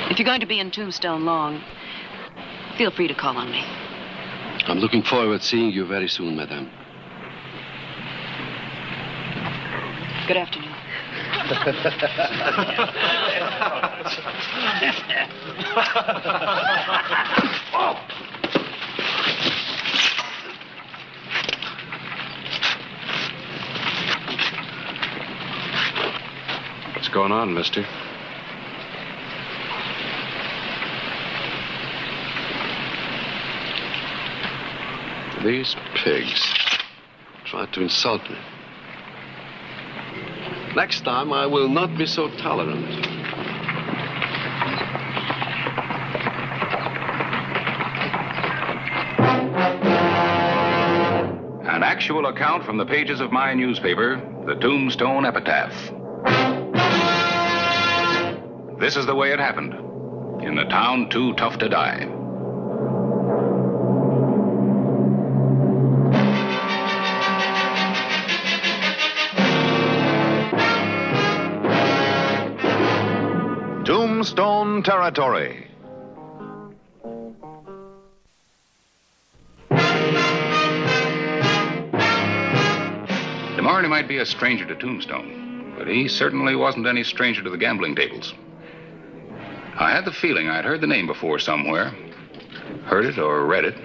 If you're going to be in Tombstone long, feel free to call on me. I'm looking forward to seeing you very soon, madame. Good afternoon. What's going on, mister? These pigs tried to insult me. Next time, I will not be so tolerant. An actual account from the pages of my newspaper, the Tombstone Epitaph. This is the way it happened in the town too tough to die. Tombstone Territory. DeMarney might be a stranger to Tombstone, but he certainly wasn't any stranger to the gambling tables. I had the feeling I'd heard the name before somewhere. Heard it or read it.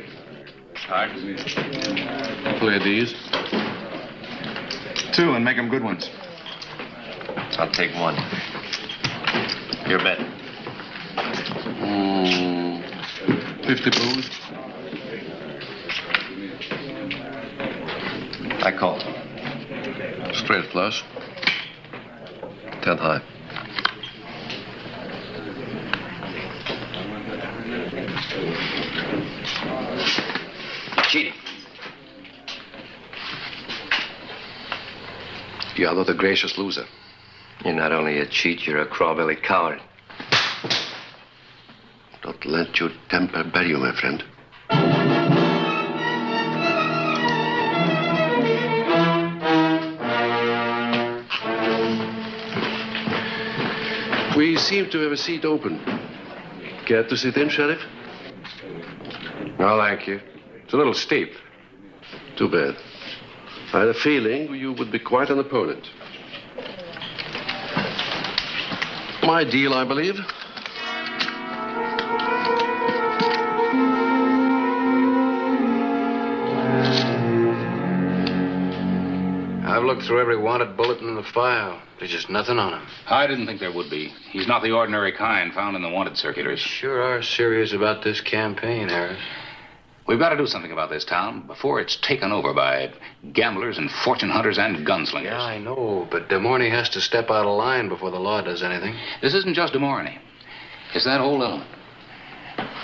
Play these. 2 and make them good ones. I'll take 1. Your bet. 50 booze. I call. Straight flush. 10 high. Cheating. You are not a gracious loser. You're not only a cheat, you're a crawbilly coward. Don't let your temper bury you, my friend. We seem to have a seat open. Care to sit in, Sheriff? No, thank you. It's a little steep. Too bad. I had a feeling you would be quite an opponent. My deal, I believe. I've looked through every wanted bulletin in the file. There's just nothing on him. I didn't think there would be. He's not the ordinary kind found in the wanted circulars. Sure are serious about this campaign, Harris. We've got to do something about this town before it's taken over by gamblers and fortune hunters and gunslingers. Yeah, I know, but DeMorney has to step out of line before the law does anything. This isn't just DeMorney. It's that whole element.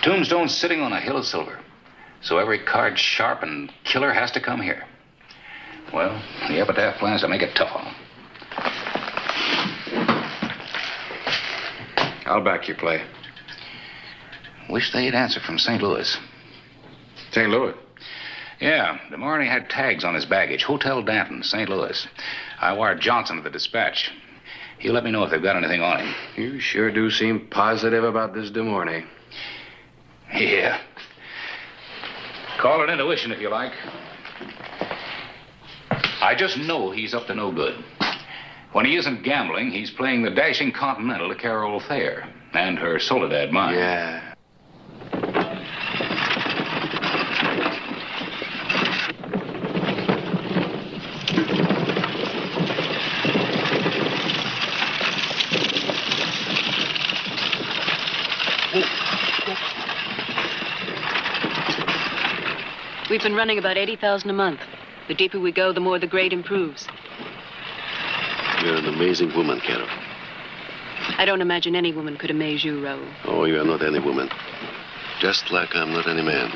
Tombstone's sitting on a hill of silver. So every card sharp and killer has to come here. Well, the Epitaph plans to make it tough on them. I'll back your play. Wish they'd answer from St. Louis. St. Louis? Yeah, DeMarney had tags on his baggage. Hotel Danton, St. Louis. I wired Johnson of the Dispatch. He'll let me know if they've got anything on him. You sure do seem positive about this DeMorney. Yeah. Call it intuition if you like. I just know he's up to no good. When he isn't gambling, he's playing the dashing Continental to Carol Thayer and her Soledad mine. Yeah. We've been running about 80,000 a month. The deeper we go, the more the grade improves. You're an amazing woman, Carol. I don't imagine any woman could amaze you, Raoul. Oh, you are not any woman. Just like I'm not any man.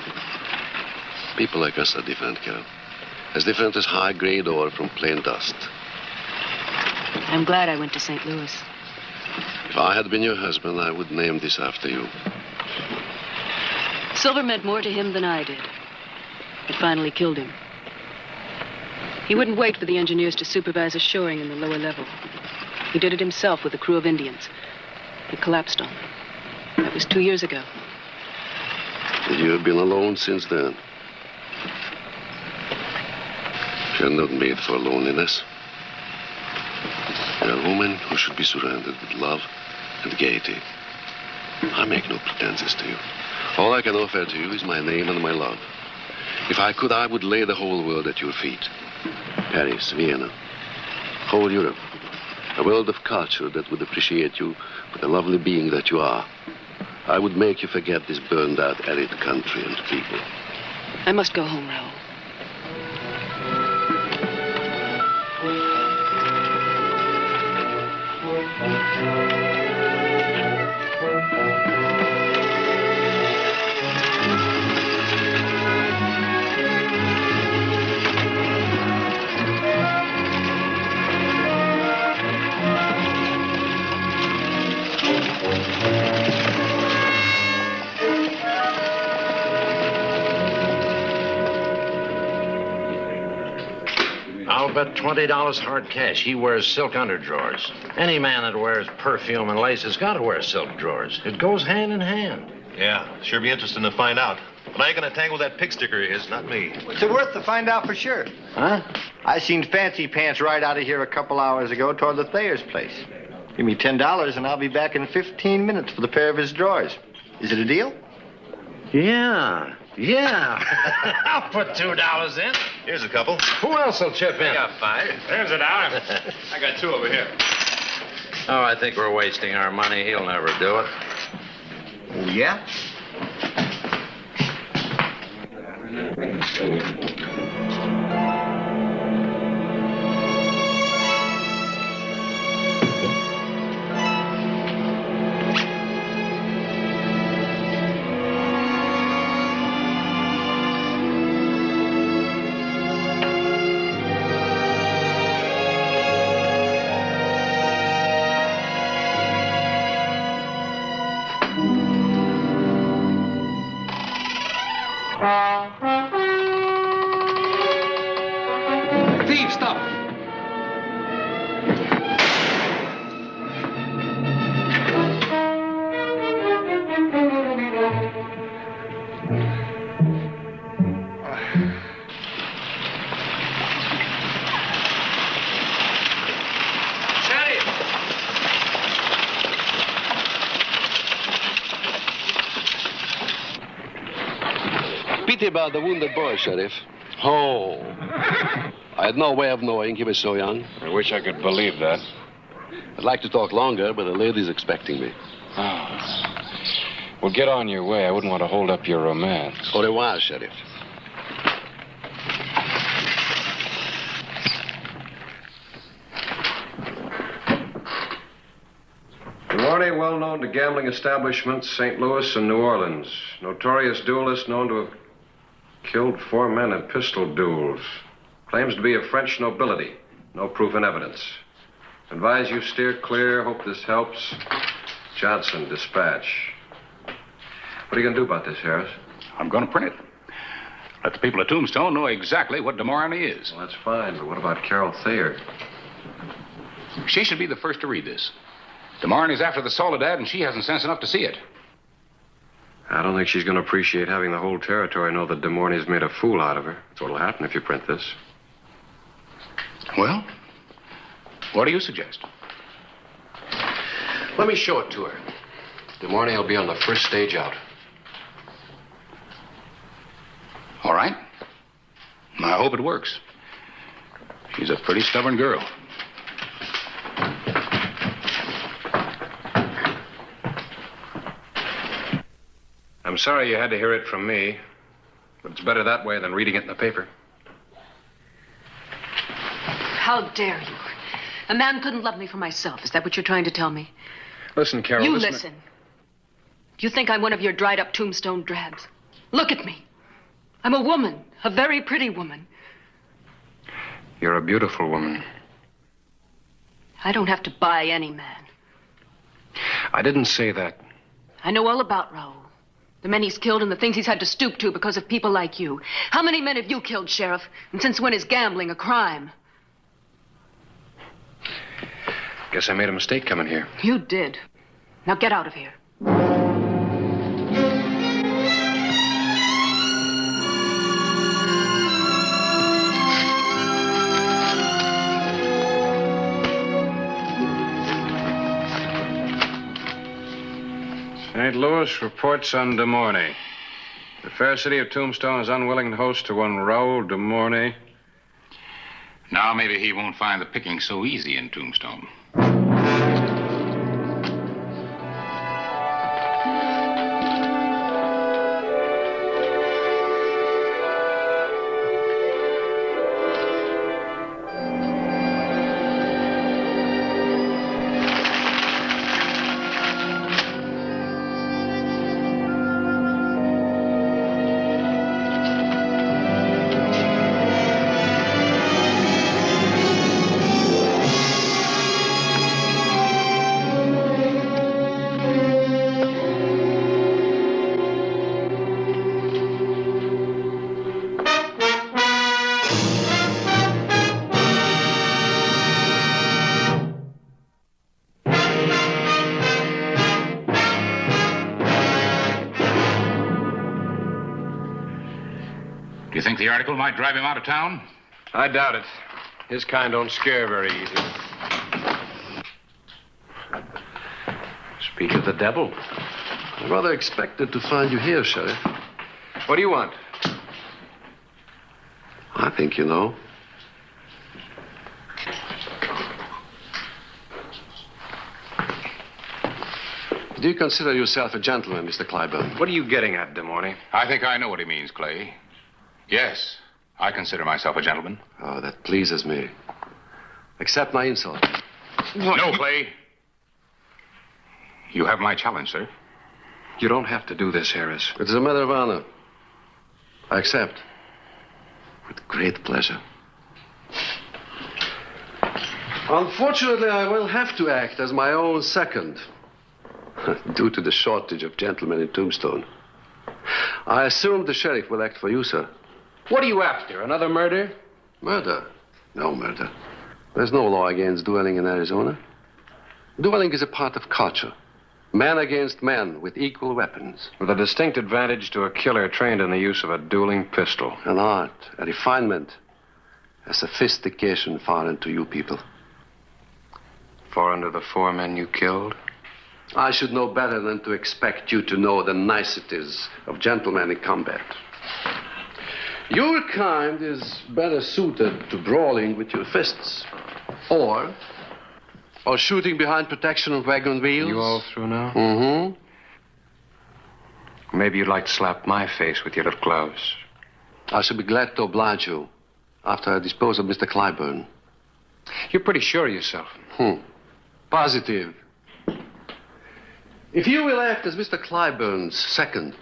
People like us are different, Carol. As different as high-grade ore from plain dust. I'm glad I went to St. Louis. If I had been your husband, I would name this after you. Silver meant more to him than I did. It finally killed him. He wouldn't wait for the engineers to supervise a shoring in the lower level. He did it himself with a crew of Indians. It collapsed on him. That was 2 years ago. And you have been alone since then. You're not made for loneliness. You're a woman who should be surrounded with love and gaiety. I make no pretenses to you. All I can offer to you is my name and my love. If I could, I would lay the whole world at your feet. Paris, Vienna, whole Europe. A world of culture that would appreciate you for the lovely being that you are. I would make you forget this burned-out, arid country and people. I must go home, Raoul. I'll bet $20 hard cash he wears silk underdrawers. Any man that wears perfume and lace has got to wear silk drawers. It goes hand in hand. Yeah, sure be interesting to find out. But I ain't gonna tangle with that pig sticker of his, not me. What's it worth to find out for sure? Huh? I seen Fancy Pants ride out of here a couple hours ago toward the Thayer's place. Give me $10 and I'll be back in 15 minutes for the pair of his drawers. Is it a deal? Yeah. I'll put $2 in. Here's a couple. Who else will chip in? I got 5. There's $1. I got 2 over here. Oh, I think we're wasting our money. He'll never do it. Oh, yeah? Thief, stop! Pity about the wounded boy, Sheriff. Oh. I had no way of knowing he was so young. I wish I could believe that. I'd like to talk longer, but the lady's expecting me. Oh. Well, get on your way. I wouldn't want to hold up your romance. Au revoir, Sheriff. Duarte, well known to gambling establishments, St. Louis and New Orleans. Notorious duelist known to have killed 4 men in pistol duels. Claims to be of French nobility. No proof in evidence. Advise you steer clear. Hope this helps. Johnson, dispatch. What are you going to do about this, Harris? I'm going to print it. Let the people of Tombstone know exactly what DeMarney is. Well, that's fine, but what about Carol Thayer? She should be the first to read this. DeMarney's after the Soledad, and she hasn't sense enough to see it. I don't think she's going to appreciate having the whole territory know that Des Moines made a fool out of her. That's what'll happen if you print this. Well, what do you suggest? Let me show it to her. Des Moines will be on the first stage out. All right. I hope it works. She's a pretty stubborn girl. I'm sorry you had to hear it from me, but it's better that way than reading it in the paper. How dare you? A man couldn't love me for myself. Is that what you're trying to tell me? Listen, Carol. You listen. You think I'm one of your dried-up Tombstone drabs? Look at me. I'm a woman, a very pretty woman. You're a beautiful woman. I don't have to buy any man. I didn't say that. I know all about Raoul. The men he's killed and the things he's had to stoop to because of people like you. How many men have you killed, Sheriff? And since when is gambling a crime? Guess I made a mistake coming here. You did. Now get out of here. St. Louis reports on Des Moines. The fair city of Tombstone is unwilling host to one Raoul Des Moines. Now maybe he won't find the picking so easy in Tombstone. Do you think the article might drive him out of town? I doubt it. His kind don't scare very easy. Speak of the devil. I rather expected to find you here, Sheriff. What do you want? I think you know. Do you consider yourself a gentleman, Mr. Clyburn? What are you getting at, Des Moines? I think I know what he means, Clay. Yes, I consider myself a gentleman. Oh, that pleases me. Accept my insult. No, Clay. You have my challenge, sir. You don't have to do this, Harris. It is a matter of honor. I accept. With great pleasure. Unfortunately, I will have to act as my own second. Due to the shortage of gentlemen in Tombstone. I assume the sheriff will act for you, sir. What are you after? Another murder? Murder? No murder. There's no law against dueling in Arizona. Dueling is a part of culture. Man against man with equal weapons. With a distinct advantage to a killer trained in the use of a dueling pistol. An art, a refinement, a sophistication foreign to you people. Foreign to the 4 men you killed? I should know better than to expect you to know the niceties of gentlemanly combat. Your kind is better suited to brawling with your fists. Or shooting behind protection of wagon wheels. You all through now? Mm-hmm. Maybe you'd like to slap my face with your little gloves. I shall be glad to oblige you after I dispose of Mr. Clyburn. You're pretty sure of yourself. Positive. If you will act as Mr. Clyburn's second,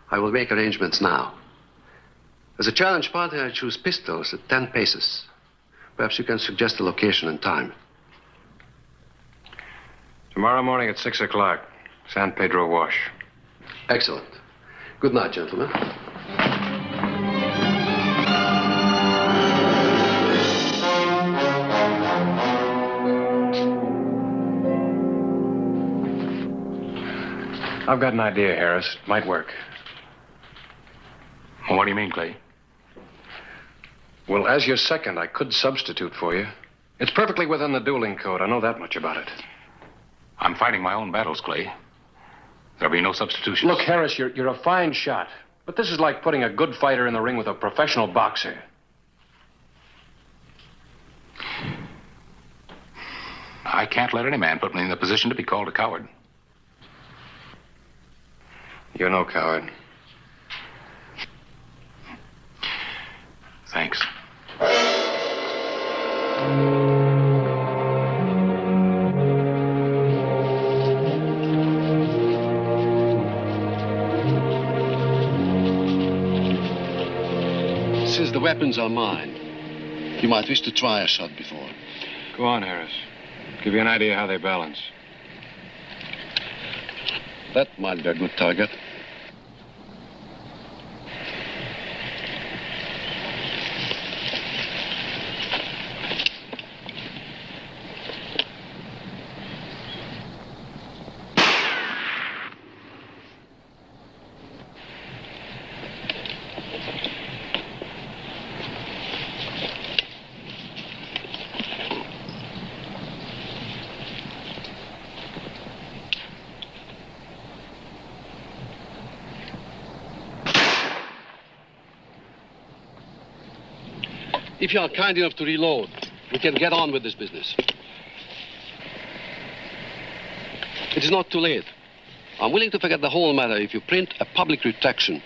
I will make arrangements now. As a challenge party, I choose pistols at 10 paces. Perhaps you can suggest the location and time. Tomorrow morning at 6 o'clock, San Pedro Wash. Excellent. Good night, gentlemen. I've got an idea, Harris. It might work. Well, what do you mean, Clay? Well, as your second, I could substitute for you. It's perfectly within the dueling code. I know that much about it. I'm fighting my own battles, Clay. There'll be no substitutions. Look, Harris, you're a fine shot. But this is like putting a good fighter in the ring with a professional boxer. I can't let any man put me in the position to be called a coward. You're no coward. Thanks. Since the weapons are mine, you might wish to try a shot before. Go on, Harris. Give you an idea how they balance. That might be a good target. If you are kind enough to reload, we can get on with this business. It is not too late. I'm willing to forget the whole matter if you print a public retraction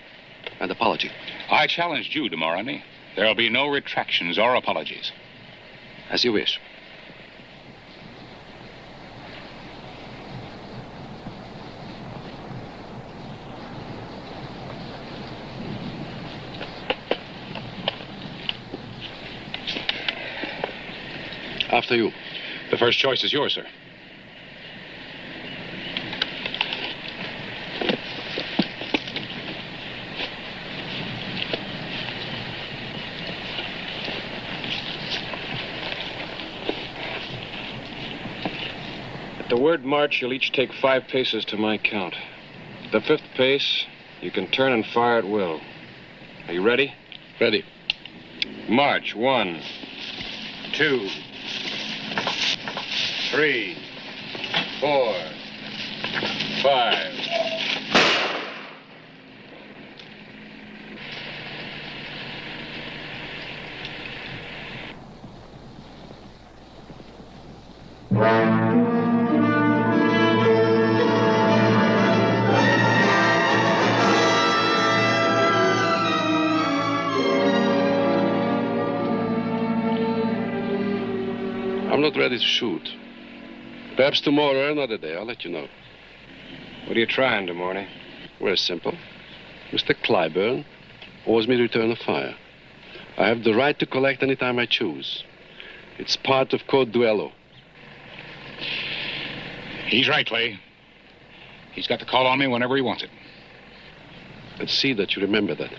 and apology. I challenged you, de Morani. There'll be no retractions or apologies. As you wish. After you. The first choice is yours, sir. At the word march, you'll each take 5 paces to my count. The 5th pace, you can turn and fire at will. Are you ready? Ready. March. 1, 2, 3, 4, 5. I'm not ready to shoot. Perhaps tomorrow or another day. I'll let you know. What are you trying, de Mornay? Very simple. Mr. Clyburn owes me return of fire. I have the right to collect any time I choose. It's part of Code Duello. He's right, Clay. He's got to call on me whenever he wants it. Let's see that you remember that.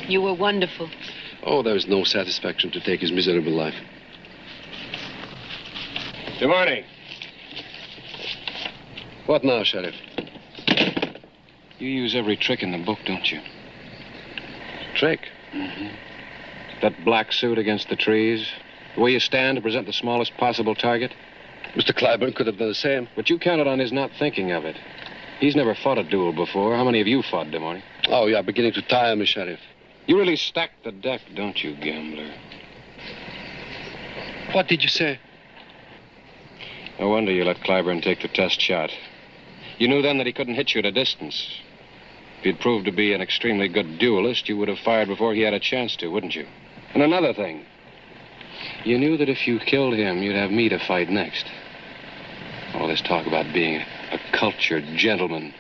You were wonderful. Oh, there is no satisfaction to take his miserable life. De Mornay. What now, Sheriff? You use every trick in the book, don't you? Trick? Mm-hmm. That black suit against the trees. The way you stand to present the smallest possible target. Mr. Clyburn could have done the same. But you counted on his not thinking of it. He's never fought a duel before. How many of you fought, de Mornay? Oh, you are beginning to tire me, Sheriff. You really stacked the deck, don't you, gambler? What did you say? No wonder you let Clyburn take the test shot. You knew then that he couldn't hit you at a distance. If he'd proved to be an extremely good duelist, you would have fired before he had a chance to, wouldn't you? And another thing. You knew that if you killed him, you'd have me to fight next. All this talk about being a cultured gentleman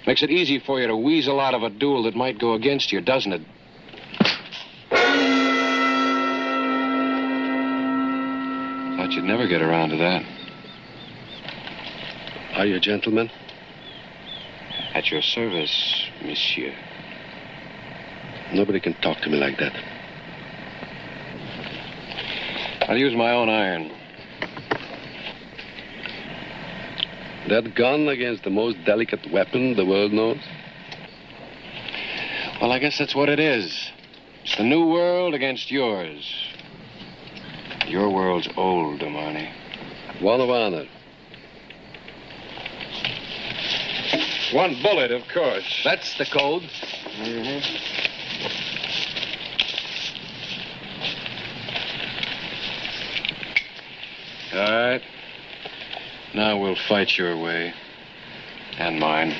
makes it easy for you to weasel out of a duel that might go against you, doesn't it? Thought you'd never get around to that. Are you a gentleman? At your service, monsieur. Nobody can talk to me like that. I'll use my own iron. That gun against the most delicate weapon the world knows? Well, I guess that's what it is. It's the new world against yours. Your world's old, de Mornay. One of honor. One bullet, of course. That's the code. Mm-hmm. All right. Now we'll fight your way. And mine.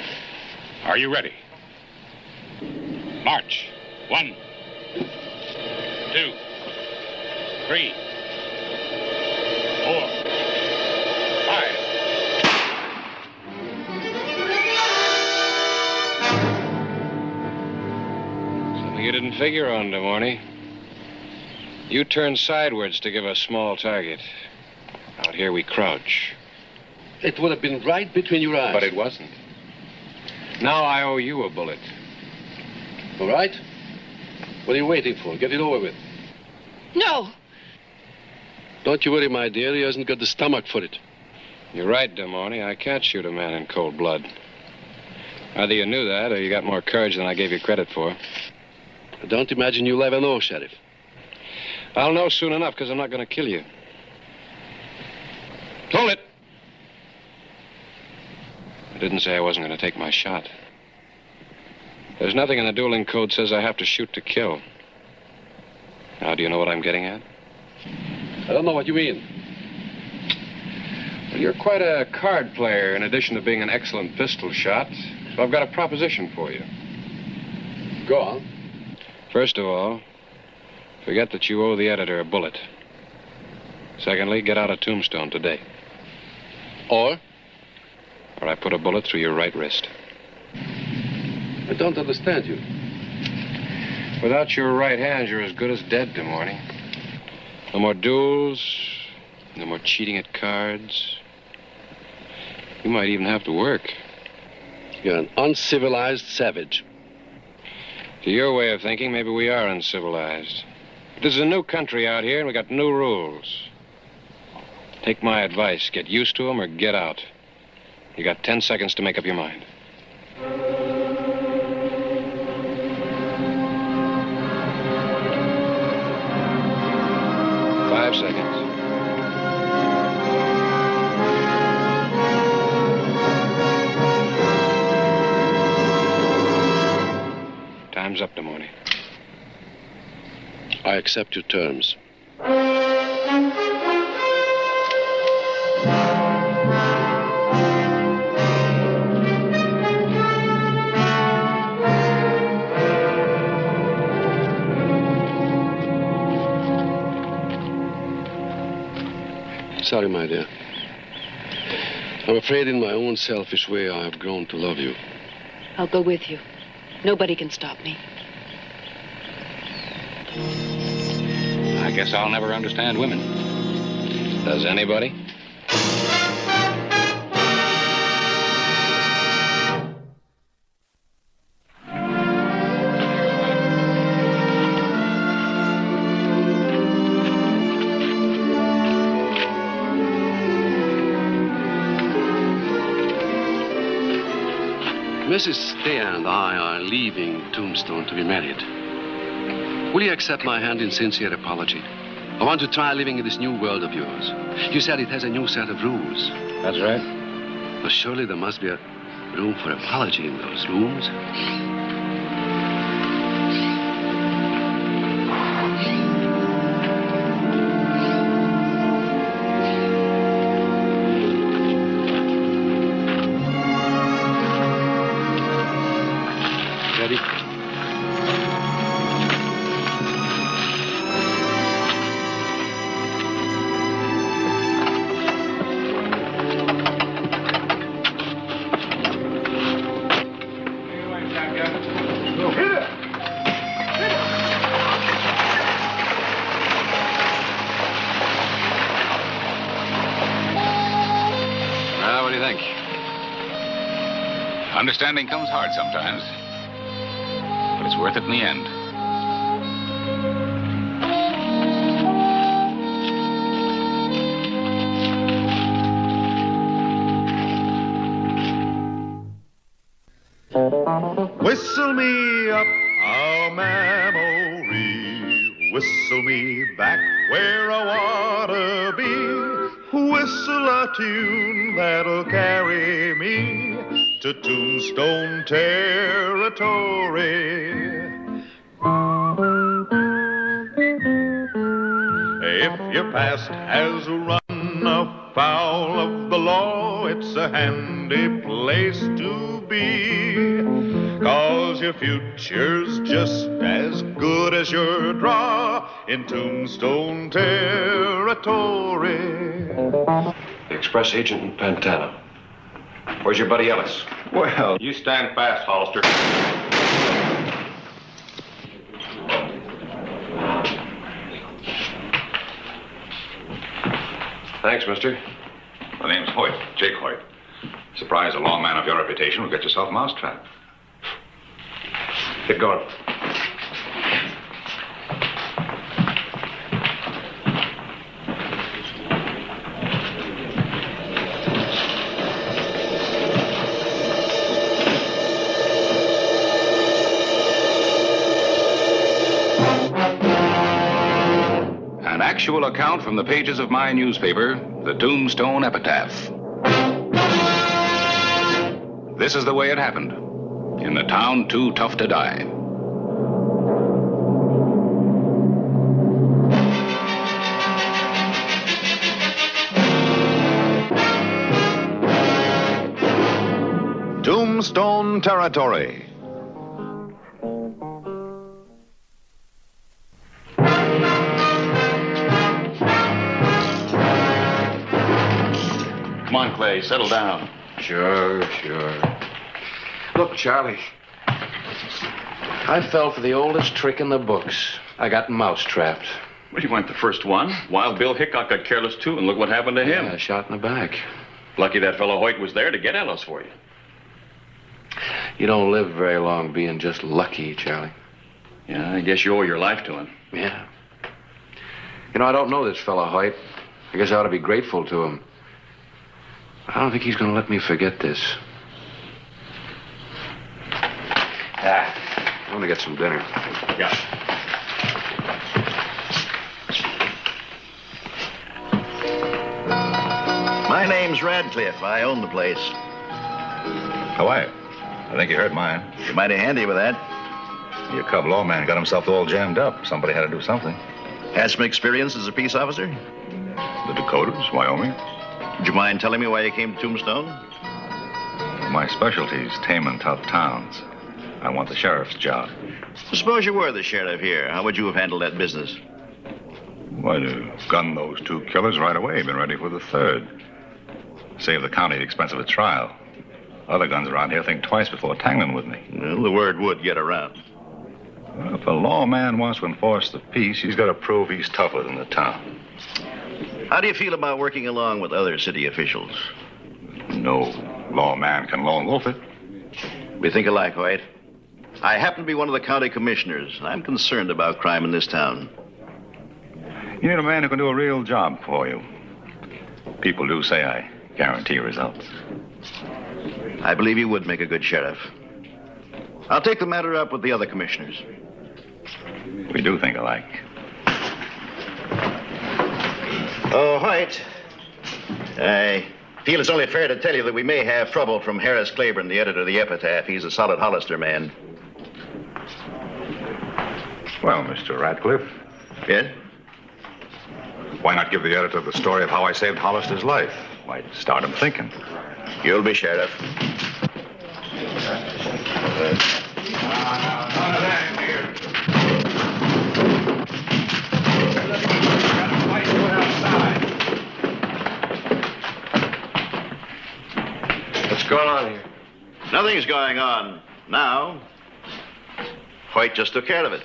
Are you ready? March. 1, 2, 3, 4, 5. Something you didn't figure on, de Mornay. You turned sidewards to give a small target. Out here we crouch. It would have been right between your eyes. But it wasn't. Now I owe you a bullet. All right? What are you waiting for? Get it over with. No. Don't you worry, my dear. He hasn't got the stomach for it. You're right, de Mornay. I can't shoot a man in cold blood. Either you knew that, or you got more courage than I gave you credit for. I don't imagine you'll ever know, Sheriff. I'll know soon enough, because I'm not going to kill you. I didn't say I wasn't going to take my shot. There's nothing in the dueling code says I have to shoot to kill. Now, do you know what I'm getting at? I don't know what you mean. Well, you're quite a card player in addition to being an excellent pistol shot. So I've got a proposition for you. Go on. First of all, forget that you owe the editor a bullet. Secondly, get out of Tombstone today. Or? Or I put a bullet through your right wrist. I don't understand you. Without your right hand, you're as good as dead tomorrow morning. No more duels, no more cheating at cards. You might even have to work. You're an uncivilized savage. To your way of thinking, maybe we are uncivilized. But this is a new country out here, and we got new rules. Take my advice. Get used to them or get out. You got 10 seconds to make up your mind. 5 seconds. Time's up, Damoni. I accept your terms. Sorry, my dear. I'm afraid in my own selfish way I have grown to love you. I'll go with you. Nobody can stop me. I guess I'll never understand women. Does anybody? Mrs. Thayer and I are leaving Tombstone to be married. Will you accept my hand in sincere apology? I want to try living in this new world of yours. You said it has a new set of rules. That's right. Well, surely there must be a room for apology in those rooms. Ready? Well, what do you think? Understanding comes hard sometimes, but it's worth it in the end. Whistle me up a memory, whistle me back where I wanna be, whistle a tune that'll carry me to Tombstone territory. If your past has run afoul of the law, it's a handy place to be, 'cause your future's just as good as your draw in Tombstone territory. The express agent in Pantano. Where's your buddy Ellis? Well, You stand fast, Hollister. Thanks, mister. My name's Hoyt, Jake Hoyt. Surprised a lawman of your reputation will get yourself a mousetrap. Get going. An actual account from the pages of my newspaper, the Tombstone Epitaph. This is the way it happened. In the town too tough to die. Tombstone Territory. Come on, Clay, settle down. Sure. Look, Charlie. I fell for the oldest trick in the books. I got mouse-trapped. Well, you weren't the first one. Wild Bill Hickok got careless, too, and look what happened to him. Yeah, shot in the back. Lucky that fellow Hoyt was there to get Ellis for you. You don't live very long being just lucky, Charlie. Yeah, I guess you owe your life to him. Yeah. You know, I don't know this fellow Hoyt. I guess I ought to be grateful to him. I don't think he's going to let me forget this. I want to get some dinner. Yeah. My name's Radcliffe. I own the place. Hawaii. I think you heard mine. You're mighty handy with that. Your cub lawman got himself all jammed up. Somebody had to do something. Had some experience as a peace officer? The Dakotas, Wyoming. Would you mind telling me why you came to Tombstone? My specialty's taming tough towns. I want the sheriff's job. Suppose you were the sheriff here. How would you have handled that business? Why, to gun those 2 killers right away. Been ready for the 3rd. Save the county the expense of a trial. Other guns around here think twice before tangling with me. Well, the word would get around. Well, if a lawman wants to enforce the peace, he's got to prove he's tougher than the town. How do you feel about working along with other city officials? No lawman can lone wolf it. We think alike, Hoyt. I happen to be one of the county commissioners, and I'm concerned about crime in this town. You need a man who can do a real job for you. People do say I guarantee results. I believe you would make a good sheriff. I'll take the matter up with the other commissioners. We do think alike. Oh, Hoyt. I feel it's only fair to tell you that we may have trouble from Harris Claiborne, the editor of the Epitaph. He's a solid Hollister man. Well, Mr. Radcliffe. Yes? Why not give the editor the story of how I saved Hollister's life? Might start him thinking. You'll be sheriff. What's going on here? Nothing's going on now. Hoyt just took care of it.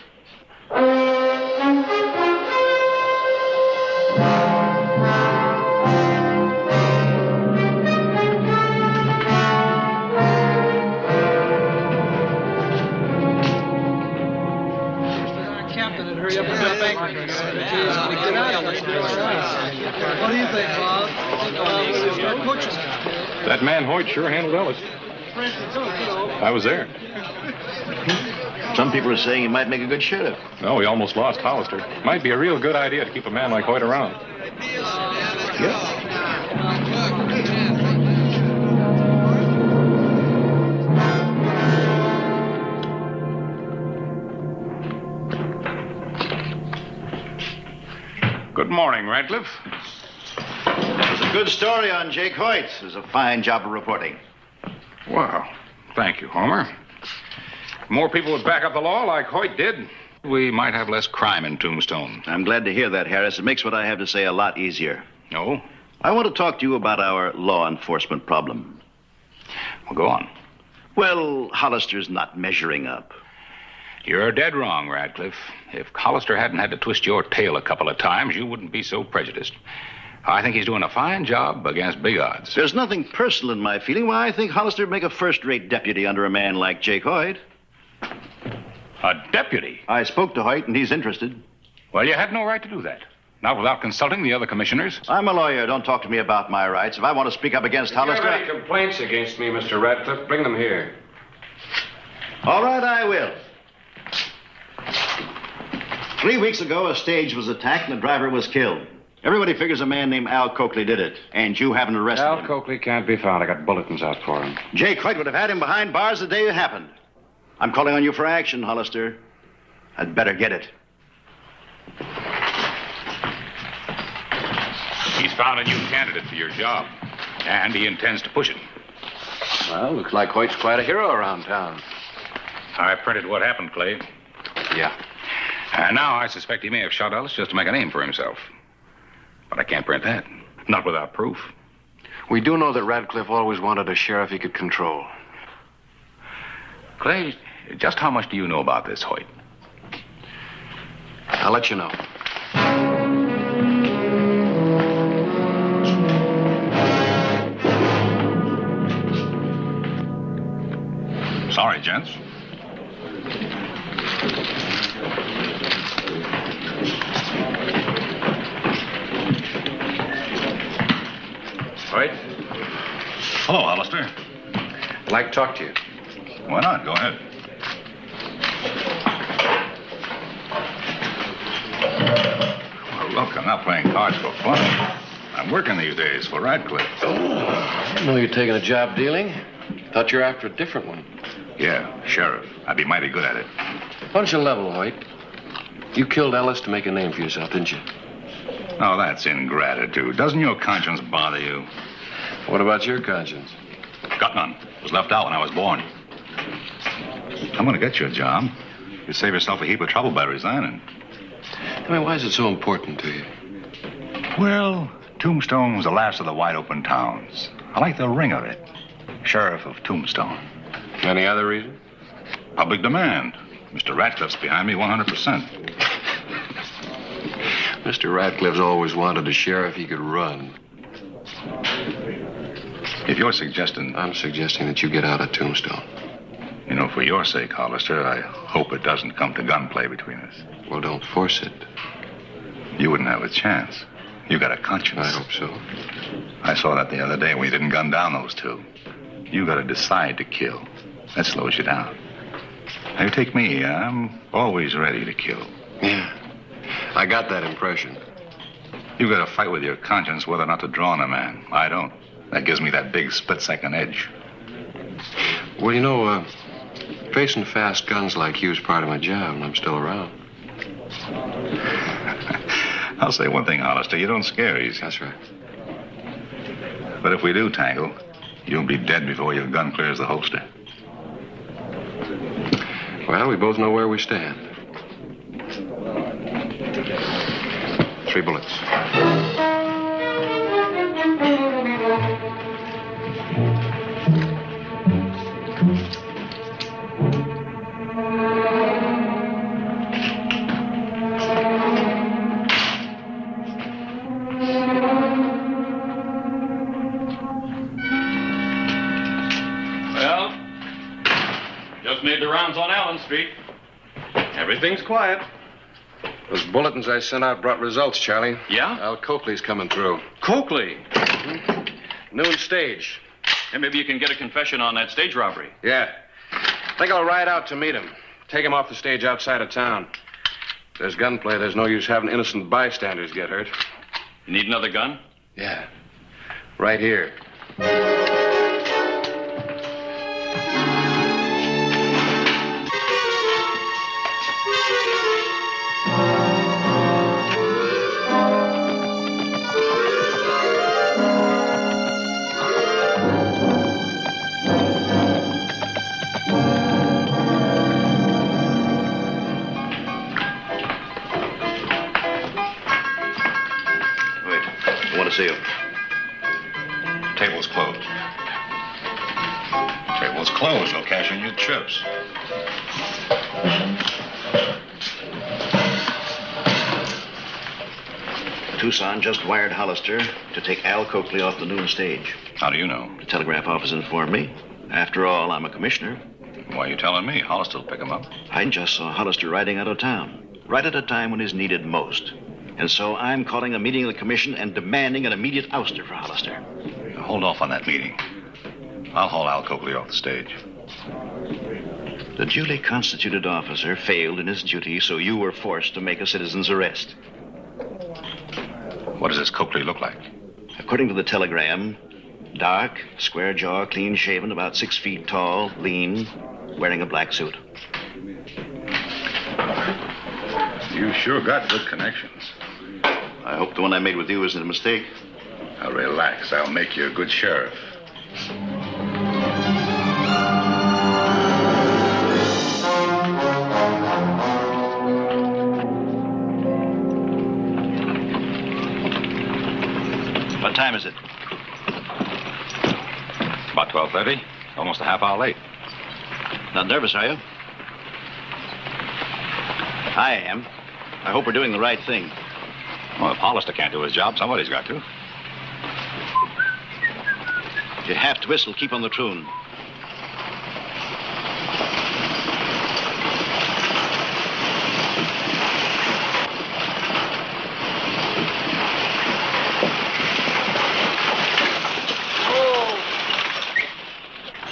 What do you think, Bob? That man Hoyt sure handled Ellis. I was there. Some people are saying he might make a good sheriff. No, he almost lost Hollister. Might be a real good idea to keep a man like Hoyt around. Good morning, Radcliffe. It was a good story on Jake Hoyt. It was a fine job of reporting. Well, thank you, Homer. If more people would back up the law like Hoyt did, we might have less crime in Tombstone. I'm glad to hear that, Harris. It makes what I have to say a lot easier. No? I want to talk to you about our law enforcement problem. Well, go on. Well, Hollister's not measuring up. You're dead wrong, Radcliffe. If Hollister hadn't had to twist your tail a couple of times, you wouldn't be so prejudiced. I think he's doing a fine job against big odds. There's nothing personal in my feeling. Why, I think Hollister would make a first-rate deputy under a man like Jake Hoyt. A deputy? I spoke to Hoyt, and he's interested. Well, you had no right to do that. Not without consulting the other commissioners. I'm a lawyer. Don't talk to me about my rights. If I want to speak up against Hollister... If you have any complaints against me, Mr. Radcliffe, bring them here. All right, I will. 3 weeks ago, a stage was attacked and the driver was killed. Everybody figures a man named Al Coakley did it, and you haven't arrested him. Al Coakley can't be found. I got bulletins out for him. Jake Hoyt would have had him behind bars the day it happened. I'm calling on you for action, Hollister. I'd better get it. He's found a new candidate for your job, and he intends to push it. Well, looks like Hoyt's quite a hero around town. I printed what happened, Clay. Yeah. And now I suspect he may have shot Ellis just to make a name for himself. But I can't print that. Not without proof. We do know that Radcliffe always wanted a sheriff he could control. Clay, just how much do you know about this, Hoyt? I'll let you know. Sorry, gents. Hoyt? Hello, Hollister. I'd like to talk to you. Why not? Go ahead. Well, look, I'm not playing cards for fun. I'm working these days for Radcliffe. I didn't know you're taking a job dealing. Thought you were after a different one. Yeah, sheriff. I'd be mighty good at it. Why don't you level, Hoyt? You killed Ellis to make a name for yourself, didn't you? Oh, that's ingratitude. Doesn't your conscience bother you? What about your conscience? Got none. Was left out when I was born. I'm going to get you a job. You save yourself a heap of trouble by resigning. I mean, why is it so important to you? Well, Tombstone's the last of the wide-open towns. I like the ring of it. Sheriff of Tombstone. Any other reason? Public demand. Mr. Radcliffe's behind me 100%. Mr. Radcliffe's always wanted a sheriff he could run. If you're suggesting... I'm suggesting that you get out of Tombstone. You know, for your sake, Hollister, I hope it doesn't come to gunplay between us. Well, don't force it. You wouldn't have a chance. You got a conscience. I hope so. I saw that the other day when you didn't gun down those two. You got to decide to kill. That slows you down. Now, you take me. I'm always ready to kill. Yeah. I got that impression. You got to fight with your conscience whether or not to draw on a man. I don't. That gives me that big split-second edge. Well, you know, facing fast guns like you is part of my job, and I'm still around. I'll say one thing, Hollister. You don't scare easy. That's right. But if we do tangle, you'll be dead before your gun clears the holster. Well, we both know where we stand. 3 bullets. Well, just made the rounds on Allen Street. Everything's quiet. Those bulletins I sent out brought results, Charlie. Yeah? Al Coakley's coming through. Coakley. Noon stage. And maybe you can get a confession on that stage robbery. Yeah. I think I'll ride out to meet him. Take him off the stage outside of town. If there's gunplay, there's no use having innocent bystanders get hurt. You need another gun? Yeah. Right here. See you. Table's closed. Table's closed. You'll cash in your chips. Tucson just wired Hollister to take Al Coakley off the noon stage. How do you know? The telegraph office informed me. After all, I'm a commissioner. Why are you telling me? Hollister will pick him up. I just saw Hollister riding out of town, right at a time when he's needed most. And so I'm calling a meeting of the commission and demanding an immediate ouster for Hollister. Hold off on that meeting. I'll haul Al Coakley off the stage. The duly constituted officer failed in his duty, so you were forced to make a citizen's arrest. What does this Coakley look like? According to the telegram, dark, square jaw, clean shaven, about 6 feet tall, lean, wearing a black suit. You sure got good connections. I hope the one I made with you isn't a mistake. Now relax. I'll make you a good sheriff. What time is it? About 12:30. Almost a half hour late. Not nervous, are you? I am. I hope we're doing the right thing. Well, if Hollister can't do his job, somebody's got to. If you have to whistle, keep on the tune.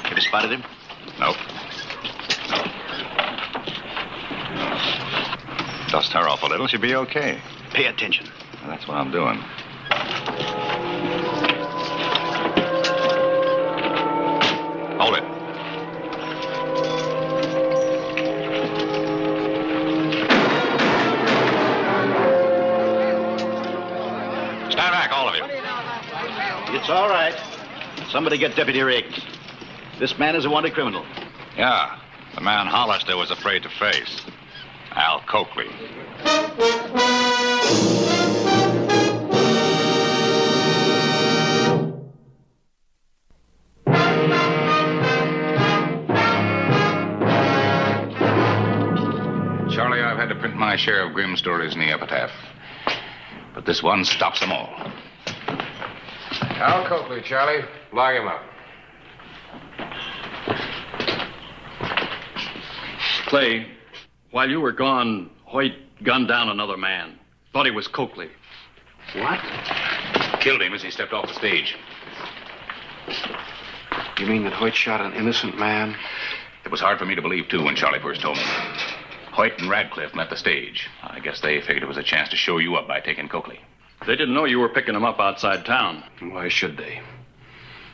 Have you spotted him? Nope. Dust her off a little, she'll be okay. Pay attention. Well, that's what I'm doing. Hold it. Stand back, all of you. It's all right. Somebody get Deputy Riggs. This man is a wanted criminal. Yeah, the man Hollister was afraid to face. Al Coakley. Charlie, I've had to print my share of grim stories in the epitaph. But this one stops them all. Al Coakley, Charlie. Lock him up. Clay, while you were gone, Hoyt gunned down another man. Thought he was Coakley. What? Killed him as he stepped off the stage. You mean that Hoyt shot an innocent man? It was hard for me to believe, too, when Charlie first told me. Hoyt and Radcliffe met the stage. I guess they figured it was a chance to show you up by taking Coakley. They didn't know you were picking him up outside town. Why should they?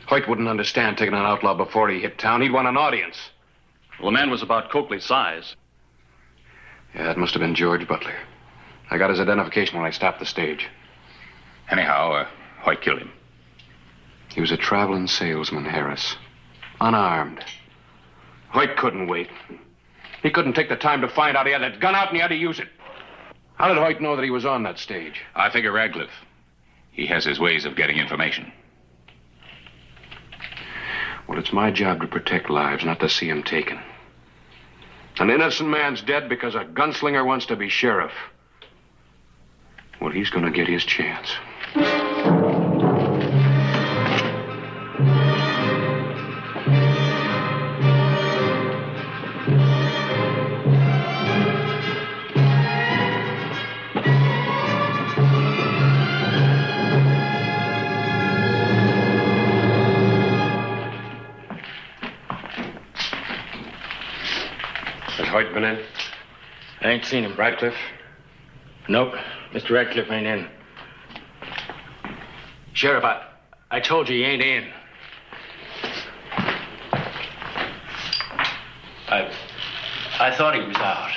Hoyt wouldn't understand taking an outlaw before he hit town. He'd want an audience. Well, the man was about Coakley's size. Yeah, it must have been George Butler. I got his identification when I stopped the stage. Anyhow, Hoyt killed him. He was a traveling salesman, Harris. Unarmed. Hoyt couldn't wait. He couldn't take the time to find out he had that gun out and he had to use it. How did Hoyt know that he was on that stage? I figure Radcliffe. He has his ways of getting information. Well, it's my job to protect lives, not to see them taken. An innocent man's dead because a gunslinger wants to be sheriff. Well, he's going to get his chance. Has Hoyt been in? I ain't seen him. Radcliffe? Nope. Mr. Radcliffe ain't in. Sheriff, I told you he ain't in. I thought he was out.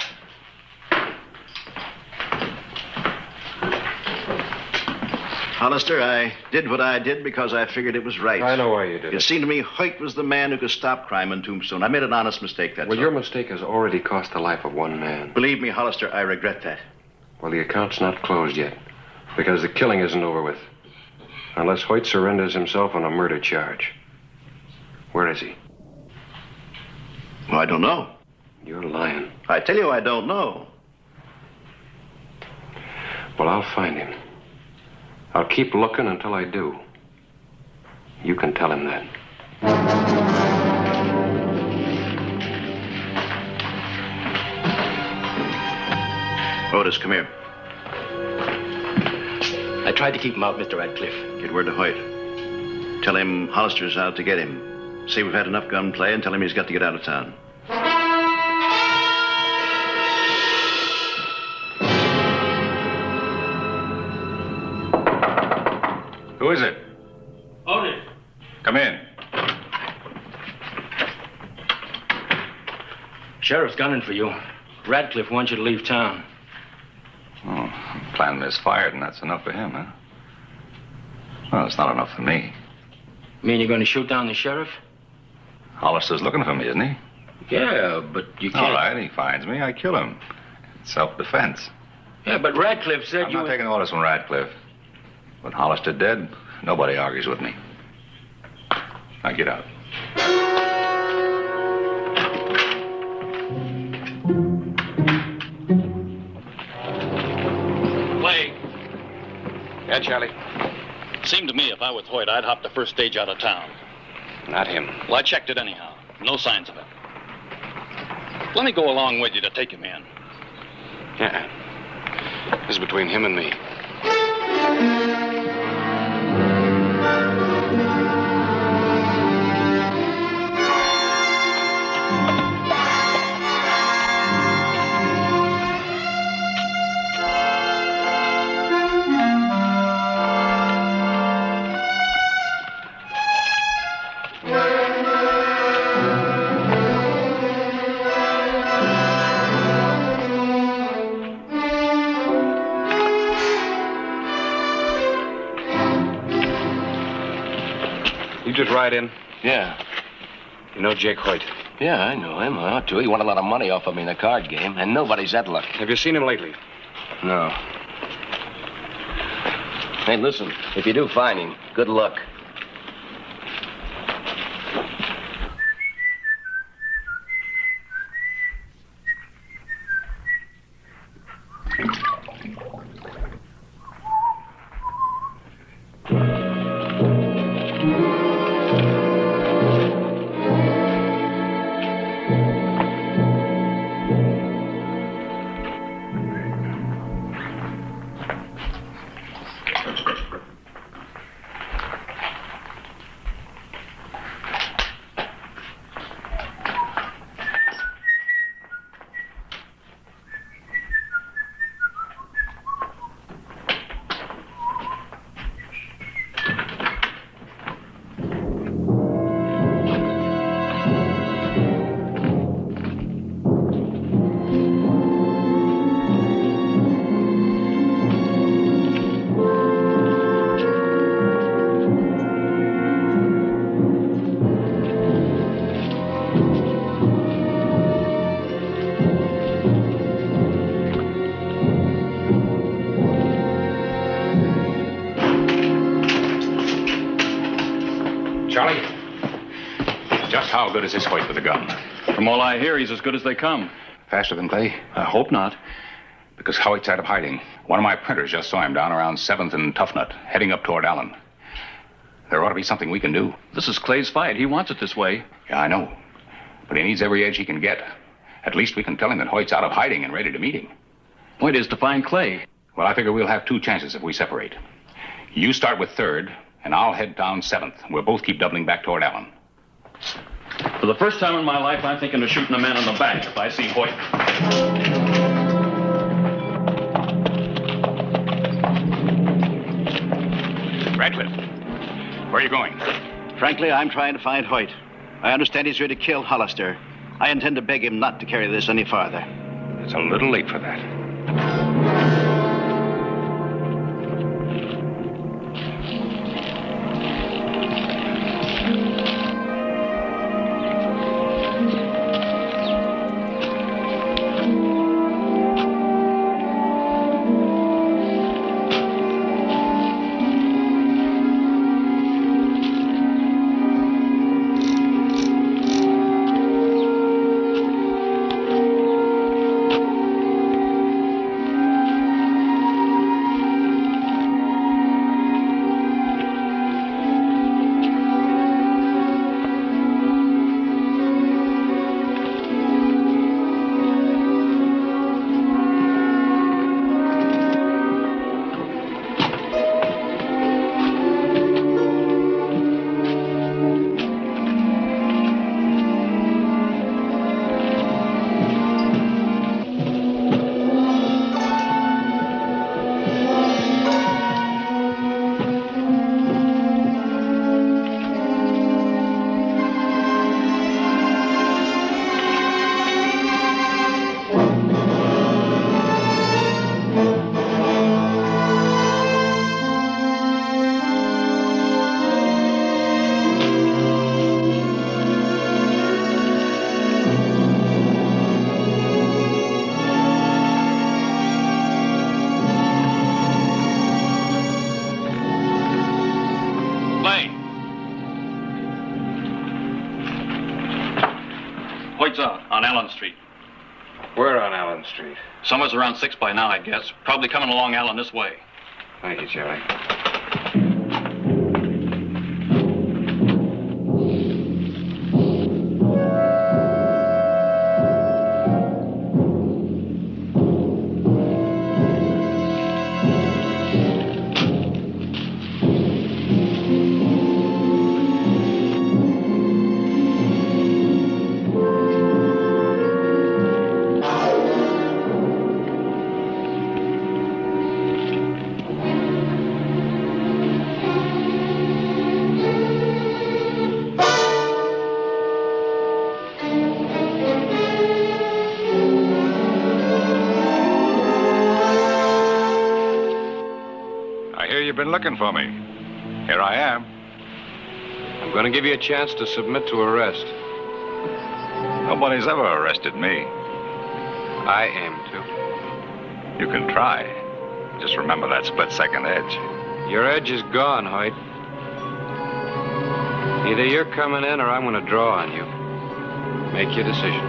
Hollister, I did what I did because I figured it was right. I know why you did It it. seemed to me Hoyt was the man who could stop crime in Tombstone. I made an honest mistake, that's Well, all. your mistake has already cost the life of one man. Believe me, Hollister, I regret that. Well, the account's not closed yet, because the killing isn't over with. Unless Hoyt surrenders himself on a murder charge. Where is he? Well, I don't know. You're lying. I tell you, I don't know. Well, I'll find him. I'll keep looking until I do. You can tell him that. Otis, come here. I tried to keep him out, Mr. Radcliffe. Get word to Hoyt. Tell him Hollister's out to get him. Say we've had enough gunplay and tell him he's got to get out of town. Sheriff's gunning for you. Radcliffe wants you to leave town. Oh, plan misfired, and that's enough for him, huh? Well, it's not enough for me. You mean you're going to shoot down the sheriff? Hollister's looking for me, isn't he? Yeah, but you can't. All right, he finds me, I kill him. It's self-defense. Yeah, but Radcliffe said I'm not taking orders from Radcliffe. With Hollister dead, nobody argues with me. Now get out. Clay. Yeah, Charlie? Seemed to me if I was Hoyt, I'd hop the first stage out of town. Not him. Well, I checked it anyhow. No signs of it. Let me go along with you to take him in. Yeah. This is between him and me. You just ride in? Yeah. You know Jake Hoyt? Yeah, I know him. I ought to. He won a lot of money off of me in a card game, and nobody's that lucky. Have you seen him lately? No. Hey, listen, if you do find him, good luck. Charlie? Just how good is this Hoyt with a gun? From all I hear, he's as good as they come. Faster than Clay? I hope not. Because Hoyt's out of hiding. One of my printers just saw him down around 7th and Toughnut, heading up toward Allen. There ought to be something we can do. This is Clay's fight. He wants it this way. Yeah, I know. But he needs every edge he can get. At least we can tell him that Hoyt's out of hiding and ready to meet him. Point is to find Clay. Well, I figure we'll have 2 chances if we separate. You start with 3rd, and I'll head down 7th. We'll both keep doubling back toward Allen. For the first time in my life, I'm thinking of shooting a man in the back if I see Hoyt. Radcliffe, where are you going? Frankly, I'm trying to find Hoyt. I understand he's going to kill Hollister. I intend to beg him not to carry this any farther. It's a little late for that. Where on Allen Street? Somewhere's around 6 by now, I guess. Probably coming along Allen this way. Thank you, Charlie. You've been looking for me. Here I am. I'm going to give you a chance to submit to arrest. Nobody's ever arrested me. I aim to. You can try. Just remember that split-second edge. Your edge is gone, Hoyt. Either you're coming in or I'm going to draw on you. Make your decision.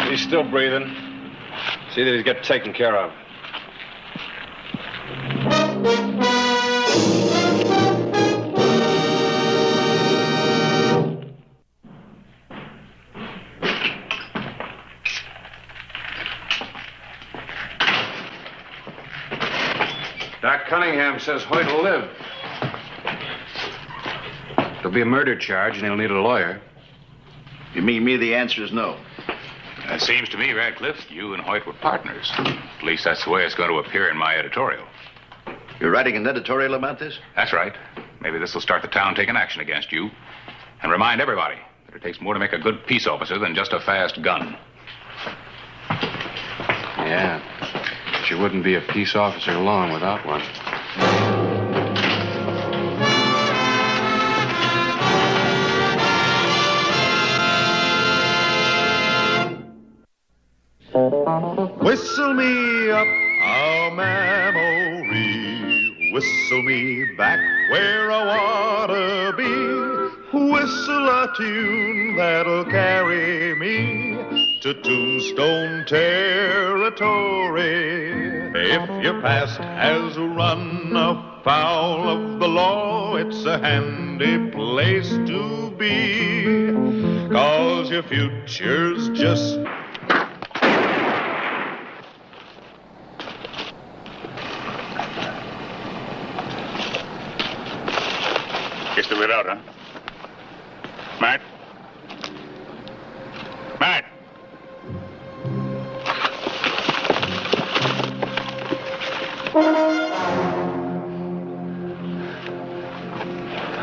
He's still breathing. See that he's got taken care of. Doc Cunningham says Hoyt will live. There'll be a murder charge, and he'll need a lawyer. You mean me? The answer is no. It seems to me, Radcliffe, you and Hoyt were partners. At least that's the way it's going to appear in my editorial. You're writing an editorial about this? That's right. Maybe this will start the town taking action against you. And remind everybody that it takes more to make a good peace officer than just a fast gun. Yeah. But you wouldn't be a peace officer long without one. Whistle me up a memory, whistle me back where I wanna be, whistle a tune that'll carry me to Tombstone territory. If your past has run afoul of the law, it's a handy place to be, 'cause your future's just Guess they're out, huh? Matt? Matt!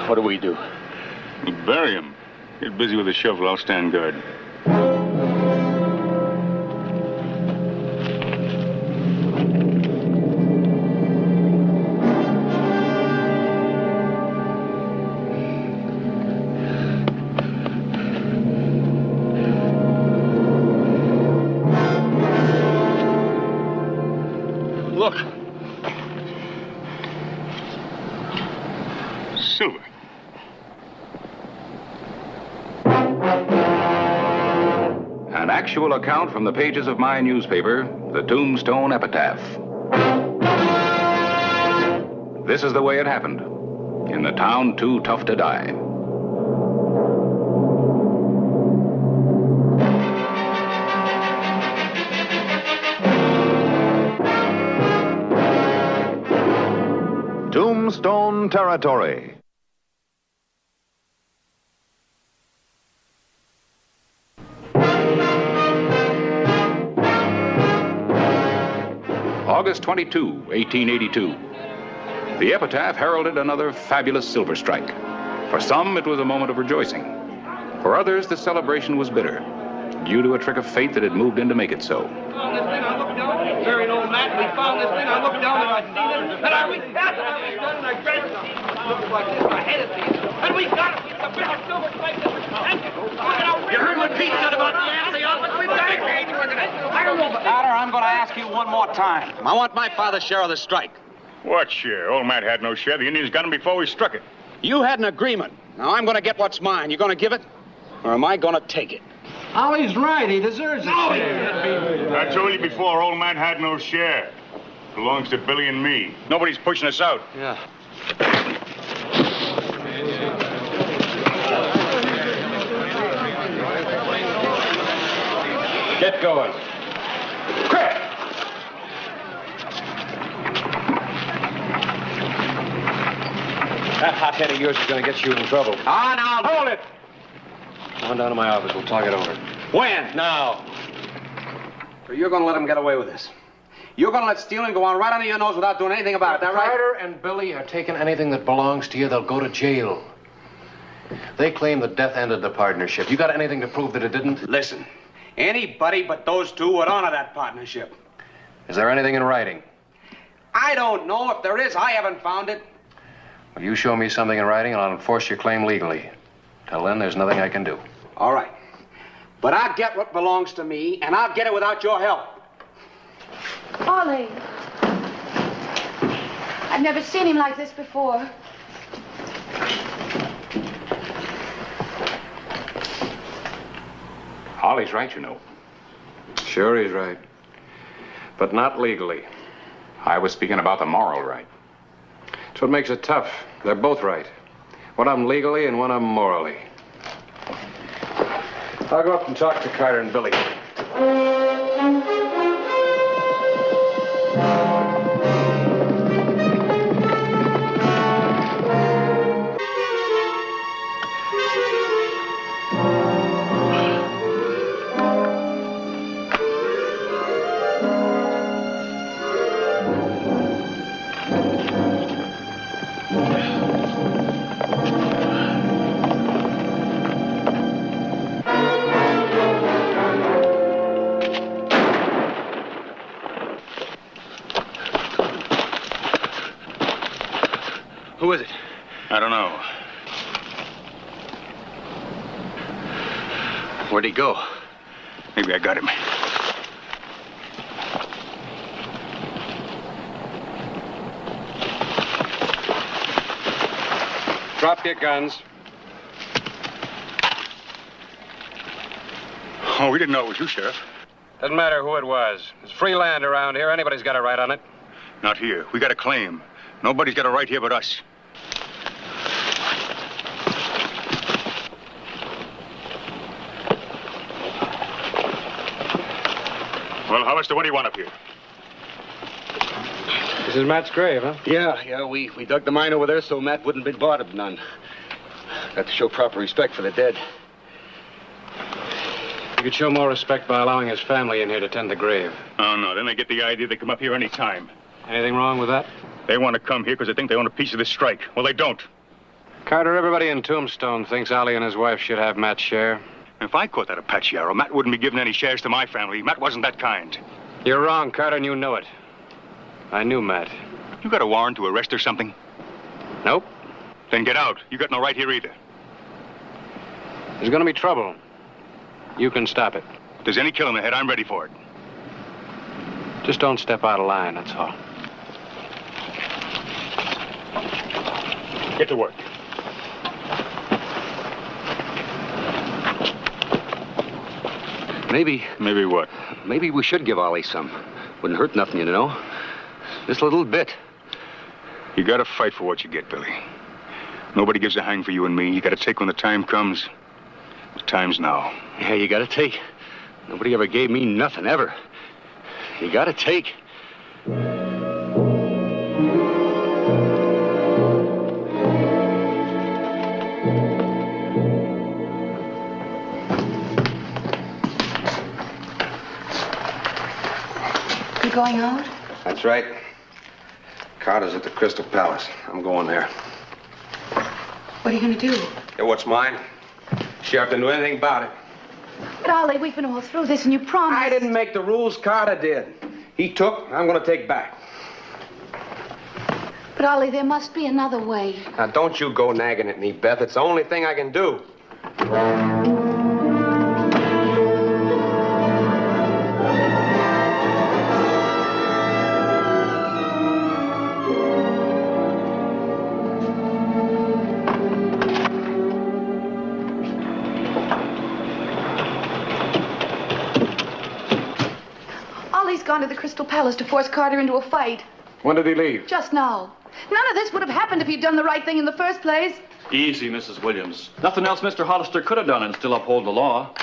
What do we do? We bury him. Get busy with the shovel. I'll stand guard. Look. Silver. An actual account from the pages of my newspaper, the Tombstone Epitaph. This is the way it happened. In the town too tough to die. Tombstone Territory. August 22, 1882. The epitaph heralded another fabulous silver strike. For some, it was a moment of rejoicing. For others, the celebration was bitter, due to a trick of fate that had moved in to make it so. Very old man, we found this thing. I looked down and I seen it, and I reached out like this, my head is beat. And we got it. It's a bit of silver plate. You heard what Pete said about the assay office? We got it. I don't know, but... Carter, I'm going to ask you one more time. I want my father's share of the strike. What share? Old Matt had no share. The Indians got him before we struck it. You had an agreement. Now I'm going to get what's mine. You going to give it? Or am I going to take it? Ollie's right. He deserves a share. I told you before, old Matt had no share. Belongs to Billy and me. Nobody's pushing us out. Yeah. Get going. Quick! That hothead of yours is going to get you in trouble. Ah, now, Hold it! Come on down to my office. We'll talk it over. when? Now. So you're going to let him get away with this? You're going to let stealing go on right under your nose without doing anything about it, that right? Carter and Billy are taking anything that belongs to you, they'll go to jail. They claim the death ended the partnership. You got anything to prove that it didn't? Listen, anybody but those two would honor that partnership. Is there anything in writing? I don't know. If there is, I haven't found it. Well, you show me something in writing and I'll enforce your claim legally. Till then, there's nothing I can do. All right. But I'll get what belongs to me, and I'll get it without your help. Ollie. I've never seen him like this before. Ollie's right, you know. Sure, he's right. But not legally. I was speaking about the moral right. That's what makes it tough. They're both right. One of them legally and one of them morally. I'll go up and talk to Carter and Billy. Who is it? I don't know. Where'd he go? Maybe I got him. Drop your guns. Oh, we didn't know it was you, Sheriff. Doesn't matter who it was. There's free land around here. Anybody's got a right on it. Not here. We got a claim. Nobody's got a right here but us. Well, Hollister, what do you want up here? This is Matt's grave, huh? Yeah, we dug the mine over there so Matt wouldn't be bothered none. Got to show proper respect for the dead. You could show more respect by allowing his family in here to tend the grave. Oh, no. Then they get the idea they come up here any time. Anything wrong with that? They want to come here because they think they own a piece of this strike. Well, they don't. Carter, everybody in Tombstone thinks Ollie and his wife should have Matt's share. If I caught that Apache arrow, Matt wouldn't be giving any shares to my family. Matt wasn't that kind. You're wrong, Carter, and you know it. I knew Matt. You got a warrant to arrest or something? Nope. Then get out. You got no right here either. There's gonna be trouble. You can stop it. If there's any killing ahead, I'm ready for it. Just don't step out of line, that's all. Get to work. Maybe. Maybe what? Maybe we should give Ollie some. Wouldn't hurt nothing, you know. Just a little bit. You gotta fight for what you get, Billy. Nobody gives a hang for you and me. You gotta take when the time comes. The time's now. Yeah, you gotta take. Nobody ever gave me nothing, ever. You gotta take. You going out? That's right. Carter's at the Crystal Palace. I'm going there. What are you going to do? Yeah, what's mine? Sheriff didn't do anything about it. But Ollie, we've been all through this and you promised. I didn't make the rules. Carter did. He took, I'm going to take back. But But, Ollie, there must be another way. Now, don't you go nagging at me, Beth. It's the only thing I can do. Ollie's gone to the Crystal Palace to force Carter into a fight. When did he leave? Just now. None of this would have happened if he'd done the right thing in the first place. Easy, Mrs. Williams. Nothing else Mr. Hollister could have done and still uphold the law.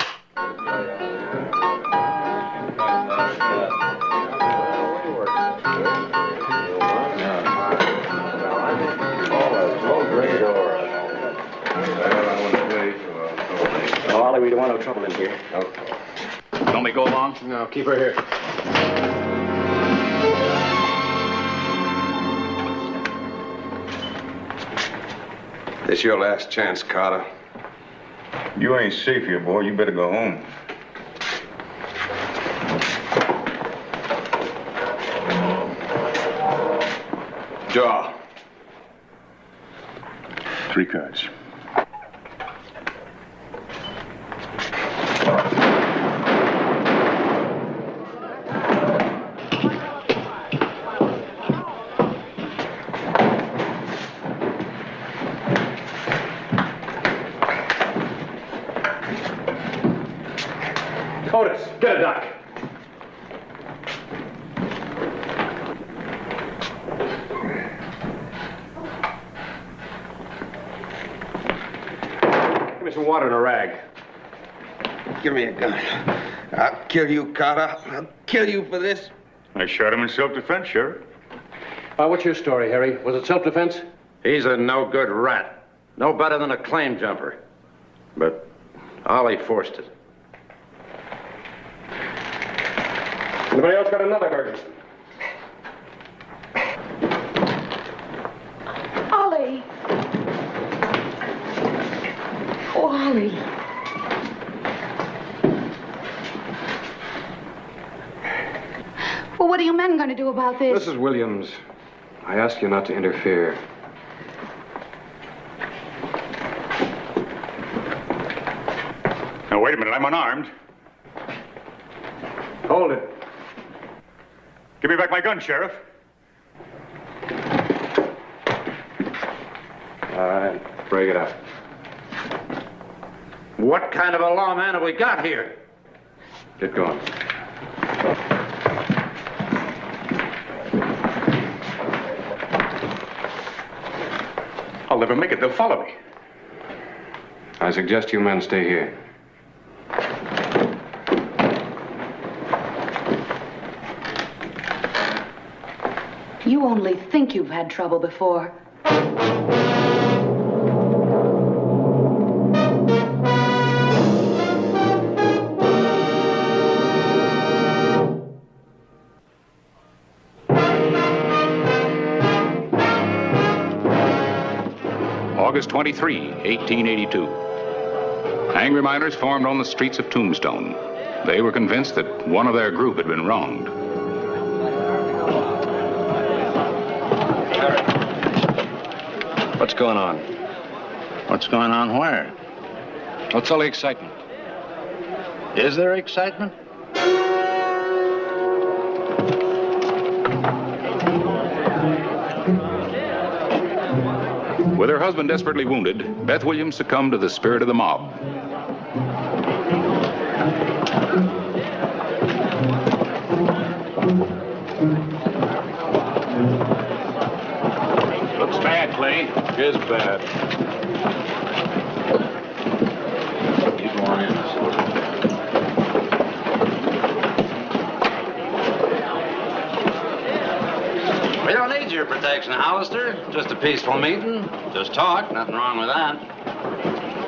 Oh, Ollie, we don't want no trouble in here. Don't we go along? No, keep her here. This your last chance, Carter. You ain't safe here, boy. You better go home. Draw. 3 cards. Otis, get a duck. Give me some water and a rag. Give me a gun. I'll kill you, Carter. I'll kill you for this. I shot him in self-defense, Sheriff. What's your story, Harry? Was it self-defense? He's a no-good rat. No better than a claim jumper. But Ollie forced it. Anybody else got another burger? Ollie. Oh, Ollie. Well, what are you men going to do about this? Mrs. Williams, I ask you not to interfere. Now, wait a minute. I'm unarmed. Hold it. Give me back my gun, Sheriff. All right, break it up. What kind of a lawman have we got here? Get going. I'll never make it. They'll follow me. I suggest you men stay here. You only think you've had trouble before. August 23, 1882. Angry miners formed on the streets of Tombstone. They were convinced that one of their group had been wronged. What's going on? What's going on where? What's all the excitement? Is there excitement? With her husband desperately wounded, Beth Williams succumbed to the spirit of the mob. Looks bad, Clay. It is bad. Keep going in. We don't need your protection, Hollister. Just a peaceful meeting. Just talk. Nothing wrong with that.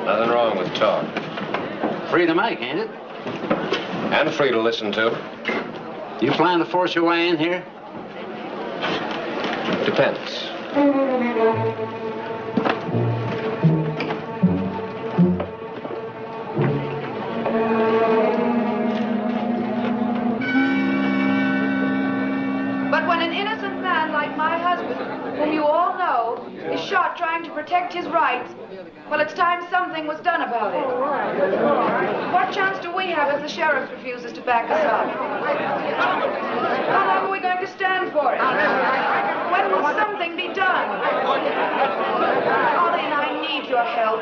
Nothing wrong with talk. Free to make, ain't it? And free to listen to. You plan to force your way in here? Depends. But when an innocent man like my husband, whom you all Lowe is shot trying to protect his rights. Well, it's time something was done about it. What chance do we have if the sheriff refuses to back us up? How long are we going to stand for it? When will something be done? Ollie and I need your help.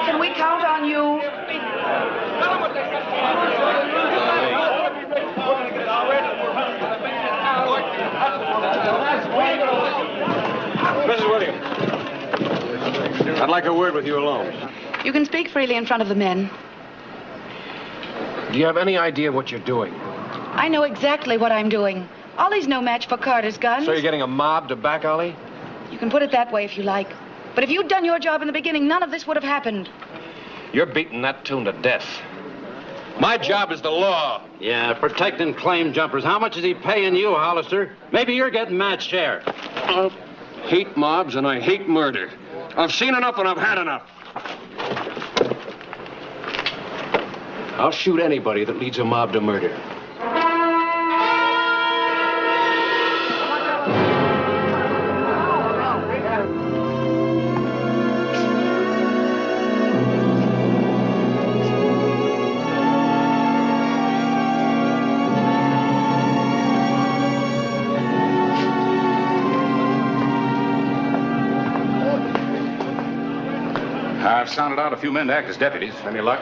Can we count on you? Mrs. Williams, I'd like a word with you alone. You can speak freely in front of the men. Do you have any idea what you're doing? I know exactly what I'm doing. Ollie's no match for Carter's guns. So you're getting a mob to back Ollie? You can put it that way if you like. But if you'd done your job in the beginning, none of this would have happened. You're beating that tune to death. My job is the law. Yeah, protecting claim jumpers. How much is he paying you, Hollister? Maybe you're getting match share. I hate mobs and I hate murder. I've seen enough and I've had enough. I'll shoot anybody that leads a mob to murder. I've sounded out a few men to act as deputies. Any luck?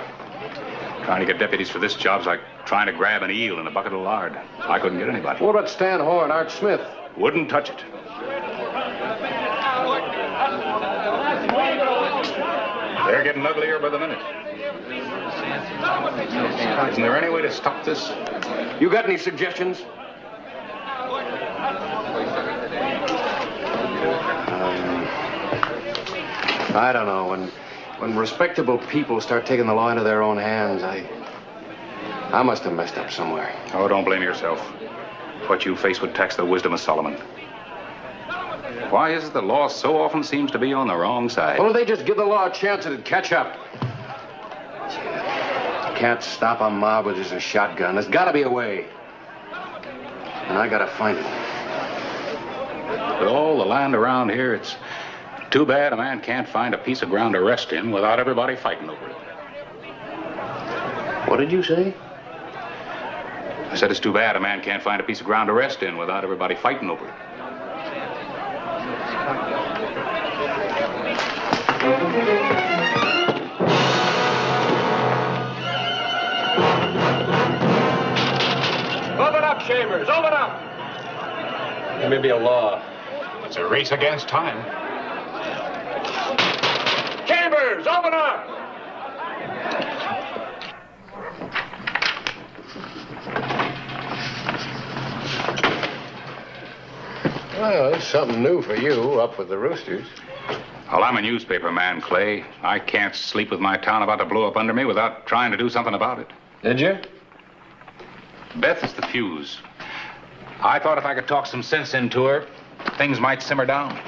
Trying to get deputies for this job's like trying to grab an eel in a bucket of lard. I couldn't get anybody. What about Stan Hoare and Art Smith? Wouldn't touch it. They're getting uglier by the minute. Isn't there any way to stop this? You got any suggestions? I don't know. When respectable people start taking the law into their own hands, I must have messed up somewhere. Oh, don't blame yourself. What you face would tax the wisdom of Solomon. Why is it the law so often seems to be on the wrong side? Well, if they just give the law a chance, it'd catch up. You can't stop a mob with just a shotgun. There's got to be a way. And I got to find it. With all the land around here, it's too bad a man can't find a piece of ground to rest in without everybody fighting over it. What did you say? I said it's too bad a man can't find a piece of ground to rest in without everybody fighting over it. Open up, Chambers, open up! There may be a law. It's a race against time. Chambers, open up! Well, it's something new for you, up with the roosters. Well, I'm a newspaper man, Clay. I can't sleep with my town about to blow up under me without trying to do something about it. Did you? Beth is the fuse. I thought if I could talk some sense into her, things might simmer down.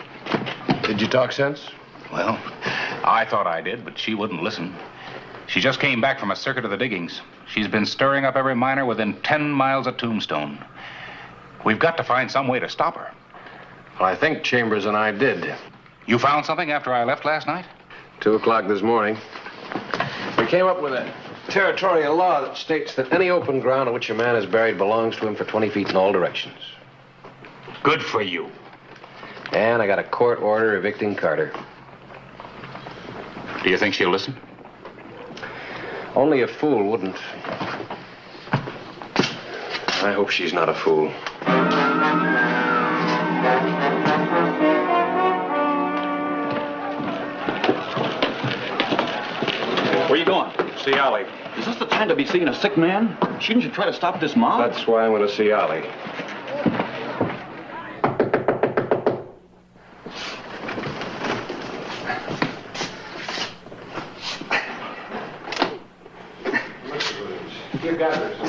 Did you talk sense? Well, I thought I did, but she wouldn't listen. She just came back from a circuit of the diggings. She's been stirring up every miner within 10 miles of Tombstone. We've got to find some way to stop her. Well, I think Chambers and I did. You found something after I left last night? 2 o'clock this morning. We came up with a territorial law that states that any open ground on which a man is buried belongs to him for 20 feet in all directions. Good for you. And I got a court order evicting Carter. Do you think she'll listen? Only a fool wouldn't. I hope she's not a fool. Where are you going? See Ollie. Is this the time to be seeing a sick man? Shouldn't you try to stop this mob? That's why I'm going to see Ollie. You got this.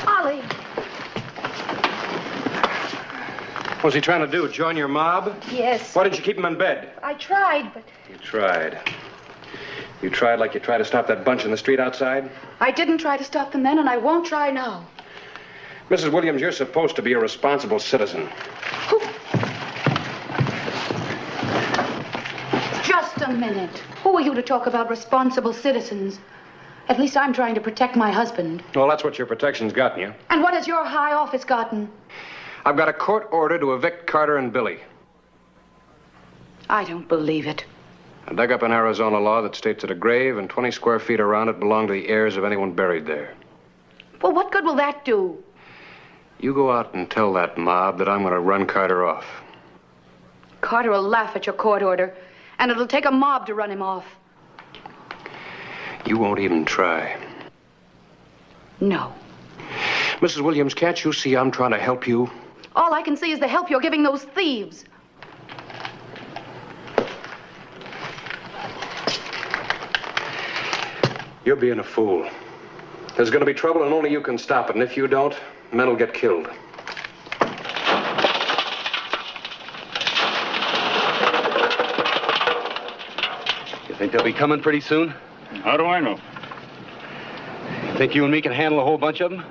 Ollie. What's he trying to do? Join your mob? Yes. Why didn't you keep him in bed? I tried, but You tried. You tried like you tried to stop that bunch in the street outside? I didn't try to stop them then, and I won't try now. Mrs. Williams, you're supposed to be a responsible citizen. Just a minute. Who are you to talk about responsible citizens? At least I'm trying to protect my husband. Well, that's what your protection's gotten you. And what has your high office gotten? I've got a court order to evict Carter and Billy. I don't believe it. I dug up an Arizona law that states that a grave and 20 square feet around it belong to the heirs of anyone buried there. Well, what good will that do? You go out and tell that mob that I'm going to run Carter off. Carter will laugh at your court order, and it'll take a mob to run him off. You won't even try. No. Mrs. Williams, can't you see I'm trying to help you? All I can see is the help you're giving those thieves. You're being a fool. There's going to be trouble, and only you can stop it. And if you don't, men will get killed. You think they'll be coming pretty soon? How do I know? You think you and me can handle a whole bunch of them?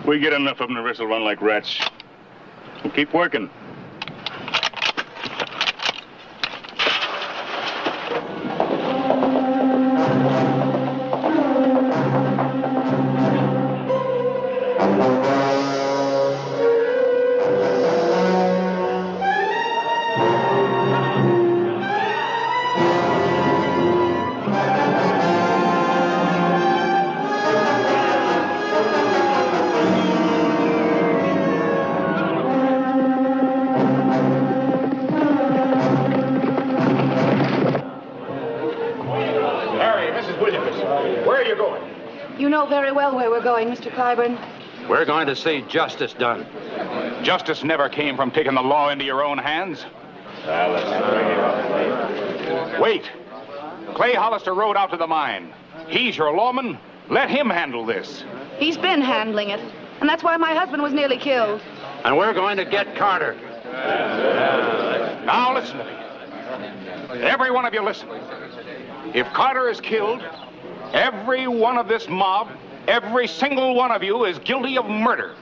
We get enough of them, the rest will run like rats. We'll keep working. You know very well where we're going, Mr. Clyburn. We're going to see justice done. Justice never came from taking the law into your own hands. Wait. Clay Hollister rode out to the mine. He's your lawman. Let him handle this. He's been handling it, and that's why my husband was nearly killed. And we're going to get Carter. Now listen to me. Every one of you listen. If Carter is killed, every one of this mob, every single one of you is guilty of murder.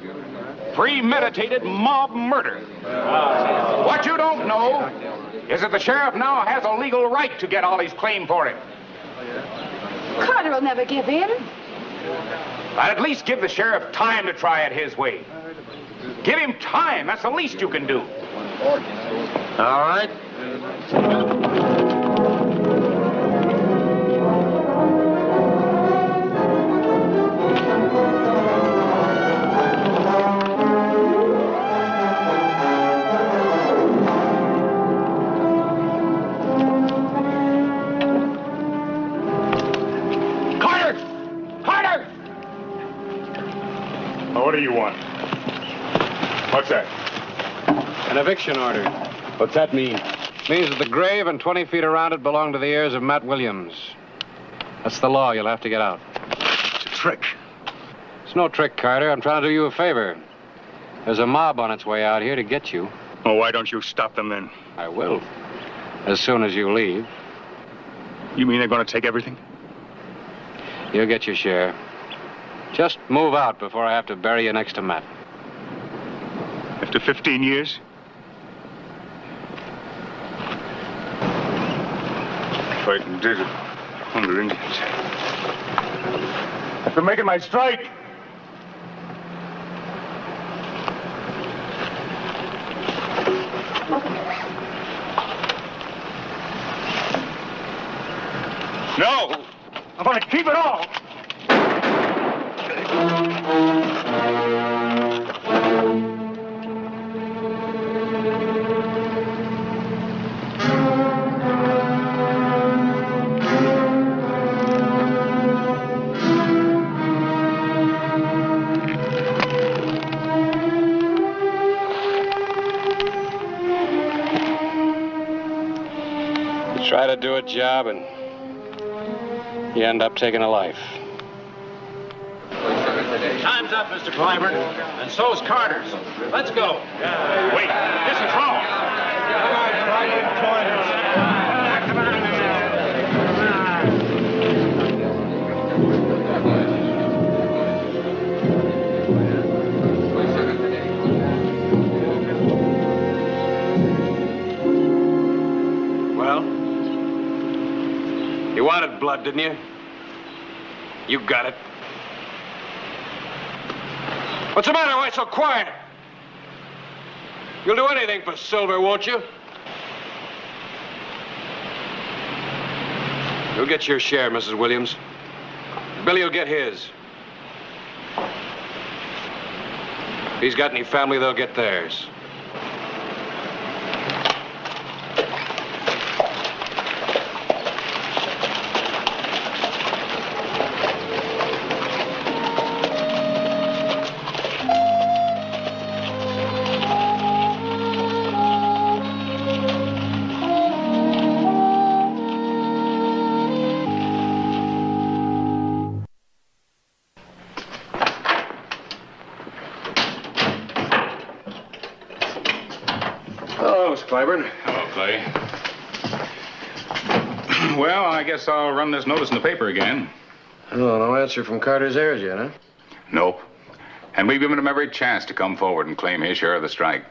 Premeditated mob murder. What you don't know is that the sheriff now has a legal right to get Ollie's claim for him. Carter will never give in. I'd at least give the sheriff time to try it his way. Give him time. That's the least you can do. All right. What do you want? What's that? An eviction order. What's that mean? Means that the grave and 20 feet around it belong to the heirs of Matt Williams. That's the law. You'll have to get out. It's a trick. It's no trick, Carter. I'm trying to do you a favor. There's a mob on its way out here to get you. Oh, why don't you stop them then? I will. As soon as you leave. You mean they're going to take everything? You'll get your share. Just move out before I have to bury you next to Matt. After 15 years? Fighting desert, under Indians. After making my strike. No! I'm going to keep it all! You try to do a job and you end up taking a life. Time's up, Mr. Clyburn. And so's Carter's. Let's go. Wait, this is wrong. blood, didn't you? You got it. What's the matter? Why so quiet? You'll do anything for Silver, won't you? You'll get your share, Mrs. Williams. Billy will get his. If he's got any family, they'll get theirs. Clyburn. Hello, Clay. Well, I guess I'll run this notice in the paper again. Oh, no answer from Carter's heirs yet, huh? Nope. And we've given him every chance to come forward and claim his share of the strike.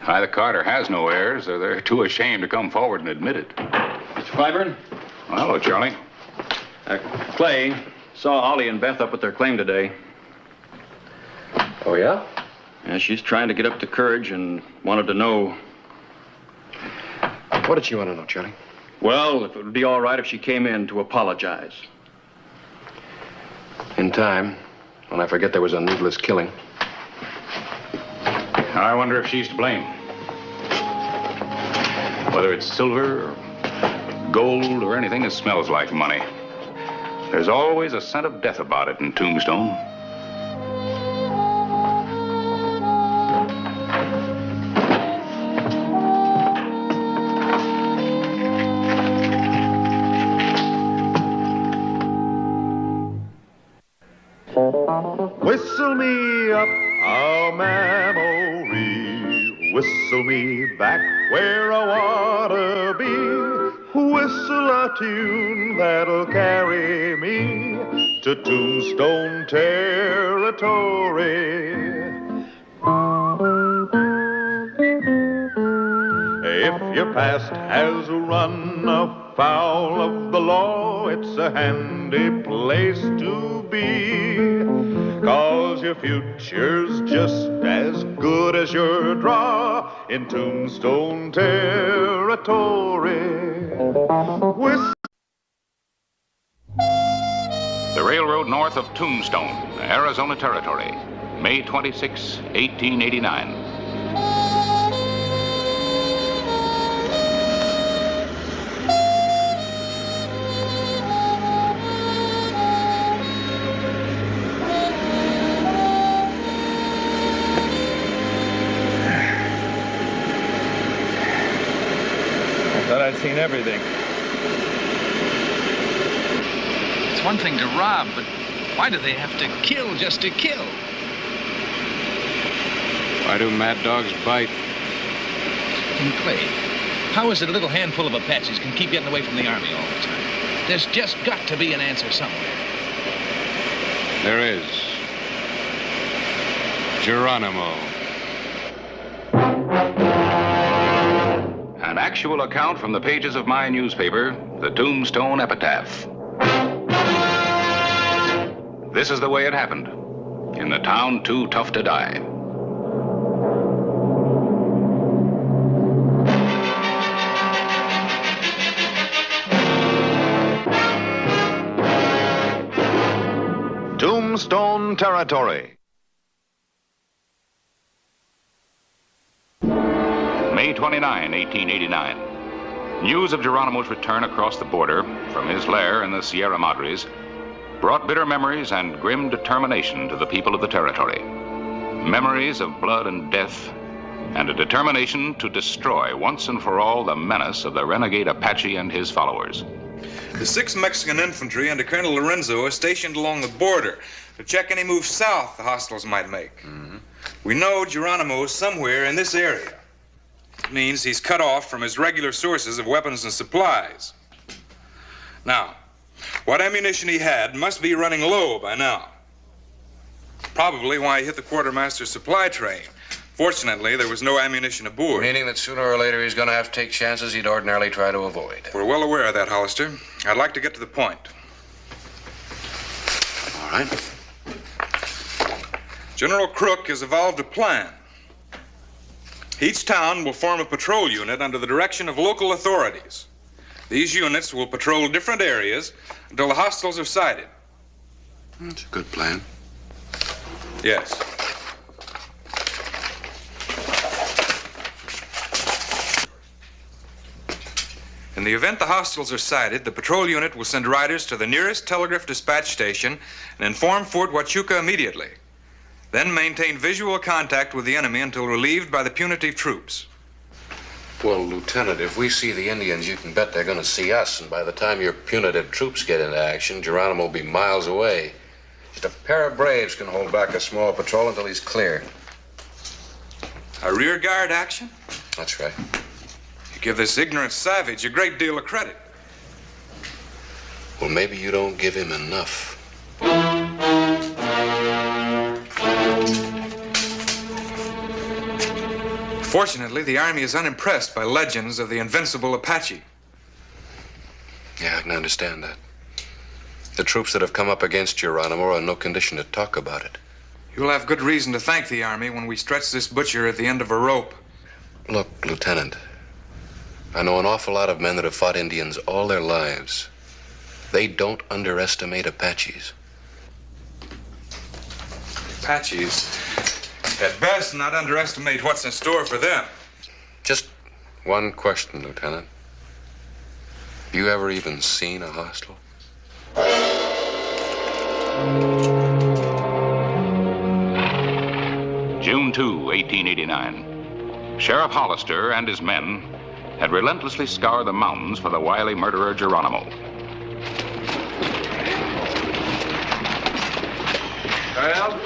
Either Carter has no heirs, or they're too ashamed to come forward and admit it. Mr. Clyburn? Well, hello, Charlie. Clay saw Ollie and Beth up at their claim today. Oh, yeah? Yeah, she's trying to get up to courage and wanted to know... What did she want to know, Charlie? Well, if it would be all right if she came in to apologize. In time, when I forget there was a needless killing. I wonder if she's to blame. Whether it's silver or gold or anything that smells like money. There's always a scent of death about it in Tombstone. Whistle me up a memory, whistle me back where I wanna be, whistle a tune that'll carry me to Tombstone territory. If your past has run afoul of the law, it's a handy place to be. 'Cause your future's just as good as your draw in Tombstone territory. The railroad north of Tombstone, Arizona Territory, May 26, 1889. I'd seen everything. It's one thing to rob, but why do they have to kill just to kill? Why do mad dogs bite? And Clay, how is it a little handful of Apaches can keep getting away from the Army all the time? There's just got to be an answer somewhere. There is. Geronimo. An actual account from the pages of my newspaper, the Tombstone Epitaph. This is the way it happened, in the town too tough to die. Tombstone Territory. May 29, 1889. News of Geronimo's return across the border from his lair in the Sierra Madres brought bitter memories and grim determination to the people of the territory. Memories of blood and death, and a determination to destroy once and for all the menace of the renegade Apache and his followers. The 6th Mexican Infantry under Colonel Lorenzo are stationed along the border to check any move south the hostiles might make. We know Geronimo is somewhere in this area. It means he's cut off from his regular sources of weapons and supplies. Now, what ammunition he had must be running low by now. Probably why he hit the quartermaster's supply train. Fortunately, there was no ammunition aboard. Meaning that sooner or later he's going to have to take chances he'd ordinarily try to avoid. We're well aware of that, Hollister. I'd like to get to the point. All right. General Crook has evolved a plan. Each town will form a patrol unit under the direction of local authorities. These units will patrol different areas until the hostiles are sighted. That's a good plan. Yes. In the event the hostiles are sighted, the patrol unit will send riders to the nearest telegraph dispatch station and inform Fort Huachuca immediately. Then maintain visual contact with the enemy until relieved by the punitive troops. Well, Lieutenant, if we see the Indians, you can bet they're going to see us. And by the time your punitive troops get into action, Geronimo will be miles away. Just a pair of braves can hold back a small patrol until he's clear. A rear guard action? That's right. You give this ignorant savage a great deal of credit. Well, maybe you don't give him enough. Fortunately, the Army is unimpressed by legends of the invincible Apache. Yeah, I can understand that. The troops that have come up against Geronimo are in no condition to talk about it. You'll have good reason to thank the Army when we stretch this butcher at the end of a rope. Look, Lieutenant, I know an awful lot of men that have fought Indians all their lives. They don't underestimate Apaches. Apaches, at best, not underestimate what's in store for them. Just one question, Lieutenant. You ever even seen a hostile? June 2, 1889. Sheriff Hollister and his men had relentlessly scoured the mountains for the wily murderer Geronimo. Well,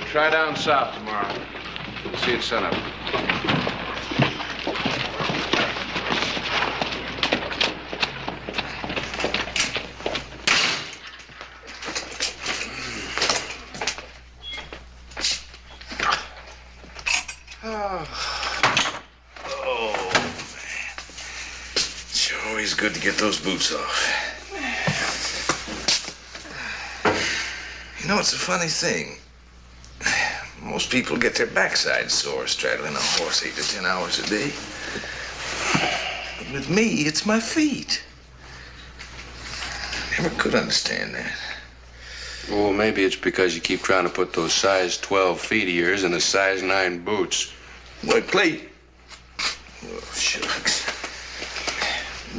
try down south tomorrow. See it sun up. Good to get those boots off. You know, it's a funny thing. Most people get their backside sore straddling a horse 8 to 10 hours a day. But with me, it's my feet. Never could understand that. Well, maybe it's because you keep trying to put those size 12 feet of yours in the size 9 boots. What, Clay? Oh, shucks.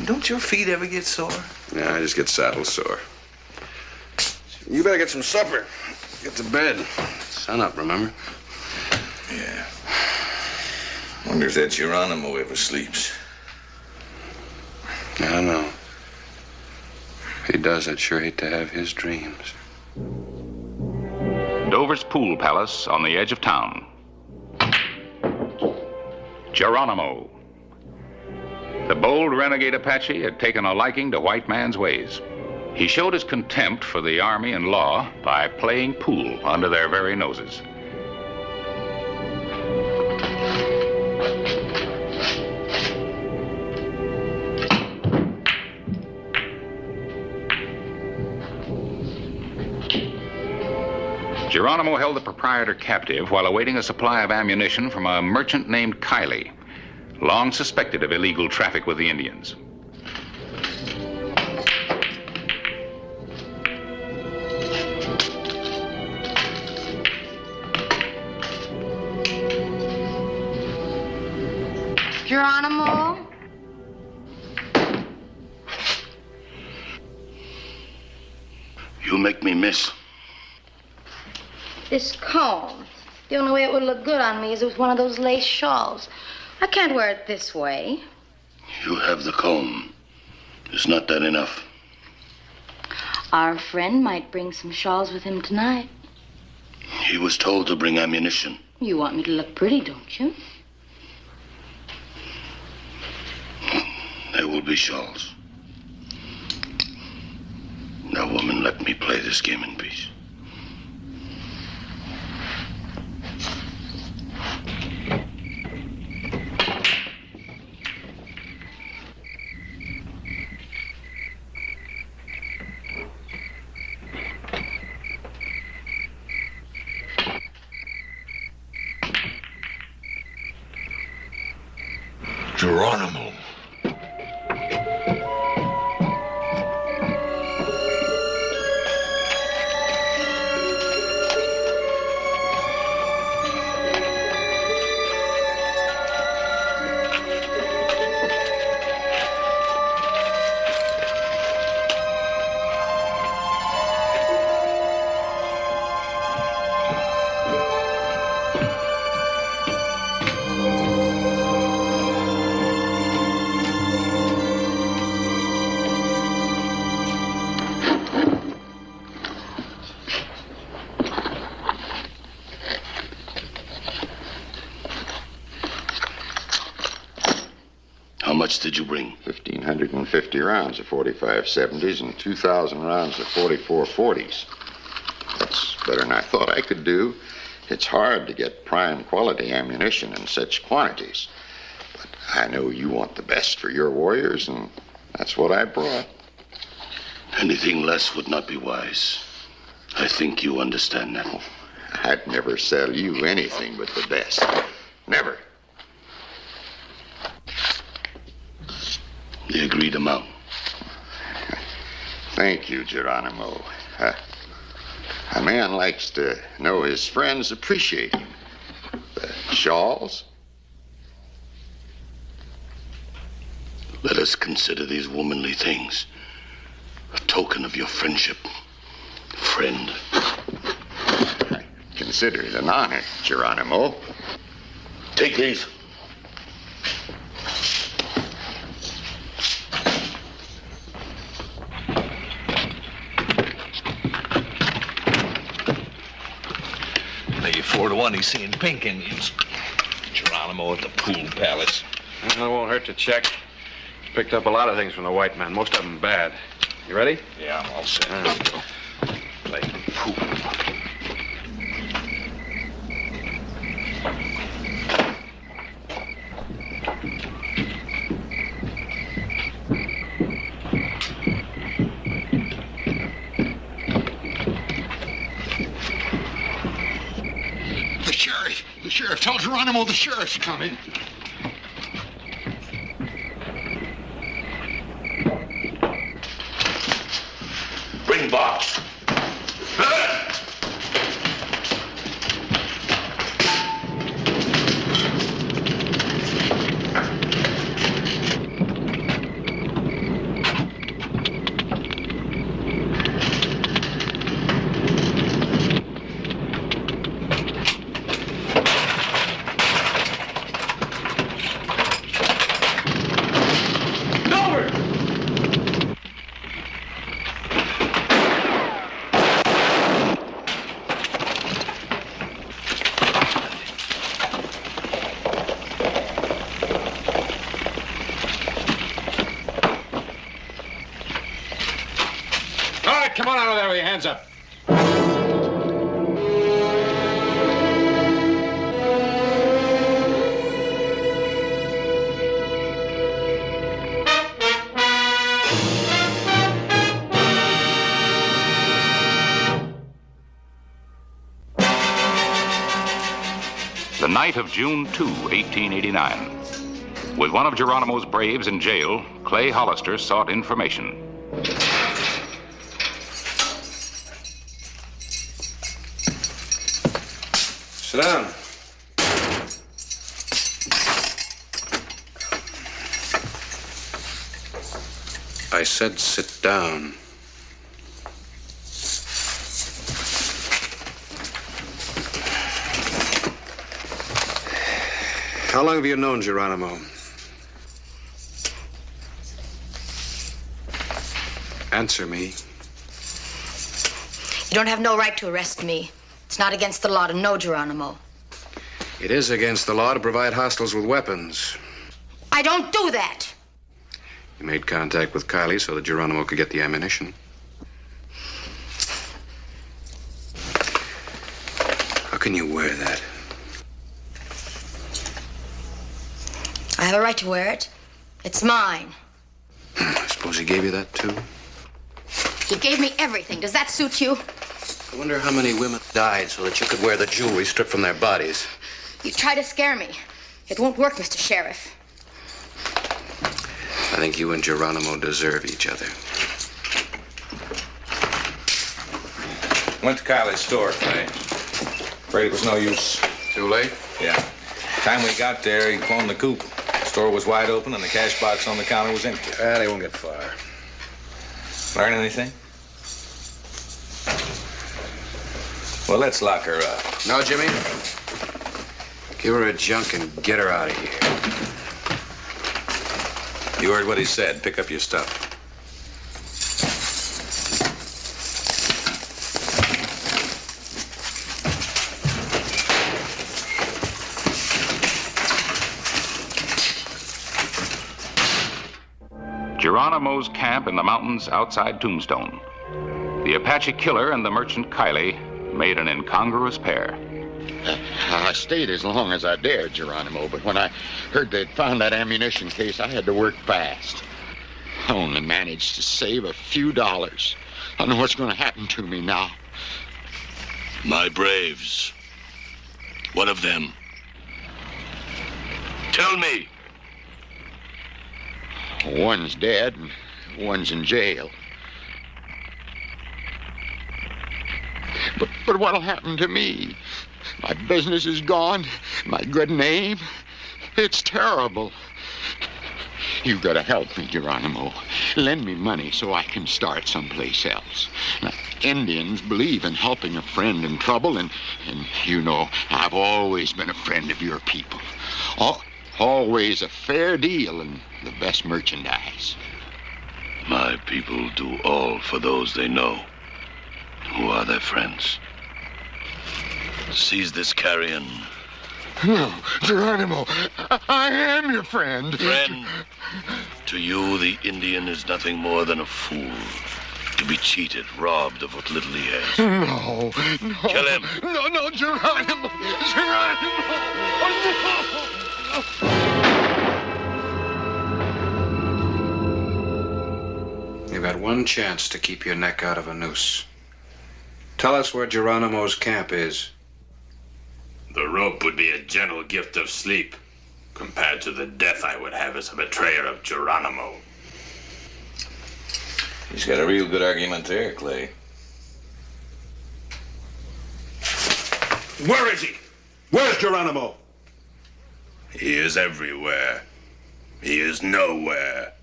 Don't your feet ever get sore? Yeah, I just get saddle sore. You better get some supper. Get to bed. Sun up, remember? Yeah. Wonder if that Geronimo ever sleeps. I don't know. If he does, I'd sure hate to have his dreams. Dover's Pool Palace on the edge of town. Geronimo. The bold renegade Apache had taken a liking to white man's ways. He showed his contempt for the Army and law by playing pool under their very noses. Geronimo held the proprietor captive while awaiting a supply of ammunition from a merchant named Kiley, long suspected of illegal traffic with the Indians. Geronimo? You make me miss. This comb. The only way it would look good on me is with one of those lace shawls. I can't wear it this way. You have the comb. Is not that enough? Our friend might bring some shawls with him tonight. He was told to bring ammunition. You want me to look pretty, don't you? There will be shawls. Now, woman, let me play this game in peace. Geronimo. How much did you bring? 1,550 rounds of 45-70s and 2,000 rounds of 44-40s. That's better than I thought I could do. It's hard to get prime quality ammunition in such quantities. But I know you want the best for your warriors, and that's what I brought. Anything less would not be wise. I think you understand that. I'd never sell you anything but the best. Never. The agreed amount. Thank you, Geronimo. A man likes to know his friends appreciate him. The shawls? Let us consider these womanly things a token of your friendship, friend. I consider it an honor, Geronimo. Take these. Maybe 4-1 he's seeing pink Indians. Geronimo at the pool palace. Well, it won't hurt to check. Picked up a lot of things from the white man, most of them bad. You ready? Yeah, I'm all set. Let's go. Play pool. The sheriff. Tell Geronimo the sheriff's coming. Bring box. Come on out of there with your hands up. The night of June 2, 1889. With one of Geronimo's braves in jail, Clay Hollister sought information. Sit down. I said sit down. How long have you known Geronimo? Answer me. You don't have no right to arrest me. It's not against the law to know Geronimo. It is against the law to provide hostiles with weapons. I don't do that. You made contact with Kylie so that Geronimo could get the ammunition. How can you wear that? I have a right to wear it. It's mine. I suppose he gave you that, too? He gave me everything. Does that suit you? I wonder how many women died so that you could wear the jewelry stripped from their bodies. You try to scare me. It won't work, Mr. Sheriff. I think you and Geronimo deserve each other. Went to Kylie's store, Clay. Afraid it was no use. Too late? Yeah. Time we got there, he phoned the coop. The store was wide open and the cash box on the counter was empty. They won't get far. Learn anything? Well, let's lock her up. No, Jimmy. Give her a junk and get her out of here. You heard what he said. Pick up your stuff. Geronimo's camp in the mountains outside Tombstone. The Apache killer and the merchant Kylie made an incongruous pair. I stayed as long as I dared, Geronimo, but when I heard they'd found that ammunition case, I had to work fast. I only managed to save a few dollars. I don't know what's going to happen to me now. My braves. What of them? Tell me. One's dead and one's in jail. But what'll happen to me? My business is gone. My good name. It's terrible. You've got to help me, Geronimo. Lend me money so I can start someplace else. Now, Indians believe in helping a friend in trouble, and you know, I've always been a friend of your people. Always a fair deal and the best merchandise. My people do all for those they know, who are their friends. Seize this carrion. No, Geronimo, I am your friend. Friend, to you, the Indian is nothing more than a fool. To be cheated, robbed of what little he has. No. Kill him. No, Geronimo. Geronimo. Oh, no. You've had one chance to keep your neck out of a noose. Tell us where Geronimo's camp is. The rope would be a gentle gift of sleep compared to the death I would have as a betrayer of Geronimo. He's got a real good argument there, Clay. Where is he? Where's Geronimo? He is everywhere. He is nowhere.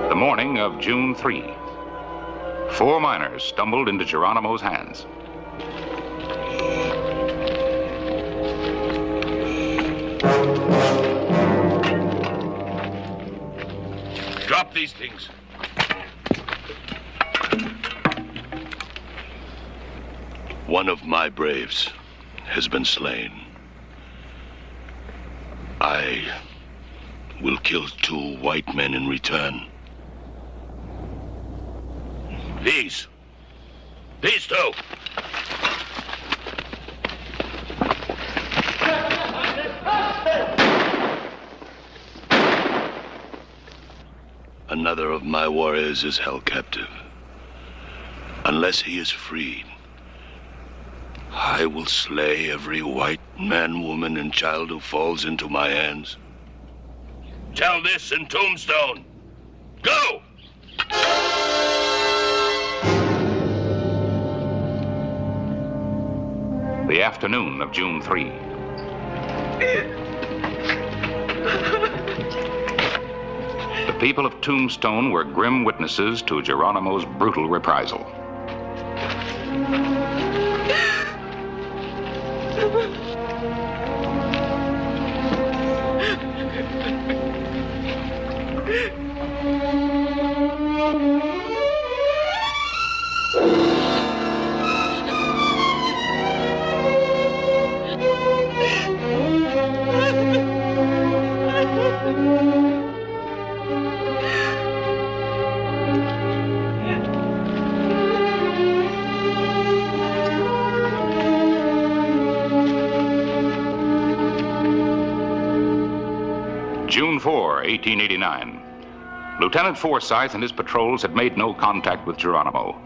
The morning of June 3, 4 miners stumbled into Geronimo's hands. Drop these things. One of my braves has been slain. I will kill 2 white men in return. These 2. Another of my warriors is held captive. Unless he is freed, I will slay every white man, woman, and child who falls into my hands. Tell this in Tombstone. Go! The afternoon of June 3. The people of Tombstone were grim witnesses to Geronimo's brutal reprisal. June 4, 1889. Lieutenant Forsyth and his patrols had made no contact with Geronimo.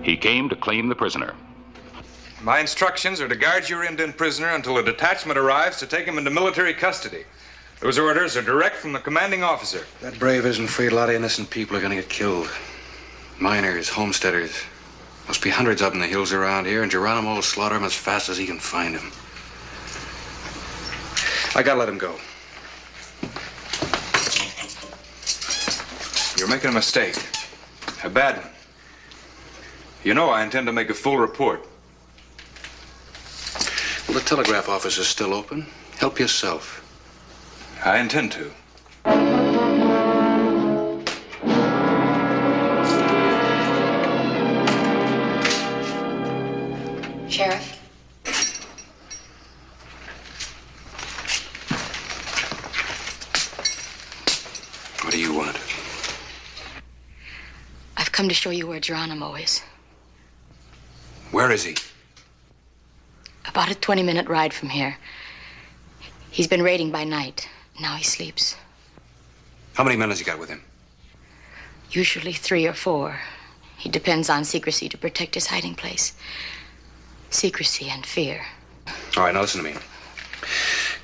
He came to claim the prisoner. My instructions are to guard your Indian prisoner until a detachment arrives to take him into military custody. Those orders are direct from the commanding officer. That brave isn't afraid a lot of innocent people are going to get killed. Miners, homesteaders. Must be hundreds of them in the hills around here, and Geronimo will slaughter them as fast as he can find them. I gotta let him go. You're making a mistake. A bad one. You know I intend to make a full report. Well, the telegraph office is still open. Help yourself. I intend to. Sheriff? What do you want? I've come to show you where Geronimo is. Where is he? About a 20-minute ride from here. He's been raiding by night. Now he sleeps. How many men has he got with him? Usually 3 or 4. He depends on secrecy to protect his hiding place. Secrecy and fear. All right, now listen to me.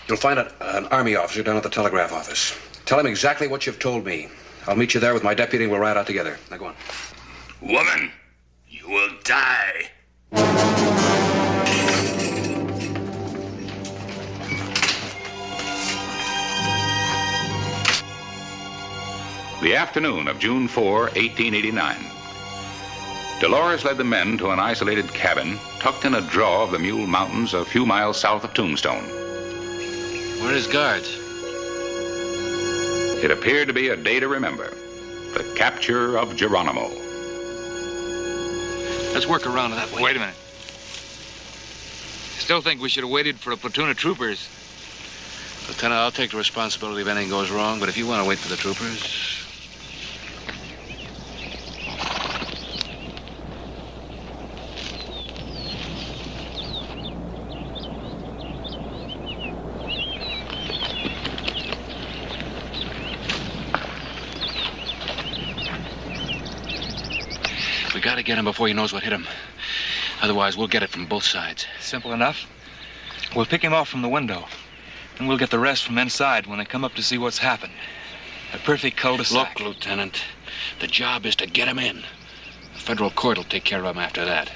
You'll find an army officer down at the telegraph office. Tell him exactly what you've told me. I'll meet you there with my deputy and we'll ride out together. Now go on. Woman, you will die. The afternoon of June 4, 1889. Dolores led the men to an isolated cabin tucked in a draw of the Mule Mountains a few miles south of Tombstone. Where are his guards? It appeared to be a day to remember. The capture of Geronimo. Let's work around that way. Wait a minute. Still think we should have waited for a platoon of troopers. Lieutenant, I'll take the responsibility if anything goes wrong, but if you want to wait for the troopers... We gotta get him before he knows what hit him. Otherwise, we'll get it from both sides. Simple enough. We'll pick him off from the window. And we'll get the rest from inside when they come up to see what's happened. A perfect cul-de-sac. Look, Lieutenant, the job is to get him in. The federal court will take care of him after that.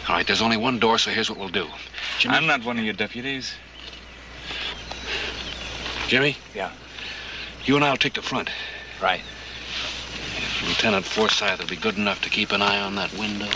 All right, there's only one door, so here's what we'll do. Jimmy? I'm not one of your deputies. Jimmy? Yeah. You and I'll take the front. Right. If Lieutenant Forsyth will be good enough to keep an eye on that window.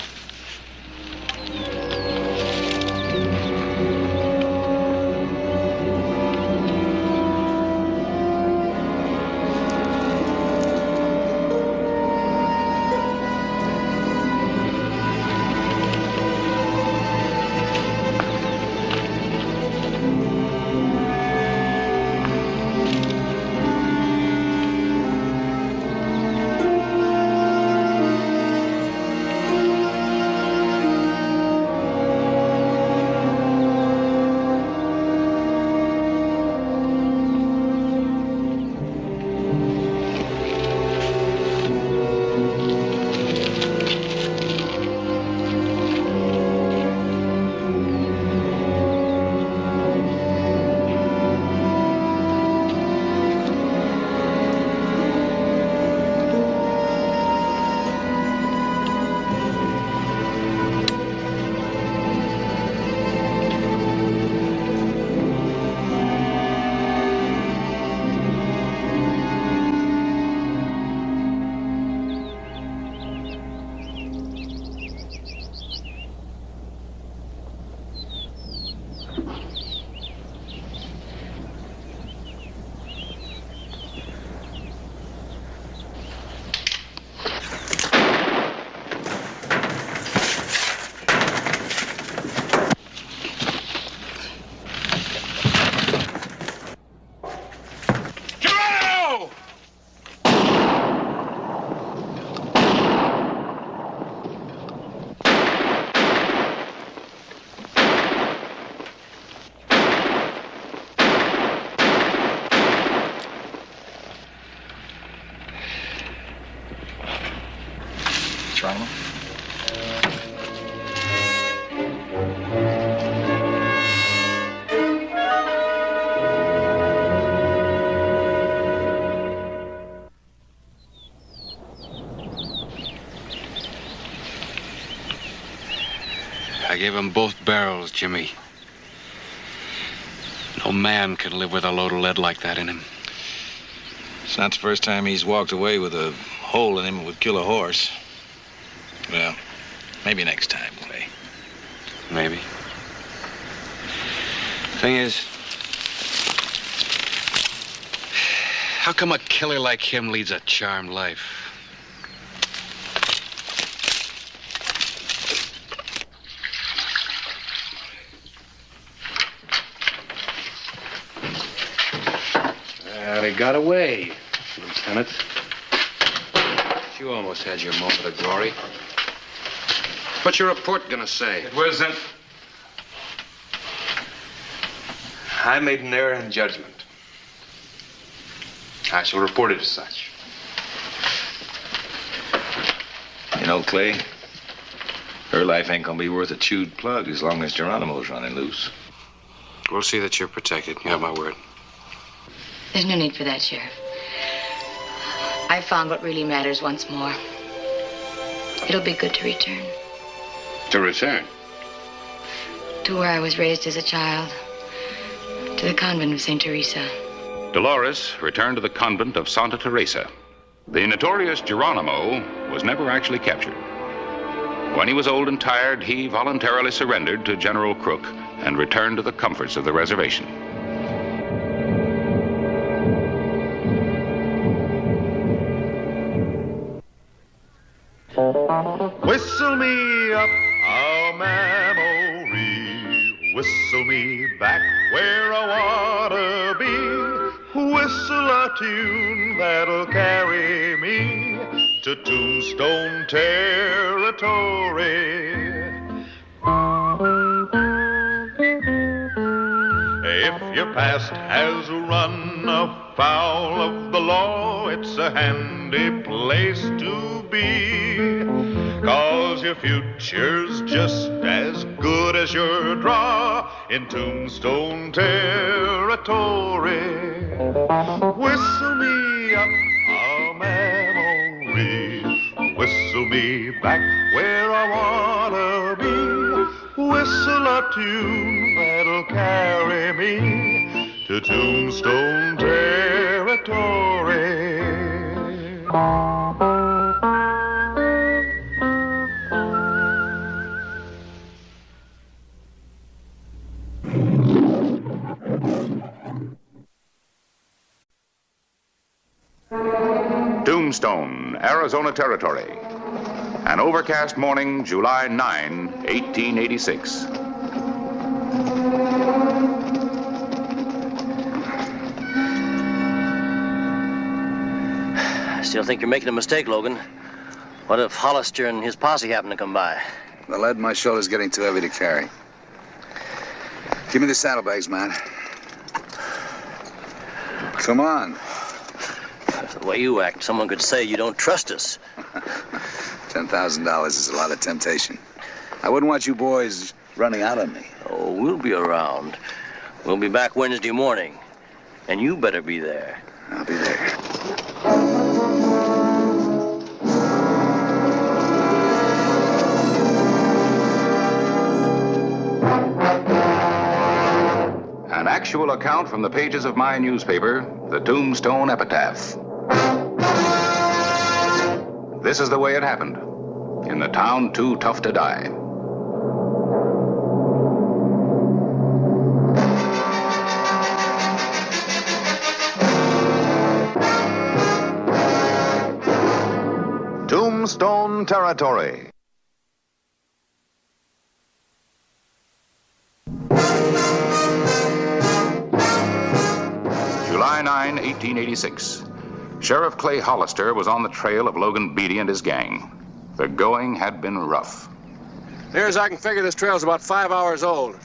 gave him both barrels, Jimmy. No man can live with a load of lead like that in him. It's not the first time he's walked away with a hole in him that would kill a horse. Well, maybe next time, Clay. Maybe. Thing is, how come a killer like him leads a charmed life? Well, he got away, Lieutenant. You almost had your moment of glory. What's your report gonna say? It wasn't. I made an error in judgment. I shall report it as such. You know, Clay, her life ain't gonna be worth a chewed plug as long as Geronimo's running loose. We'll see that you're protected. You have my word. There's no need for that, Sheriff. I found what really matters once more. It'll be good to return. To return? To where I was raised as a child. To the convent of St. Teresa. Dolores returned to the convent of Santa Teresa. The notorious Geronimo was never actually captured. When he was old and tired, he voluntarily surrendered to General Crook and returned to the comforts of the reservation. Whistle me up a memory, whistle me back where I wanna be, whistle a tune that'll carry me to Tombstone territory. If your past has run afoul of the law, it's a handy place to be. 'Cause your future's just as good as your draw in Tombstone territory. Whistle me up a memory, whistle me back where I wanna be, whistle a tune that'll carry me to Tombstone territory. Tombstone, Arizona Territory. An overcast morning, July 9, 1886. I still think you're making a mistake, Logan. What if Hollister and his posse happen to come by? The lead in my shoulder's getting too heavy to carry. Give me the saddlebags, man. Come on. The way you act, someone could say you don't trust us. $10,000 is a lot of temptation. I wouldn't want you boys running out on me. Oh, we'll be around. We'll be back Wednesday morning. And you better be there. I'll be there. An actual account from the pages of my newspaper, the Tombstone Epitaph. This is the way it happened, in the town too tough to die. Tombstone Territory. July 9, 1886. Sheriff Clay Hollister was on the trail of Logan Beatty and his gang. The going had been rough. Near as I can figure, this trail's about 5 hours old.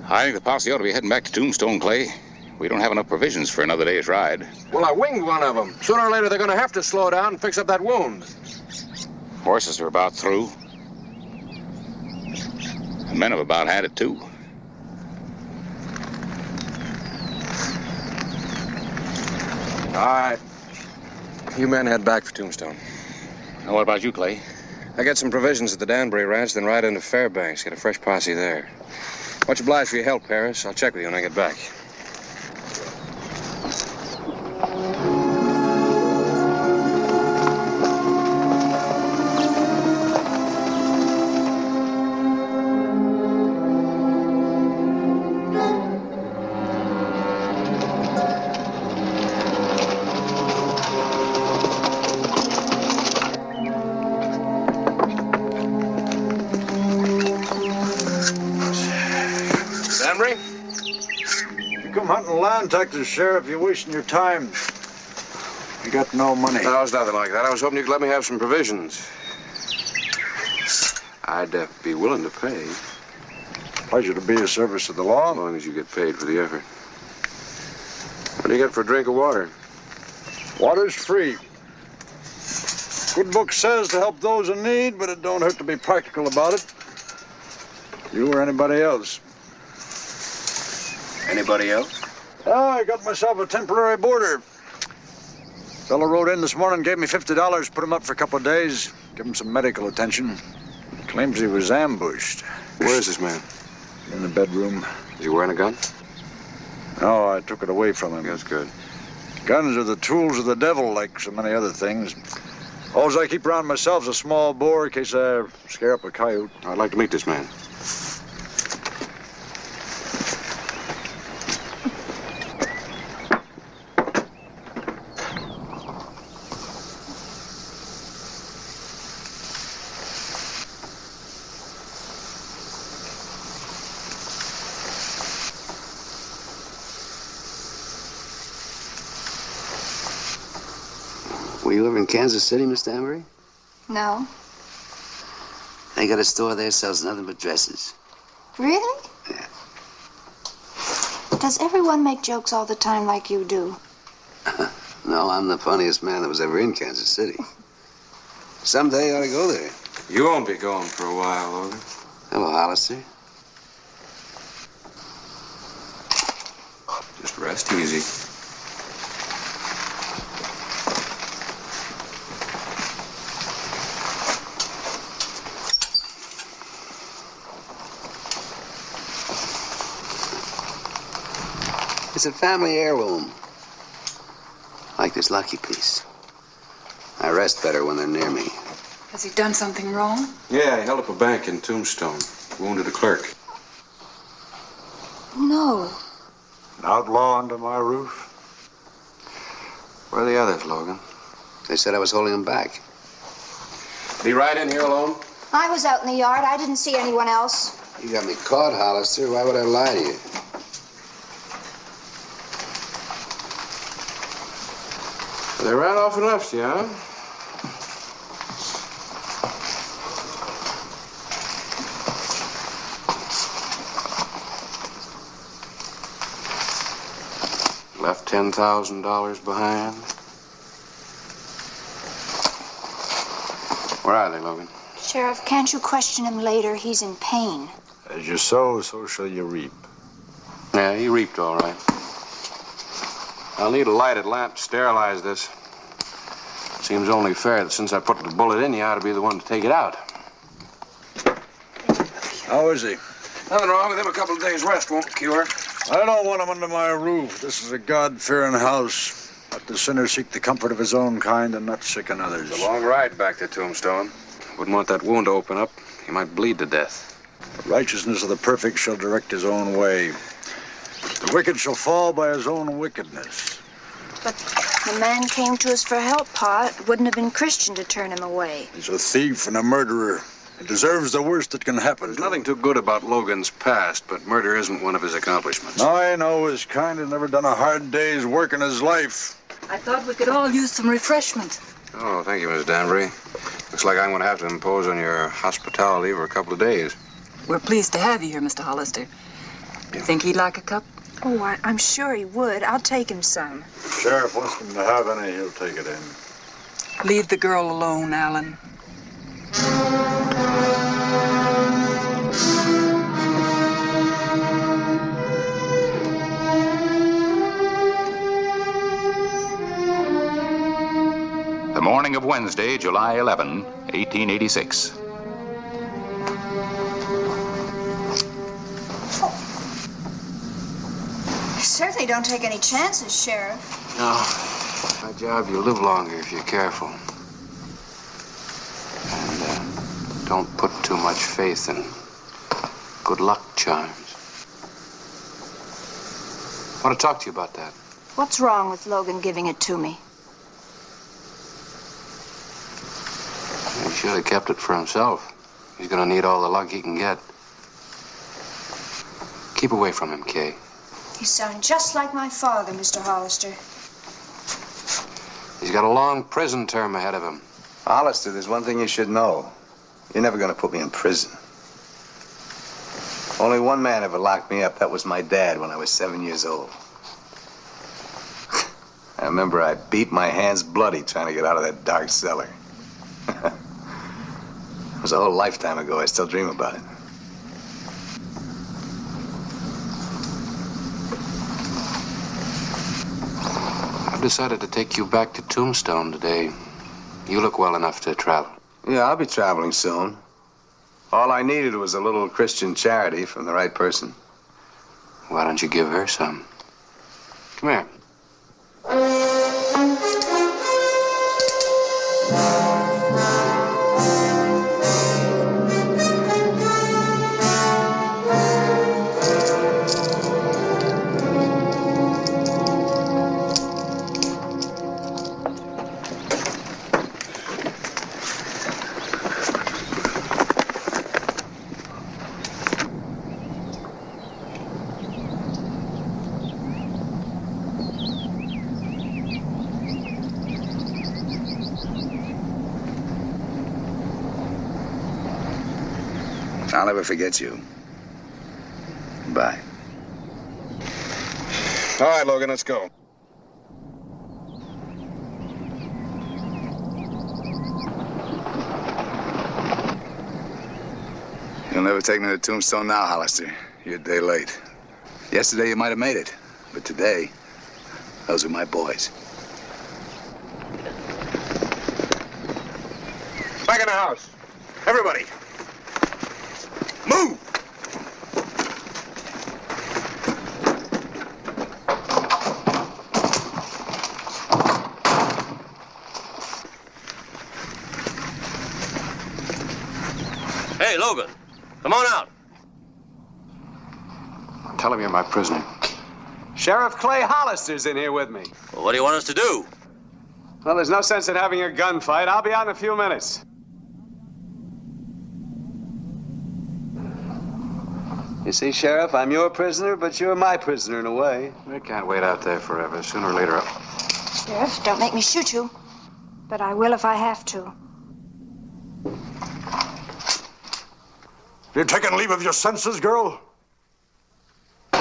I think the posse ought to be heading back to Tombstone, Clay. We don't have enough provisions for another day's ride. Well, I winged one of them. Sooner or later, they're going to have to slow down and fix up that wound. Horses are about through. The men have about had it, too. All right. You men head back for Tombstone. Now, what about you, Clay? I get some provisions at the Danbury Ranch, then ride into Fairbanks, get a fresh posse there. Much obliged for your help, Paris. I'll check with you when I get back. Danbury? You come hunting land taxes, Sheriff. You're wasting your time. You got no money. No, it's nothing like that. I was hoping you could let me have some provisions. I'd be willing to pay. Pleasure to be of service to the law. As long as you get paid for the effort. What do you get for a drink of water? Water's free. Good book says to help those in need, but it don't hurt to be practical about it. You or anybody else. Anybody else? I got myself a temporary boarder. Fellow rode in this morning, gave me $50, put him up for a couple of days, give him some medical attention. Claims he was ambushed. Where is this man? In the bedroom. Is he wearing a gun? No, I took it away from him. That's good. Guns are the tools of the devil, like so many other things. All I keep around myself's a small bore in case I scare up a coyote. I'd like to meet this man. Well, you live in Kansas City, Miss Danbury? No. They got a store there sells nothing but dresses. Really? Yeah. Does everyone make jokes all the time like you do? No, I'm the funniest man that was ever in Kansas City. Someday I ought to go there. You won't be going for a while, Logan. Hello, Hollister. Just rest easy. It's a family heirloom. Like this lucky piece. I rest better when they're near me. Has he done something wrong? Yeah, he held up a bank in Tombstone. Wounded a clerk. No. An outlaw under my roof? Where are the others, Logan? They said I was holding them back. Did he ride in here alone? I was out in the yard. I didn't see anyone else. You got me caught, Hollister. Why would I lie to you? They ran off and left you, huh? Left $10,000 behind. Where are they, Logan? Sheriff, can't you question him later? He's in pain. As you sow, so shall you reap. Yeah, he reaped all right. I'll need a lighted lamp to sterilize this. Seems only fair that since I put the bullet in, you ought to be the one to take it out. How is he? Nothing wrong with him. A couple of days' rest won't cure. I don't want him under my roof. This is a God-fearing house. Let the sinner seek the comfort of his own kind and not sicken others. It's a long ride back to Tombstone. Wouldn't want that wound to open up. He might bleed to death. The righteousness of the perfect shall direct his own way. The wicked shall fall by his own wickedness. But the man came to us for help, Pa. It wouldn't have been Christian to turn him away. He's a thief and a murderer. He deserves the worst that can happen. There's nothing too good about Logan's past, but murder isn't one of his accomplishments. I know his kind has never done a hard day's work in his life. I thought we could all use some refreshment. Oh, thank you, Miss Danbury. Looks like I'm going to have to impose on your hospitality for a couple of days. We're pleased to have you here, Mr. Hollister. You think he'd like a cup? Oh, I'm sure he would. I'll take him some. Sheriff wants him to have any, he'll take it in. Leave the girl alone, Alan. The morning of Wednesday, July 11, 1886. You certainly don't take any chances, Sheriff. No. My job, you'll live longer if you're careful. And don't put too much faith in good luck charms. I want to talk to you about that. What's wrong with Logan giving it to me? He should have kept it for himself. He's going to need all the luck he can get. Keep away from him, Kay. You sound just like my father, Mr. Hollister. He's got a long prison term ahead of him. Hollister, there's one thing you should know. You're never going to put me in prison. Only one man ever locked me up. That was my dad when I was 7 years old. I remember I beat my hands bloody trying to get out of that dark cellar. It was a whole lifetime ago. I still dream about it. I've decided to take you back to Tombstone today. You look well enough to travel. Yeah, I'll be traveling soon. All I needed was a little Christian charity from the right person. Why don't you give her some? Come here. I'll never forget you. Bye. All right, Logan, let's go. You'll never take me to Tombstone now, Hollister. You're a day late. Yesterday you might have made it, but today, those are my boys. Back in the house. Everybody. Move! Hey, Logan, come on out. Tell him you're my prisoner. Sheriff Clay Hollister's in here with me. Well, what do you want us to do? Well, there's no sense in having a gunfight. I'll be out in a few minutes. You see, Sheriff, I'm your prisoner, but you're my prisoner in a way. We can't wait out there forever. Sooner or later, Sheriff, don't make me shoot you. But I will if I have to. You're taking leave of your senses, girl? I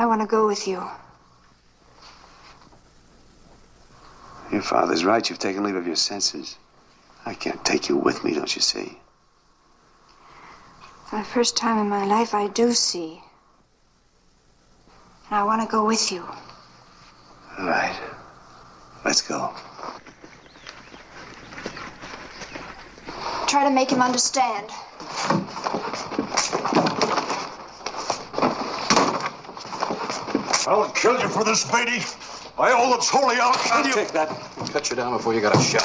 want to go with you. Your father's right. You've taken leave of your senses. I can't take you with me, don't you see? For the first time in my life, I do see. And I want to go with you. All right. Let's go. Try to make him understand. I'll kill you for this, Beatty. By all that's holy, I'll kill you. Take that. I'll cut you down before you got a shot.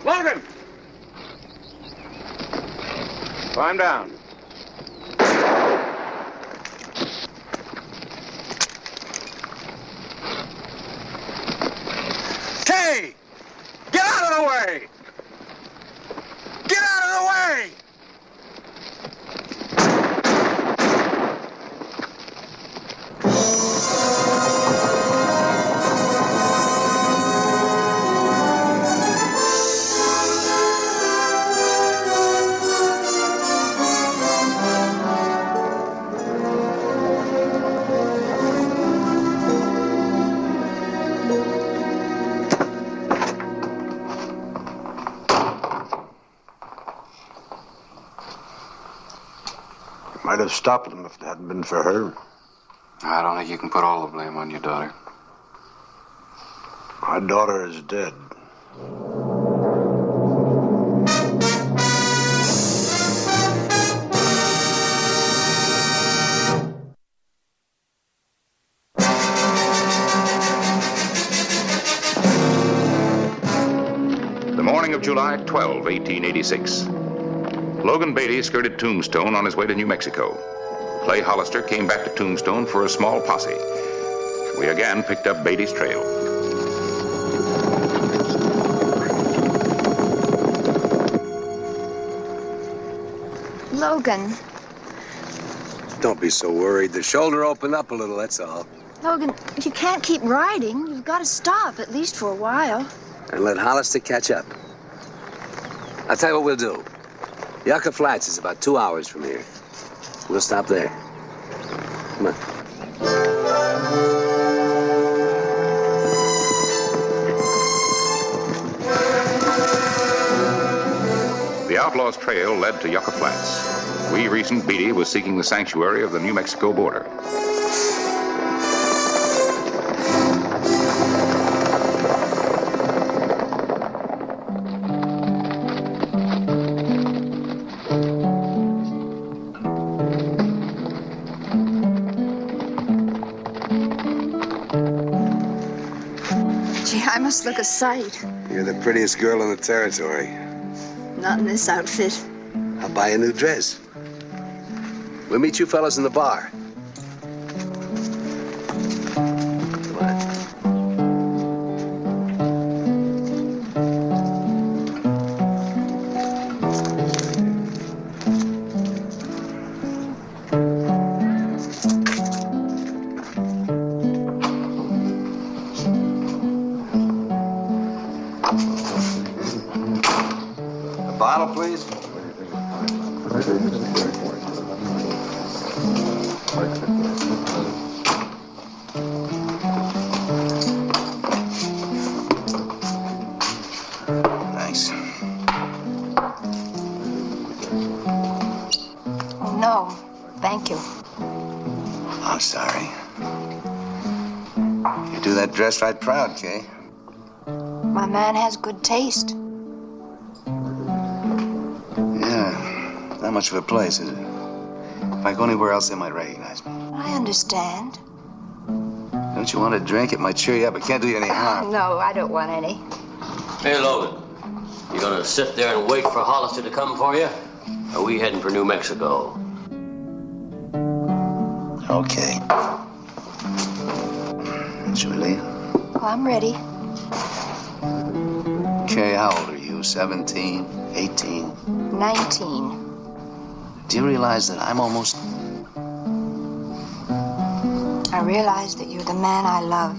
Logan! Climb down. Kay! Get out of the way! Get out of the way! Might have stopped them if it hadn't been for her. I don't think you can put all the blame on your daughter. Our daughter is dead. The morning of July 12, 1886. Logan Beatty skirted Tombstone on his way to New Mexico. Clay Hollister came back to Tombstone for a small posse. We again picked up Beatty's trail. Logan. Don't be so worried. The shoulder opened up a little, that's all. Logan, you can't keep riding. You've got to stop, at least for a while. And let Hollister catch up. I'll tell you what we'll do. Yucca Flats is about 2 hours from here. We'll stop there. Come on. The outlaw's trail led to Yucca Flats. We reasoned Beatty was seeking the sanctuary of the New Mexico border. Gee, I must look a sight. You're the prettiest girl in the territory. Not in this outfit. I'll buy a new dress. We'll meet you fellas in the bar. Come on. A bottle, please. Thanks. Oh, no. Thank you. I'm sorry. You do that dress right proud, Kay. My man has good taste. Yeah, not much of a place, is it? If I go anywhere else, they might recognize me. I understand. Don't you want a drink? It might cheer you up. It can't do you any harm. No, I don't want any. Hey, Logan. You gonna sit there and wait for Hollister to come for you? Or are we heading for New Mexico? Okay. Should we leave? Well, I'm ready. Kay, how old are you? 17? 18? 19. Do you realize that I'm almost... I realize that you're the man I love.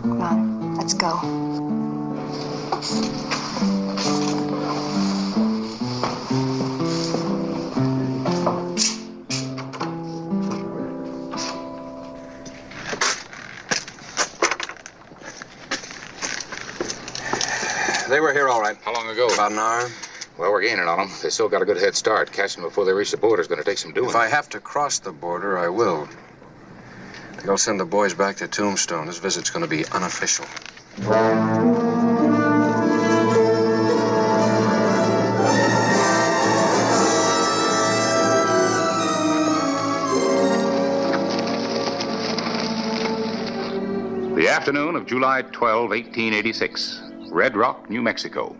Come on, let's go. They were here all right. How long ago? About an hour. Well, we're gaining on them. They still got a good head start. Catching them before they reach the border is going to take some doing. If I have to cross the border, I will. They'll send the boys back to Tombstone. This visit's going to be unofficial. The afternoon of July 12, 1886. Red Rock, New Mexico.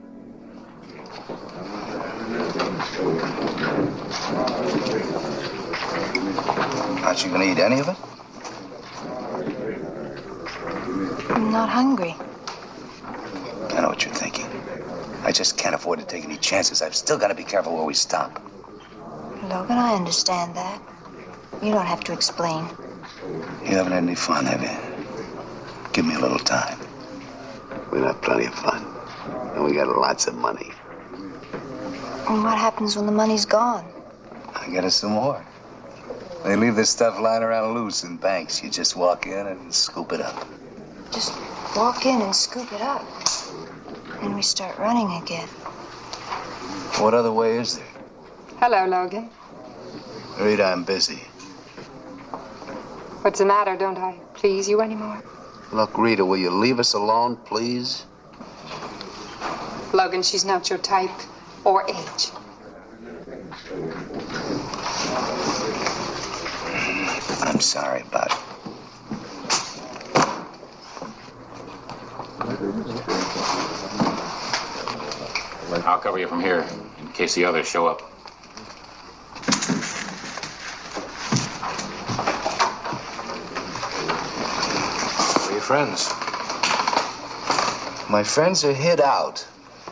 Aren't you gonna eat any of it? I'm not hungry. I know what you're thinking. I just can't afford to take any chances. I've still got to be careful where we stop. Logan, I understand that. You don't have to explain. You haven't had any fun, have you? Give me a little time. We'll have plenty of fun. And we got lots of money. And what happens when the money's gone? I get us some more. They leave this stuff lying around loose in banks. You just walk in and scoop it up. Just walk in and scoop it up. And we start running again. What other way is there? Hello, Logan. Rita, I'm busy. What's the matter? Don't I please you anymore? Look, Rita, will you leave us alone, please? Logan, she's not your type or age. I'm sorry about it. I'll cover you from here in case the others show up. Where are your friends? My friends are hid out.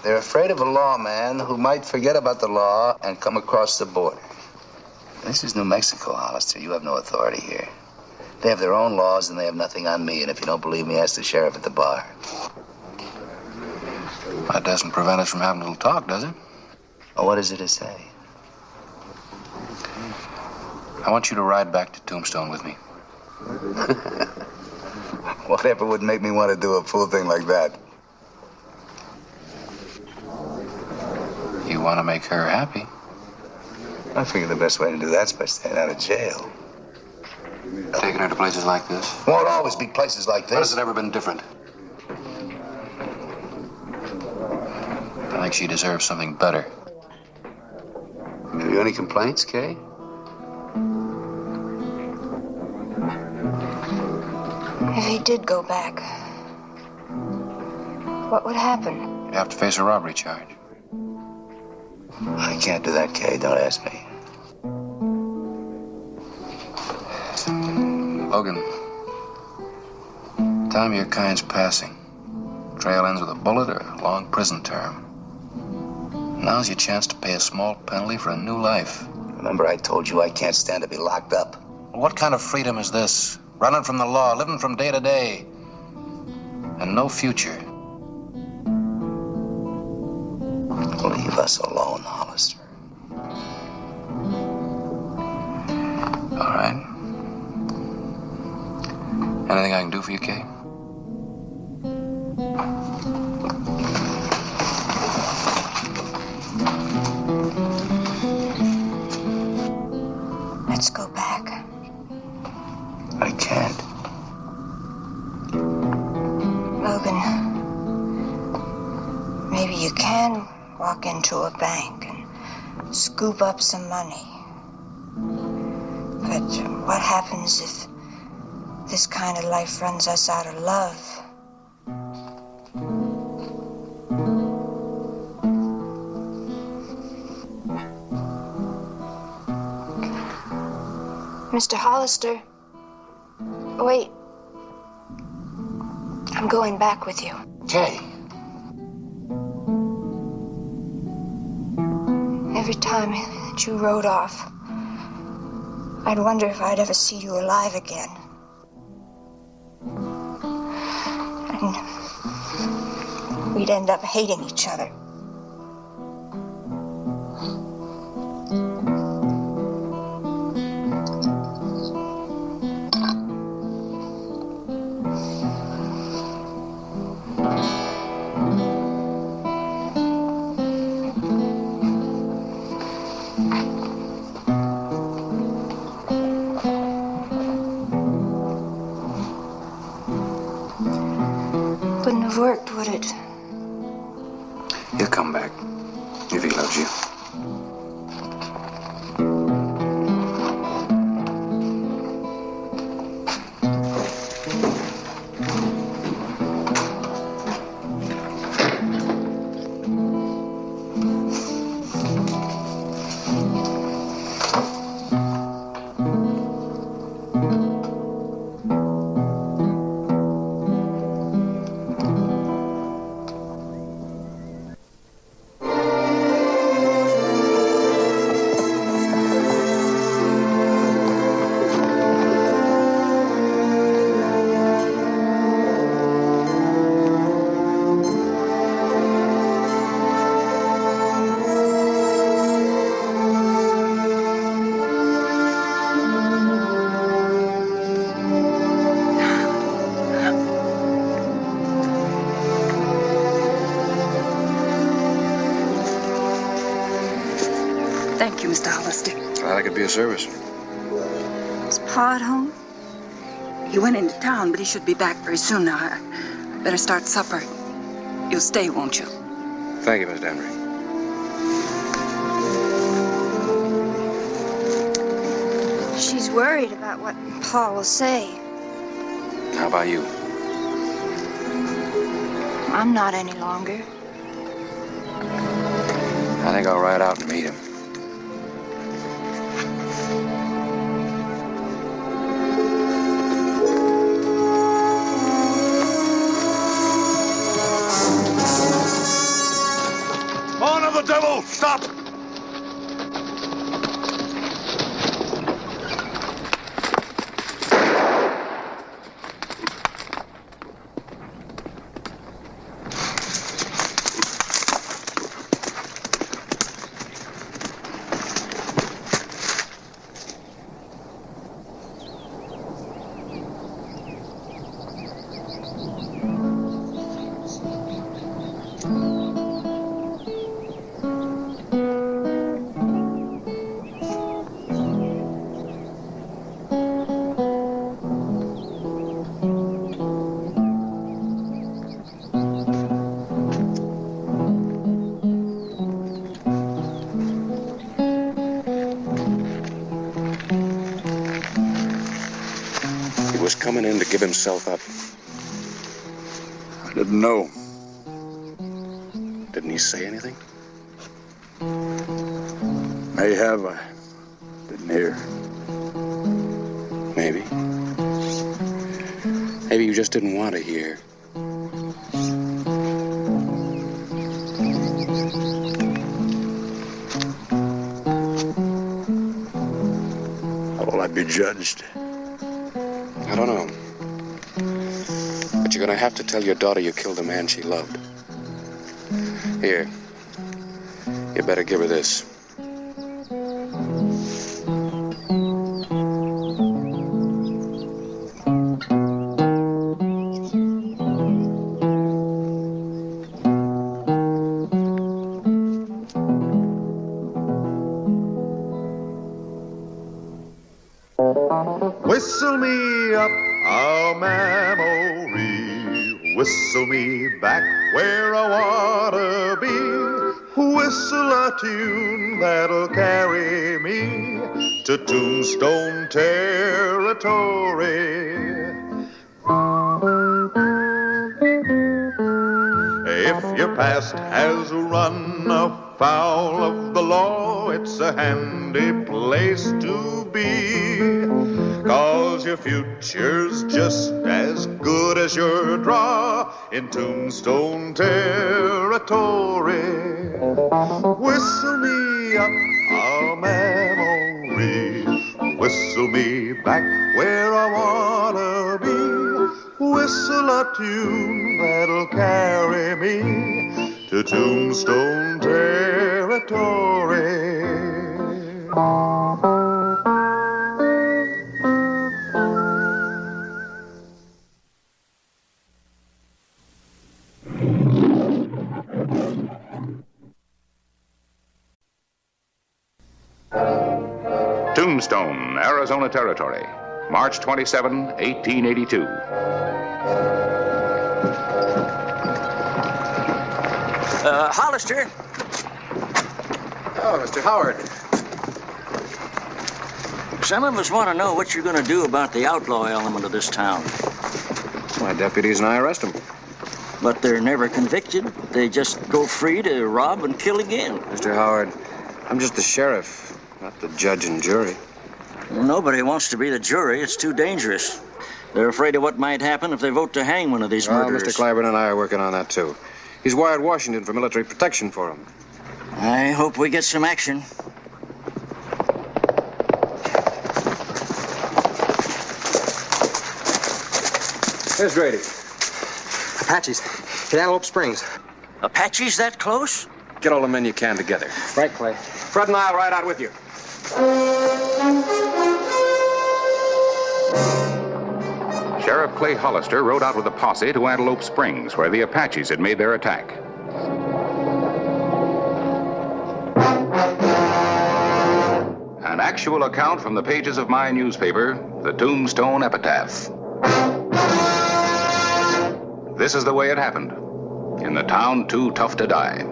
They're afraid of a lawman who might forget about the law and come across the border. This is New Mexico, Hollister. You have no authority here. They have their own laws and they have nothing on me. And if you don't believe me, ask the sheriff at the bar. That doesn't prevent us from having a little talk, does it? Oh, what is it to say? I want you to ride back to Tombstone with me. Whatever would make me want to do a fool thing like that? You want to make her happy? I figure the best way to do that's by staying out of jail. Taking her to places like this? Won't always be places like this. When has it ever been different? I think she deserves something better. Have you any complaints, Kay? If he did go back, what would happen? You'd have to face a robbery charge. I can't do that, Kay. Don't ask me. Logan, time of your kind's passing. Trail ends with a bullet or a long prison term. Now's your chance to pay a small penalty for a new life. Remember, I told you I can't stand to be locked up. What kind of freedom is this? Running from the law, living from day to day, and no future. Leave us alone, Hollister. All right. Anything I can do for you, Kay? Let's go back. I can't. Logan, maybe you can walk into a bank and scoop up some money. But what happens if this kind of life runs us out of love? Mr. Hollister, wait. I'm going back with you. Kay. Every time that you rode off, I'd wonder if I'd ever see you alive again. And we'd end up hating each other. Wouldn't have worked, would it? He'll come back if he loves you. Thank you, Mr. Hollister. Glad I could be of service. Is Pa at home? He went into town, but he should be back very soon now. I better start supper. You'll stay, won't you? Thank you, Miss Danbury. She's worried about what Paul will say. How about you? I'm not any longer. I think I'll ride out and meet him. Honor the devil! Stop! Coming in to give himself up. I didn't know. Didn't he say anything? May have. I didn't hear. Maybe. Maybe you just didn't want to hear. How will I be judged? I don't know. But you're gonna have to tell your daughter you killed a man she loved. Here. You better give her this. Whistle me up a memory, whistle me back where I wanna be, whistle a tune that'll carry me to Tombstone territory. If your past has run afoul of the law, it's a handy place to be, 'cause your future's just as good as your draw in Tombstone territory. Whistle me up a memory, whistle me back where I wanna be, whistle a tune that'll carry me to Tombstone territory. Tombstone, Arizona Territory, March 27, 1882. Hollister. Oh, Mr. Howard. Some of us want to know what you're going to do about the outlaw element of this town. My deputies and I arrest them. But they're never convicted. They just go free to rob and kill again. Mr. Howard, I'm just the sheriff, not the judge and jury. Nobody wants to be the jury. It's too dangerous. They're afraid of what might happen if they vote to hang one of these murderers. Mr. Clyburn and I are working on that, too. He's wired Washington for military protection for him. I hope we get some action. There's Grady. Apaches. At Antelope Springs. Apaches that close? Get all the men you can together. Right, Clay. Fred and I'll ride out with you. Sheriff Clay Hollister rode out with a posse to Antelope Springs, where the Apaches had made their attack. An actual account from the pages of my newspaper, the Tombstone Epitaph. This is the way it happened. In the town too tough to die.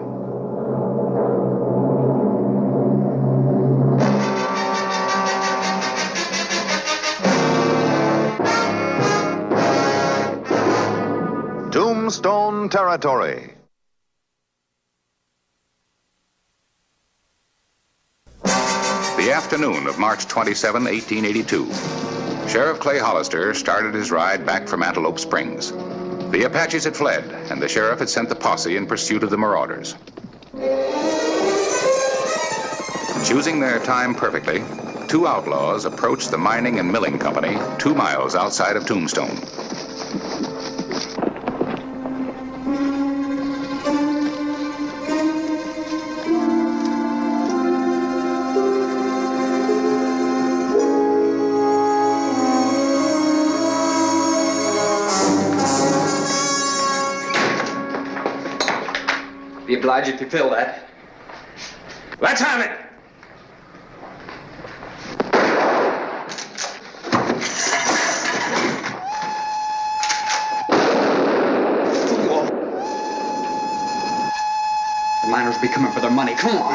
Tombstone Territory. The afternoon of March 27, 1882. Sheriff Clay Hollister started his ride back from Antelope Springs. The Apaches had fled, and the sheriff had sent the posse in pursuit of the marauders. Choosing their time perfectly, two outlaws approached the mining and milling company 2 miles outside of Tombstone. Be obliged if you fill that. Let's have it! The miners will be coming for their money. Come on.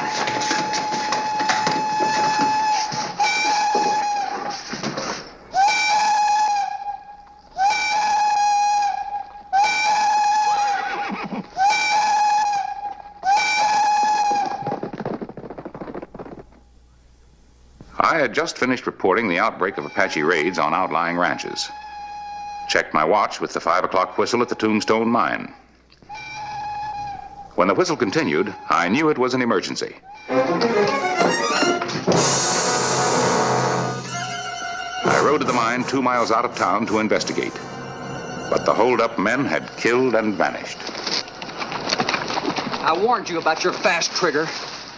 I had just finished reporting the outbreak of Apache raids on outlying ranches. Checked my watch with the 5 o'clock whistle at the Tombstone mine. When the whistle continued, I knew it was an emergency. I rode to the mine 2 miles out of town to investigate. But the hold-up men had killed and vanished. I warned you about your fast trigger.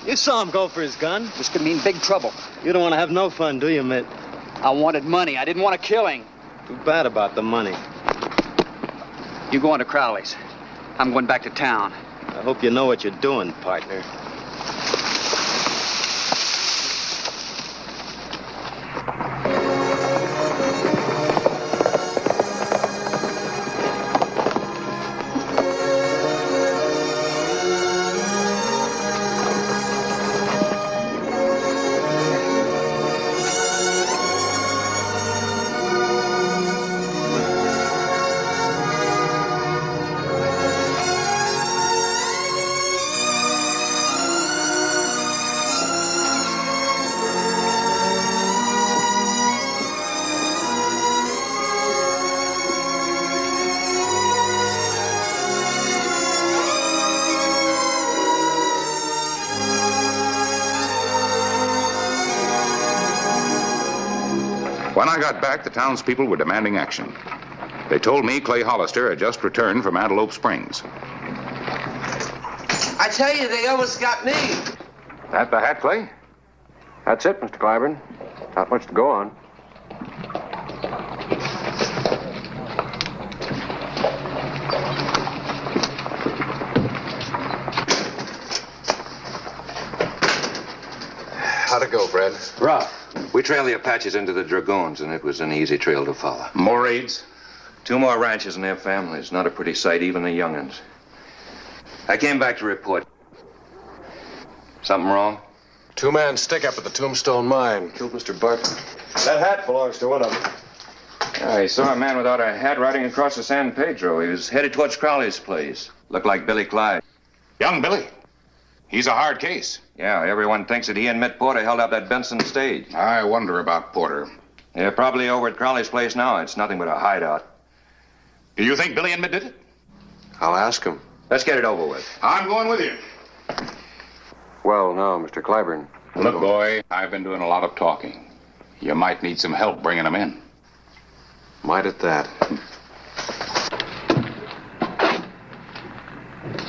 You saw him go for his gun. This could mean big trouble. You don't want to have no fun, do you, Mitt? I wanted money. I didn't want a killing. Too bad about the money. You go on to Crowley's. I'm going back to town. I hope you know what you're doing, partner. When I got back, the townspeople were demanding action. They told me Clay Hollister had just returned from Antelope Springs. I tell you, they almost got me. That the hat, Clay? That's it, Mr. Clyburn. Not much to go on. How'd it go, Brad? Rough. We trailed the Apaches into the Dragoons, and it was an easy trail to follow. More raids? 2 more ranches and their families. Not a pretty sight, even the young'uns. I came back to report. Something wrong? 2-man stick-up at the Tombstone mine. Killed Mr. Barton. That hat belongs to one of them. I saw a man without a hat riding across the San Pedro. He was headed towards Crowley's place. Looked like Billy Clyde. Young Billy. He's a hard case. Yeah, everyone thinks that he and Mitt Porter held up that Benson stage. I wonder about Porter. They're probably over at Crowley's place now. It's nothing but a hideout. Do you think Billy and Mitt did it? I'll ask him. Let's get it over with. I'm going with you. Well, now, Mr. Clyburn. Look, boy, I've been doing a lot of talking. You might need some help bringing them in. Might at that.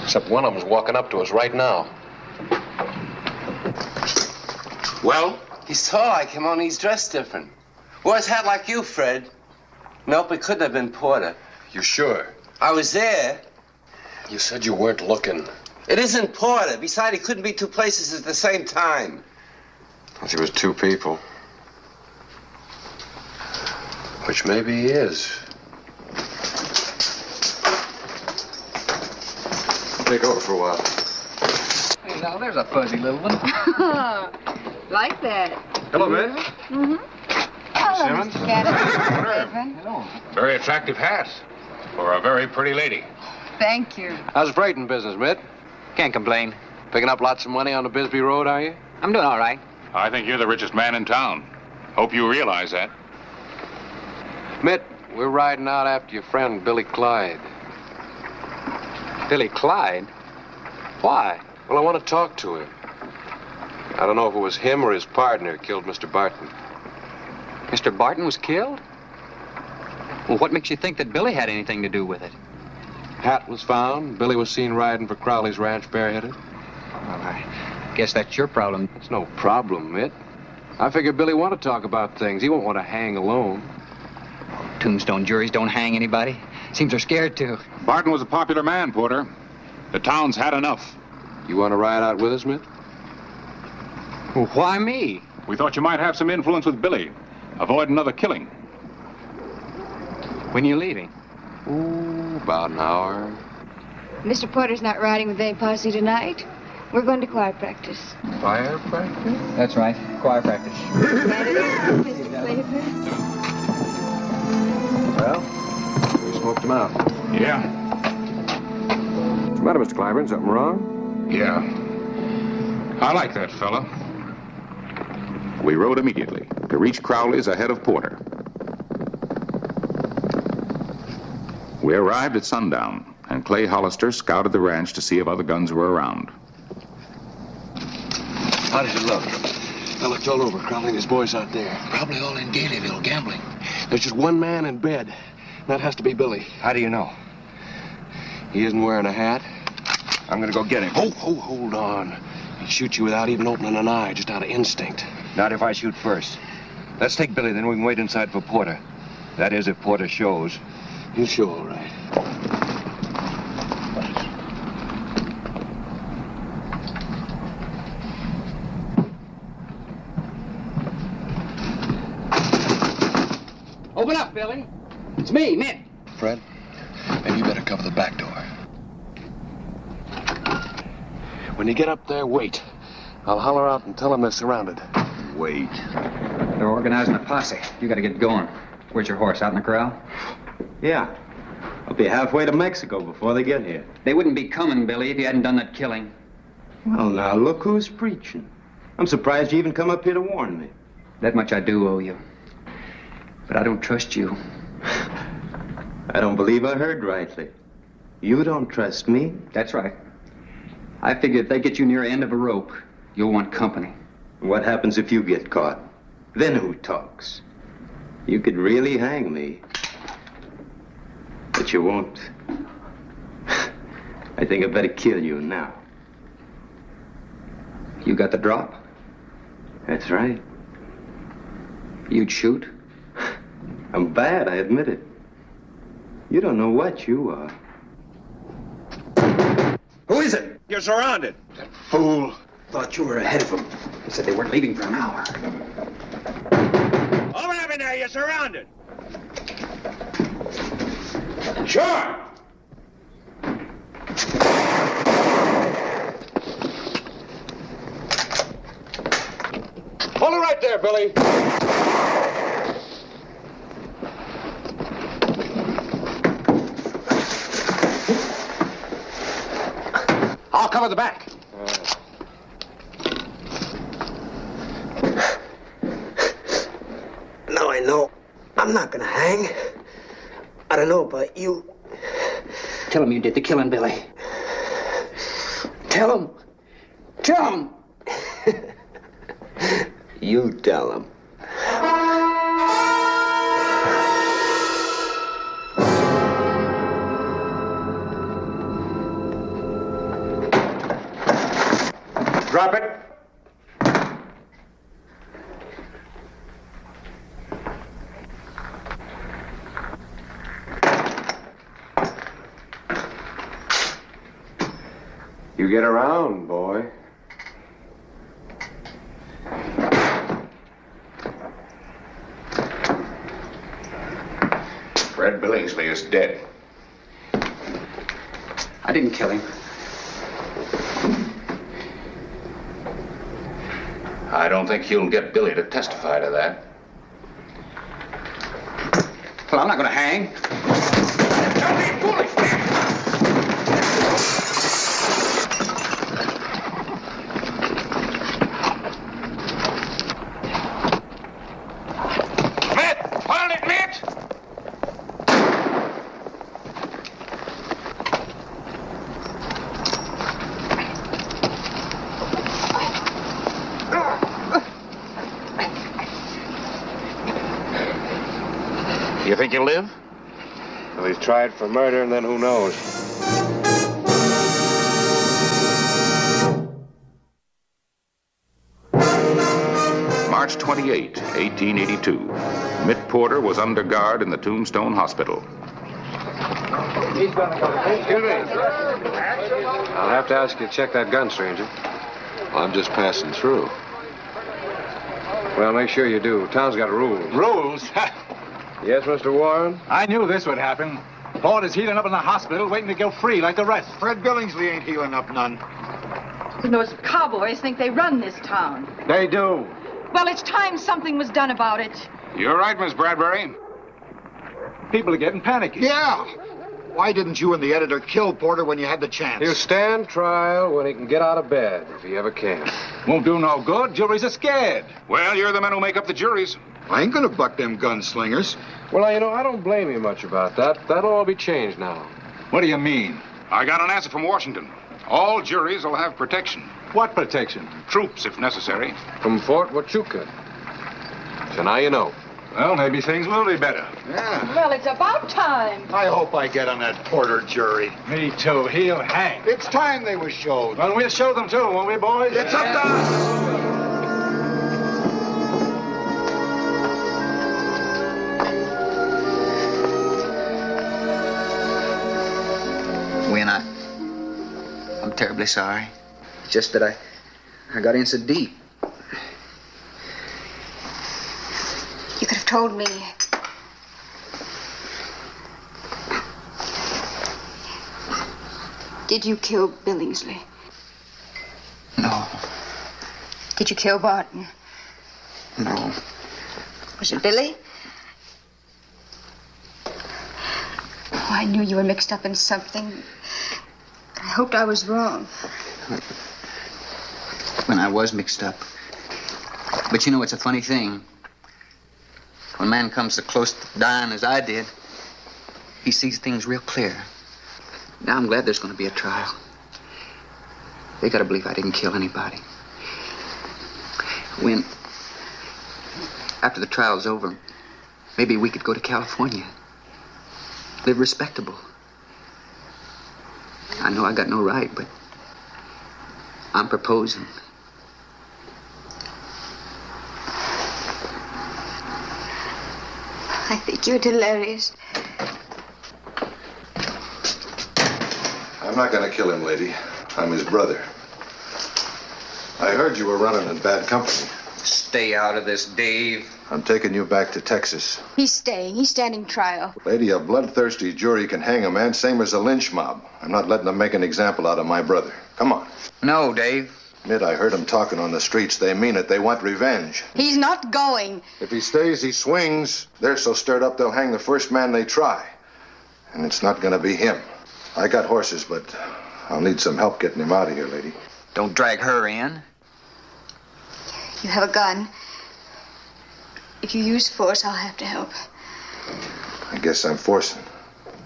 Except one of them's walking up to us right now. Well? He's tall like him, only he's dressed different. Wore his hat like you, Fred. Nope, it couldn't have been Porter. You sure? I was there. You said you weren't looking. It isn't Porter. Besides, he couldn't be 2 places at the same time. Thought he was 2 people. Which maybe he is. take over for a while. Hey, now there's a fuzzy little one. Like that. Hello, man. Mm-hmm. Hello, Simmons. Mr. Caddis. Hello. Very attractive hat for a very pretty lady. Thank you. How's the freighting business, Mitt? Can't complain. Picking up lots of money on the Bisbee Road, are you? I'm doing all right. I think you're the richest man in town. Hope you realize that. Mitt, we're riding out after your friend Billy Clyde. Billy Clyde? Why? Well, I want to talk to him. I don't know if it was him or his partner who killed Mr. Barton. Mr. Barton was killed? Well, what makes you think that Billy had anything to do with it? Hat was found. Billy was seen riding for Crowley's ranch bareheaded. Well, I guess that's your problem. It's no problem, Mitt. I figured Billy wanted to talk about things. He won't want to hang alone. Tombstone juries don't hang anybody. Seems they're scared to. Barton was a popular man, Porter. The town's had enough. You want to ride out with us, Mitt? Well, why me? We thought you might have some influence with Billy. Avoid another killing. When are you leaving? Ooh, about an hour. Mr. Porter's not riding with any posse tonight. We're going to choir practice. Fire practice? That's right. Choir practice. Mr. Flavor. Well, we smoked him out. Yeah. What's the matter, Mr. Clyburn? Something wrong? Yeah. I like that fella. We rode immediately to reach Crowley's ahead of Porter. We arrived at sundown, and Clay Hollister scouted the ranch to see if other guns were around. How does it look? I looked all over. Crowley and his boys out there. Probably all in Gaileyville gambling. There's just one man in bed. That has to be Billy. How do you know? He isn't wearing a hat. I'm gonna go get him. Hold on. He'd shoot you without even opening an eye, just out of instinct. Not if I shoot first. Let's take Billy, then we can wait inside for Porter. That is, if Porter shows. He'll show, all right. Open up, Billy. It's me, Mitt. Fred, maybe you better cover the back door. When you get up there, wait. I'll holler out and tell them they're surrounded. Wait. They're organizing a posse. You gotta get going. Where's your horse? Out in the corral? Yeah. I'll be halfway to Mexico before they get here. They wouldn't be coming, Billy, if you hadn't done that killing. Well, now, look who's preaching. I'm surprised you even come up here to warn me. That much I do owe you. But I don't trust you. I don't believe I heard rightly. You don't trust me? That's right. I figure if they get you near the end of a rope, you'll want company. What happens if you get caught? Then who talks? You could really hang me. But you won't. I think I better kill you now. You got the drop? That's right. You'd shoot? I'm bad, I admit it. You don't know what you are. Who is it? You're surrounded. That fool. Thought you were ahead of them. They said they weren't leaving for an hour. Open up in there, you're surrounded. Sure. Hold it right there, Billy. I'll cover the back. Now I know I'm not gonna hang. I don't know about you. Tell him you did the killing, Billy. Tell him. Tell him. You tell him. Drop it. You get around, boy. Fred Billingsley is dead. I didn't kill him. I don't think you'll get Billy to testify to that. Well, I'm not going to hang. You think he'll live? Well, he's tried for murder, and then who knows? March 28, 1882. Mitt Porter was under guard in the Tombstone Hospital. Excuse me. I'll have to ask you to check that gun, stranger. I'm just passing through. Well, make sure you do. Town's got rules. Rules? Yes, Mr. Warren? I knew this would happen. Porter's healing up in the hospital, waiting to go free like the rest. Fred Billingsley ain't healing up none. Those cowboys think they run this town. They do. Well, it's time something was done about it. You're right, Miss Bradbury. People are getting panicky. Yeah. Why didn't you and the editor kill Porter when you had the chance? He'll stand trial when he can get out of bed, if he ever can. Won't do no good. Juries are scared. Well, you're the men who make up the juries. I ain't gonna buck them gunslingers. Well, you know, I don't blame you much about that. That'll all be changed now. What do you mean? I got an answer from Washington. All juries will have protection. What protection? Troops, if necessary. From Fort Huachuca. So now you know. Well, maybe things will be better. Yeah. Well, it's about time. I hope I get on that Porter jury. Me too. He'll hang. It's time they was showed. Well, we'll show them too, won't we, boys? It's up to us. Win, I'm terribly sorry. It's just that I got in so deep. You could have told me. Did you kill Billingsley? No. Did you kill Barton? No. Was it Billy? Oh, I knew you were mixed up in something. I hoped I was wrong. When I was mixed up. But you know, it's a funny thing. When a man comes so close to dying as I did, he sees things real clear. Now I'm glad there's going to be a trial. They got to believe I didn't kill anybody. When, after the trial's over, maybe we could go to California. Live respectable. I know I got no right, but I'm proposing. I think you're delirious. I'm not going to kill him, lady. I'm his brother. I heard you were running in bad company. Stay out of this, Dave. I'm taking you back to Texas. He's staying. He's standing trial. Lady, a bloodthirsty jury can hang a man same as a lynch mob. I'm not letting them make an example out of my brother. Come on. No, Dave. Mitt, I heard them talking on the streets. They mean it. They want revenge. He's not going. If he stays, he swings. They're so stirred up they'll hang the first man they try. And it's not going to be him. I got horses, but I'll need some help getting him out of here, lady. Don't drag her in. You have a gun. If you use force, I'll have to help. I guess I'm forcing.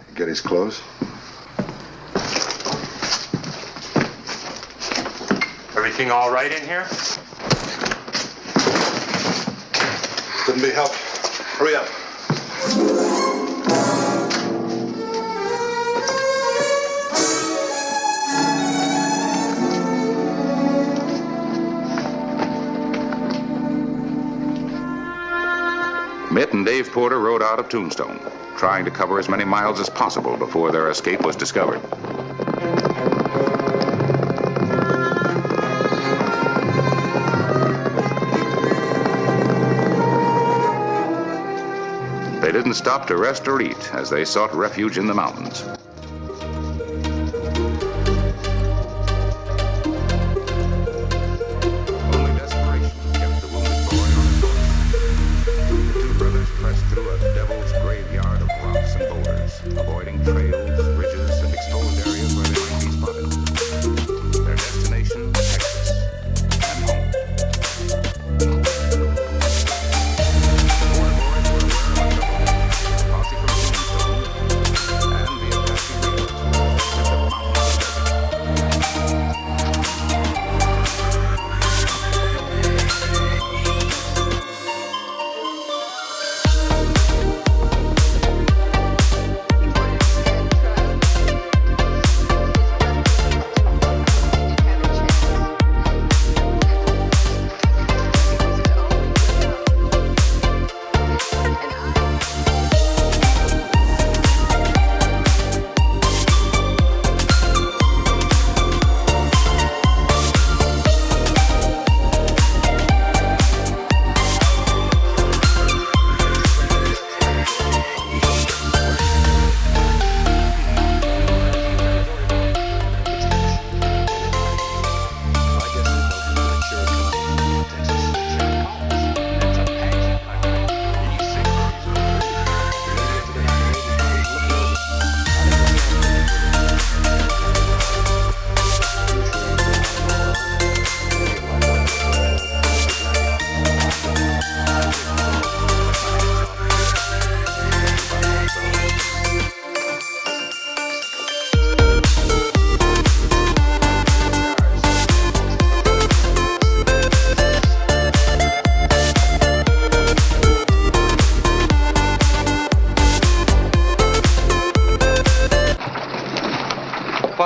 You get his clothes? Everything all right in here? Couldn't be helped. Hurry up. Mitt and Dave Porter rode out of Tombstone, trying to cover as many miles as possible before their escape was discovered. They didn't stop to rest or eat as they sought refuge in the mountains. Only desperation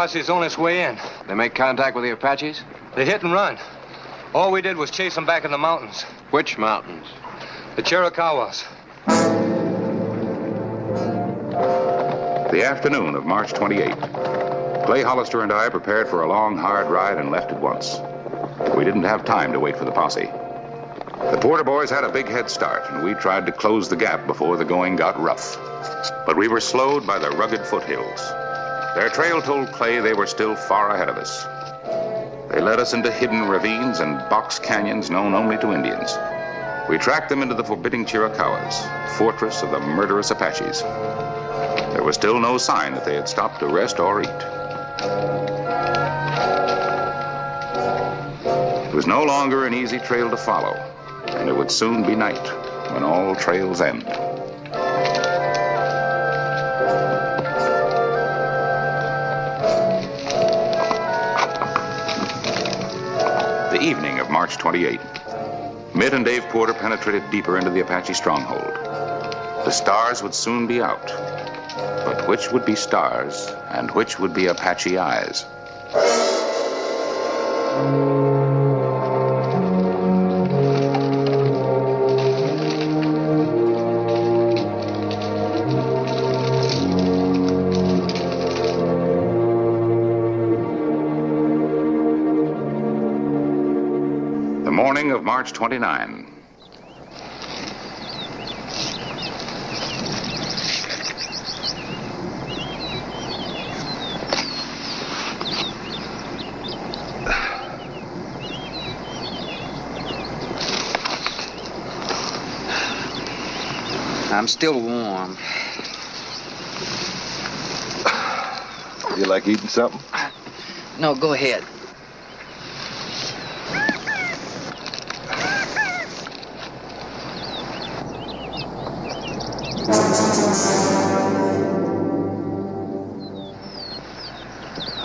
posse is on its way in. They make contact with the Apaches? They hit and run. All we did was chase them back in the mountains. Which mountains? The Chiricahuas. The afternoon of March 28. Clay Hollister and I prepared for a long, hard ride and left at once. We didn't have time to wait for the posse. The Porter boys had a big head start, and we tried to close the gap before the going got rough. But we were slowed by the rugged foothills. Their trail told Clay they were still far ahead of us. They led us into hidden ravines and box canyons known only to Indians. We tracked them into the forbidding Chiricahuas, fortress of the murderous Apaches. There was still no sign that they had stopped to rest or eat. It was no longer an easy trail to follow, and it would soon be night when all trails end. The evening of March 28. Mitt and Dave Porter penetrated deeper into the Apache stronghold. The stars would soon be out. But which would be stars and which would be Apache eyes? The morning of March 29. I'm still warm. You like eating something? No, go ahead.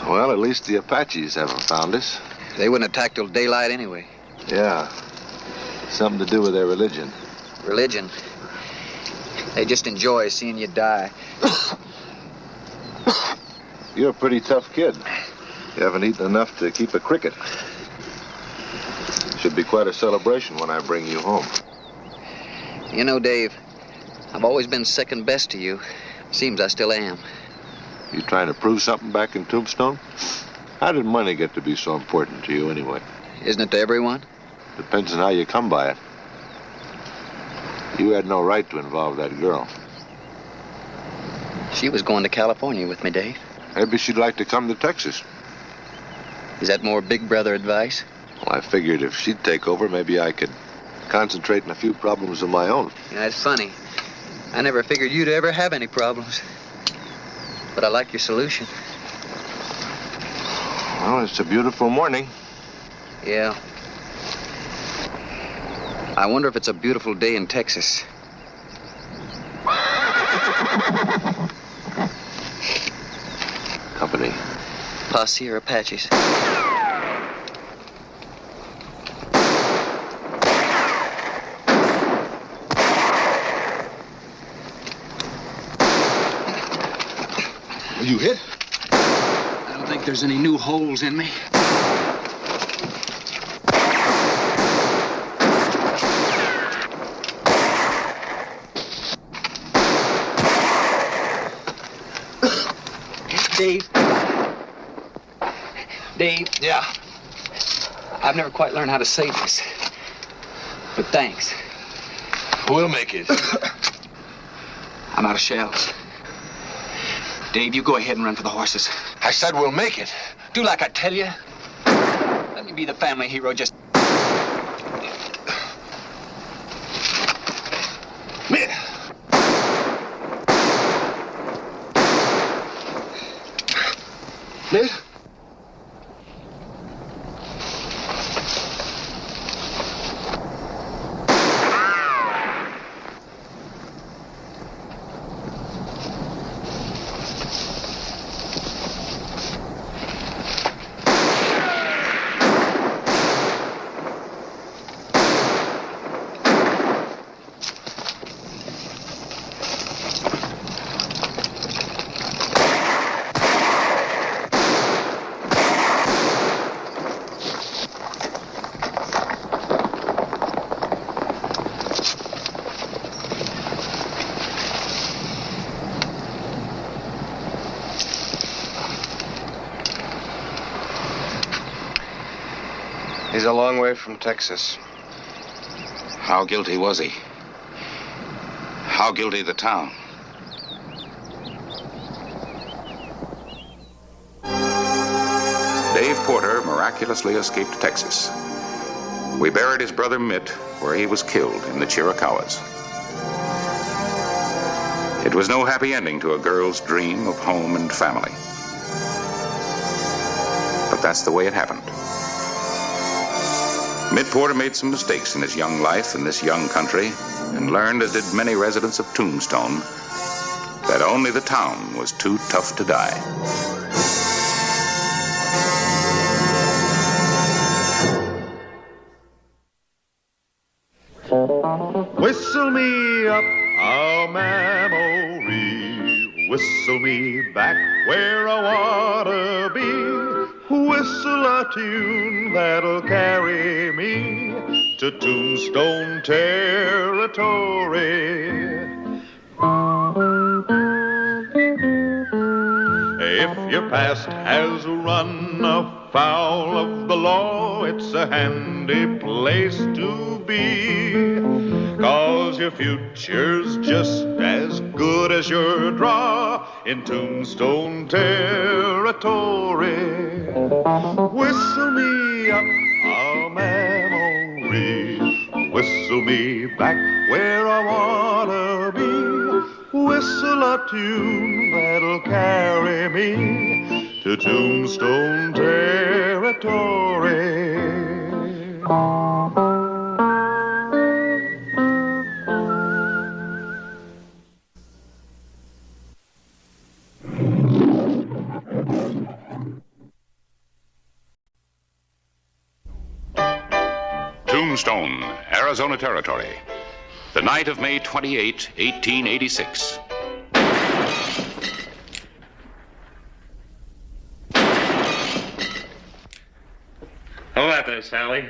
Well, at least the Apaches haven't found us. They wouldn't attack till daylight anyway. Yeah. Something to do with their religion. Religion? They just enjoy seeing you die. You're a pretty tough kid. You haven't eaten enough to keep a cricket. Should be quite a celebration when I bring you home. You know, Dave, I've always been second best to you. Seems I still am. You trying to prove something back in Tombstone? How did money get to be so important to you anyway? Isn't it to everyone? Depends on how you come by it. You had no right to involve that girl. She was going to California with me, Dave. Maybe she'd like to come to Texas. Is that more big brother advice? Well, I figured if she'd take over, maybe I could concentrate on a few problems of my own. Yeah, it's funny. I never figured you'd ever have any problems. But I like your solution. Well, it's a beautiful morning. Yeah. I wonder if it's a beautiful day in Texas. Company. Posse or Apaches? Are you hit? I don't think there's any new holes in me. Dave? Yeah? I've never quite learned how to say this. But thanks. We'll make it. I'm out of shells. Dave, you go ahead and run for the horses. I said we'll make it. Do like I tell you. Let me be the family hero just... Mitt! Mitt? He's a long way from Texas. How guilty was he? How guilty the town? Dave Porter miraculously escaped Texas. We buried his brother Mitt where he was killed in the Chiricahuas. It was no happy ending to a girl's dream of home and family. But that's the way it happened. Mitt Porter made some mistakes in his young life in this young country and learned, as did many residents of Tombstone, that only the town was too tough to die. Whistle me up a memory, whistle me back where I wanna be. Whistle a tune that'll carry me to Tombstone territory. If your past has run afoul of the law, it's a handy place to be. 'Cause your future's just as good as your draw in Tombstone territory. Whistle me up a memory, whistle me back where I wanna be. Whistle a tune that'll carry me to Tombstone territory. Tombstone, Arizona Territory. The night of May 28, 1886. How about that, Sally?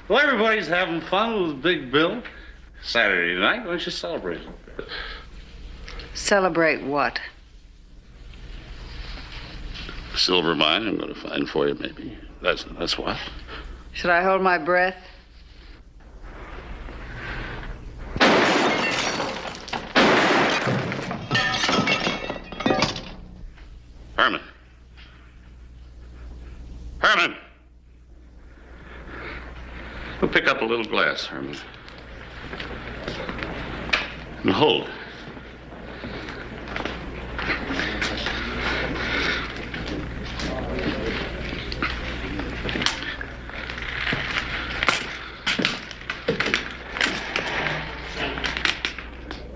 Well, everybody's having fun with Big Bill. Saturday night, why don't you celebrate? Celebrate what? Silver mine I'm going to find for you, maybe. That's what. Should I hold my breath? Herman. Herman! We'll pick up a little glass, Herman. And hold.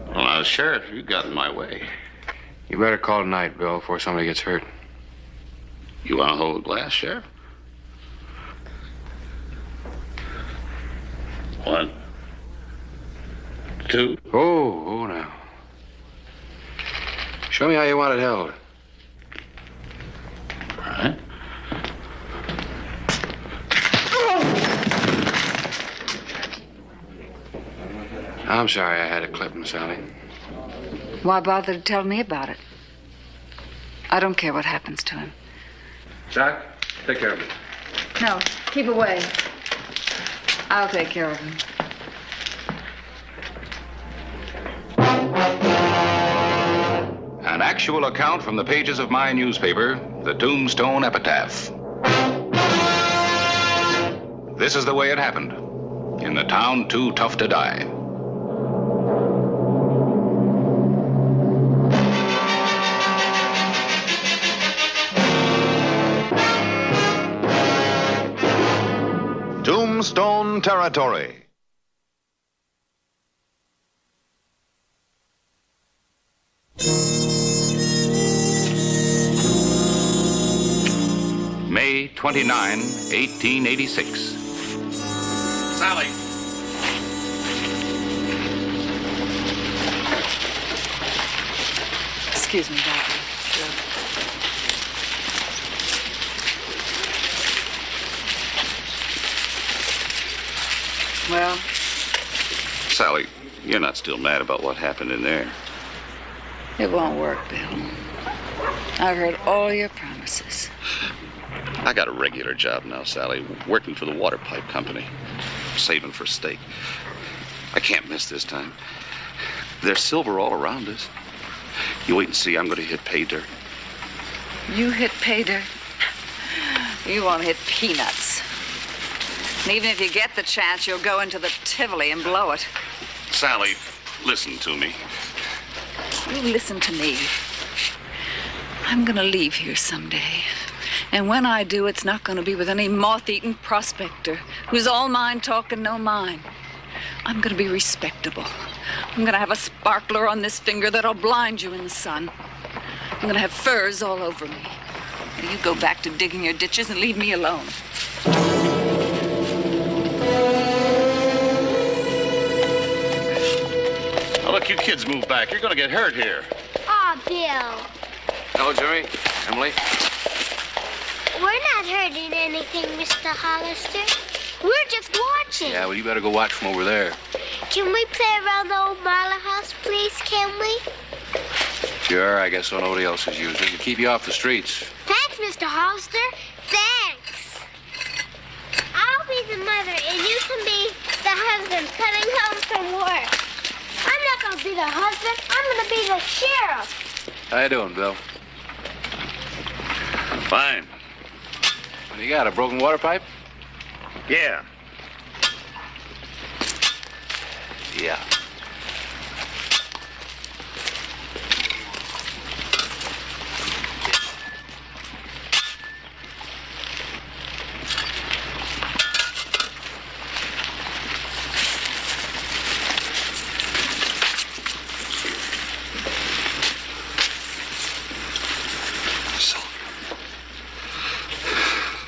Well, now, Sheriff, you got in my way. You better call tonight, Bill, before somebody gets hurt. You want to hold a glass, Sheriff? 1, 2. Oh, now. Show me how you want it held. All right. I'm sorry I had to clip him, Sally. Why bother to tell me about it? I don't care what happens to him. Jack, take care of it. No, keep away. I'll take care of him. An actual account from the pages of my newspaper, the Tombstone Epitaph. This is the way it happened. In the town too tough to die. Tombstone Territory. May 29, 1886. Sally. Excuse me, Doctor. Well? Sally, you're not still mad about what happened in there. It won't work, Bill. I've heard all your promises. I got a regular job now, Sally, working for the water pipe company. Saving for steak. I can't miss this time. There's silver all around us. You wait and see. I'm going to hit pay dirt. You hit pay dirt? You won't hit peanuts. And even if you get the chance, you'll go into the Tivoli and blow it. Sally, listen to me. You listen to me. I'm going to leave here someday. And when I do, it's not going to be with any moth-eaten prospector who's all mind talk and no mind. I'm going to be respectable. I'm going to have a sparkler on this finger that'll blind you in the sun. I'm going to have furs all over me. Now you go back to digging your ditches and leave me alone. Now, look, you kids move back. You're going to get hurt here. Aw, Bill. Hello, Jerry. Emily. We're not hurting anything, Mr. Hollister. We're just watching. Yeah, well, you better go watch from over there. Can we play around the old Marla house, please, can we? Sure, I guess so nobody else is using it. To keep you off the streets. Thanks, Mr. Hollister. Thanks. I'll be the mother, and you can be the husband coming home from work. I'm not going to be the husband. I'm going to be the sheriff. How you doing, Bill? Fine. What do you got, a broken water pipe? Yeah. Yeah.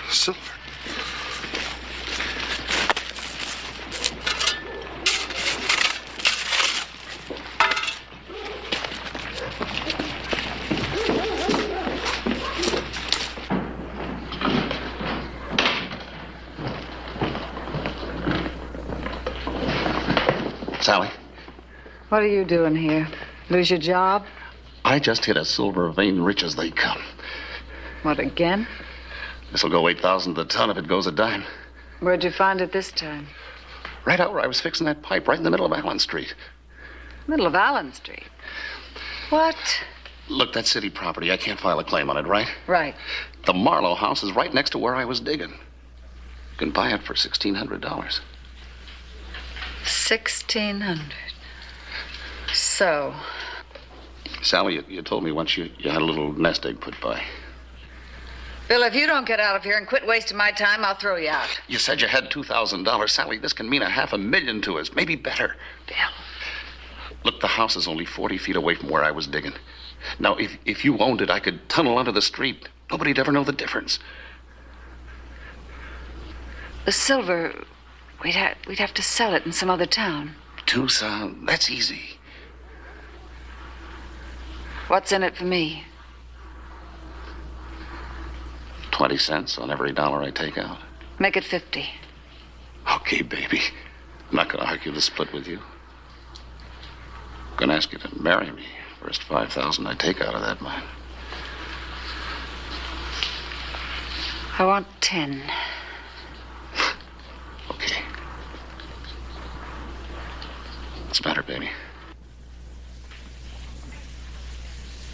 Silver. Sally, What are you doing here? Lose your job? I just hit a silver vein rich as they come. What, again? This'll go 8,000 a ton if it goes a dime. Where'd you find it this time? Right out where I was fixing that pipe, right in the middle of Allen Street. Middle of Allen Street. What? Look, that city property, I can't file a claim on it, right? Right. The Marlowe house is right next to where I was digging. You can buy it for $1,600. 1,600. So, Sally, you told me once you had a little nest egg put by. Bill, if you don't get out of here and quit wasting my time, I'll throw you out. You said you had $2,000. Sally, this can mean $500,000 to us, maybe better. Bill. Look, the house is only 40 feet away from where I was digging. Now, if you owned it, I could tunnel under the street. Nobody'd ever know the difference. The silver, we'd have to sell it in some other town. Tucson, that's easy. What's in it for me? 20 cents on every dollar I take out. Make it 50. Okay, baby. I'm not going to argue the split with you. I'm going to ask you to marry me. First 5,000 I take out of that mine. I want 10. Okay. What's the matter, baby?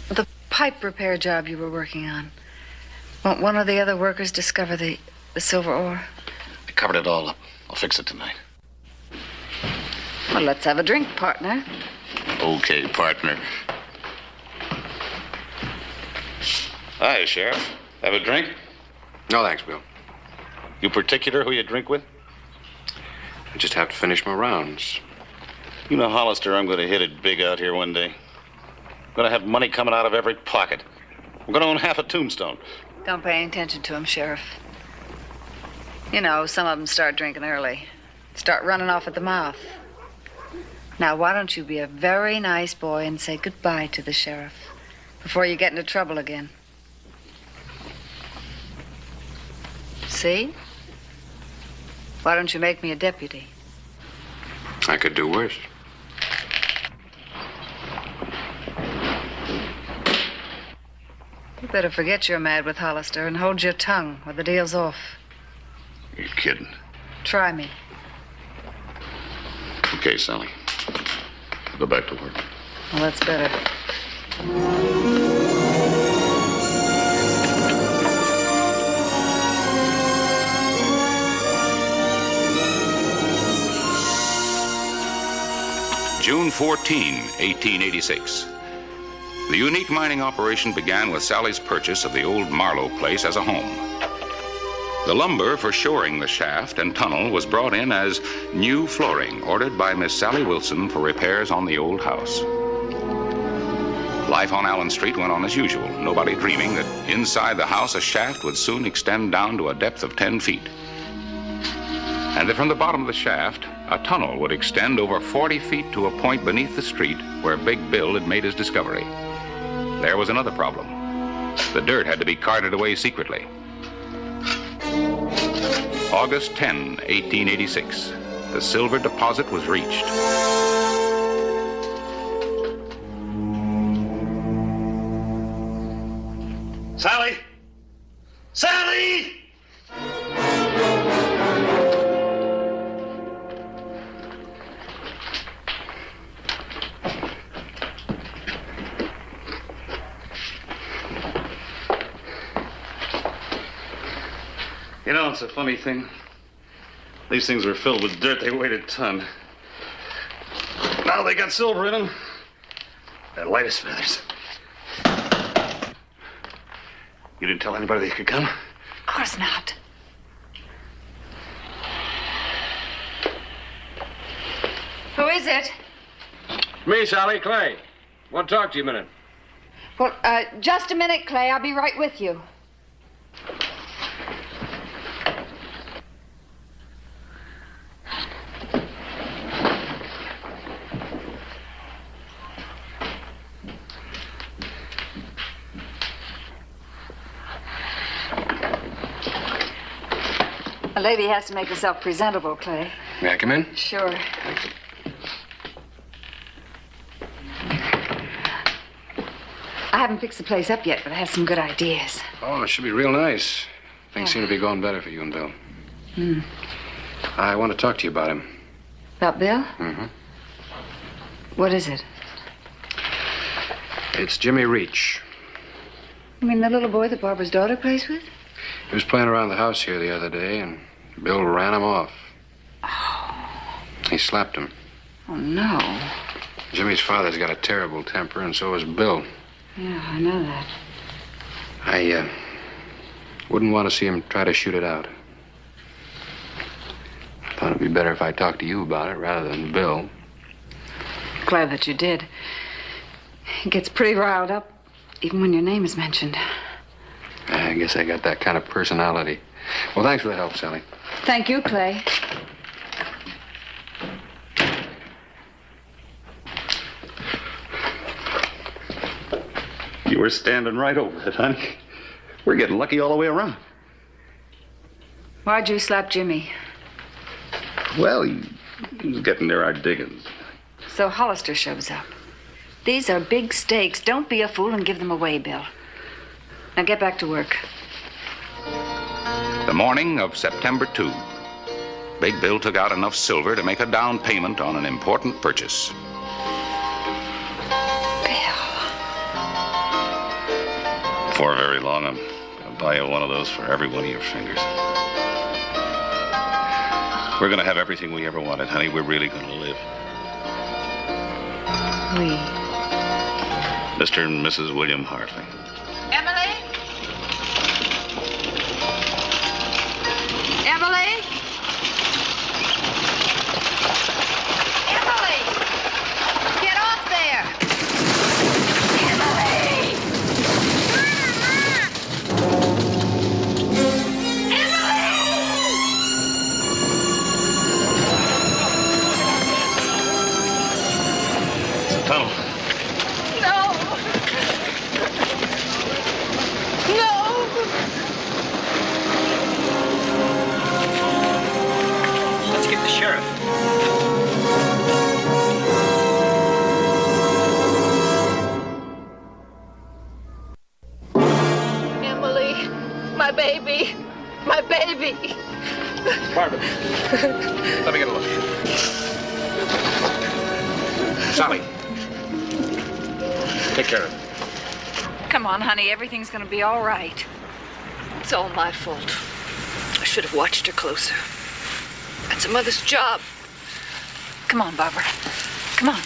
The pipe repair job you were working on. Won't one of the other workers discover the silver ore? I covered it all up. I'll fix it tonight. Well, let's have a drink, partner. Okay, partner. Hi, Sheriff. Have a drink? No, thanks, Bill. You particular who you drink with? I just have to finish my rounds. You know, Hollister, I'm going to hit it big out here one day. I'm going to have money coming out of every pocket. I'm going to own half a Tombstone. Don't pay any attention to him, Sheriff. You know, some of them start drinking early. Start running off at the mouth. Now, why don't you be a very nice boy and say goodbye to the sheriff before you get into trouble again? See? Why don't you make me a deputy? I could do worse. You better forget you're mad with Hollister and hold your tongue or the deal's off. You're kidding. Try me. Okay, Sally. Go back to work. Well, that's better. June 14, 1886. The unique mining operation began with Sally's purchase of the old Marlowe place as a home. The lumber for shoring the shaft and tunnel was brought in as new flooring ordered by Miss Sally Wilson for repairs on the old house. Life on Allen Street went on as usual, nobody dreaming that inside the house a shaft would soon extend down to a depth of 10 feet. And that from the bottom of the shaft, a tunnel would extend over 40 feet to a point beneath the street where Big Bill had made his discovery. There was another problem. The dirt had to be carted away secretly. August 10, 1886. The silver deposit was reached. Sally! Sally! You know, it's a funny thing. These things were filled with dirt. They weighed a ton. Now they got silver in them. They're light as feathers. You didn't tell anybody they could come? Of course not. Who is it? Me, Sally, Clay. Want to talk to you a minute. Well, just a minute, Clay. I'll be right with you. A lady has to make herself presentable, Clay. May I come in? Sure. I haven't fixed the place up yet, but I have some good ideas. Oh, it should be real nice. Things seem to be going better for you and Bill. Hmm. I want to talk to you about him. About Bill? Mm-hmm. What is it? It's Jimmy Reach. You mean the little boy that Barbara's daughter plays with? He was playing around the house here the other day, and Bill ran him off. Oh. He slapped him. Oh, no. Jimmy's father's got a terrible temper, and so has Bill. Yeah, I know that. I wouldn't want to see him try to shoot it out. I thought it'd be better if I talked to you about it rather than Bill. Glad that you did. He gets pretty riled up, even when your name is mentioned. I guess I got that kind of personality. Well, thanks for the help, Sally. Thank you, Clay. You were standing right over it, honey. We're getting lucky all the way around. Why'd you slap Jimmy? Well, he was getting near our diggings. So Hollister shows up. These are big stakes. Don't be a fool and give them away, Bill. Now get back to work. The morning of September 2, Big Bill took out enough silver to make a down payment on an important purchase. Before very long, I'm going to buy you one of those for every one of your fingers. We're going to have everything we ever wanted, honey. We're really going to live. We. Mr. and Mrs. William Hartley. Emily? Emily? Emily! Get off there! Emily! It's a tunnel. No! Sally. Take care of it. Come on, honey. Everything's gonna be all right. It's all my fault. I should have watched her closer. That's a mother's job. Come on, Barbara. Come on.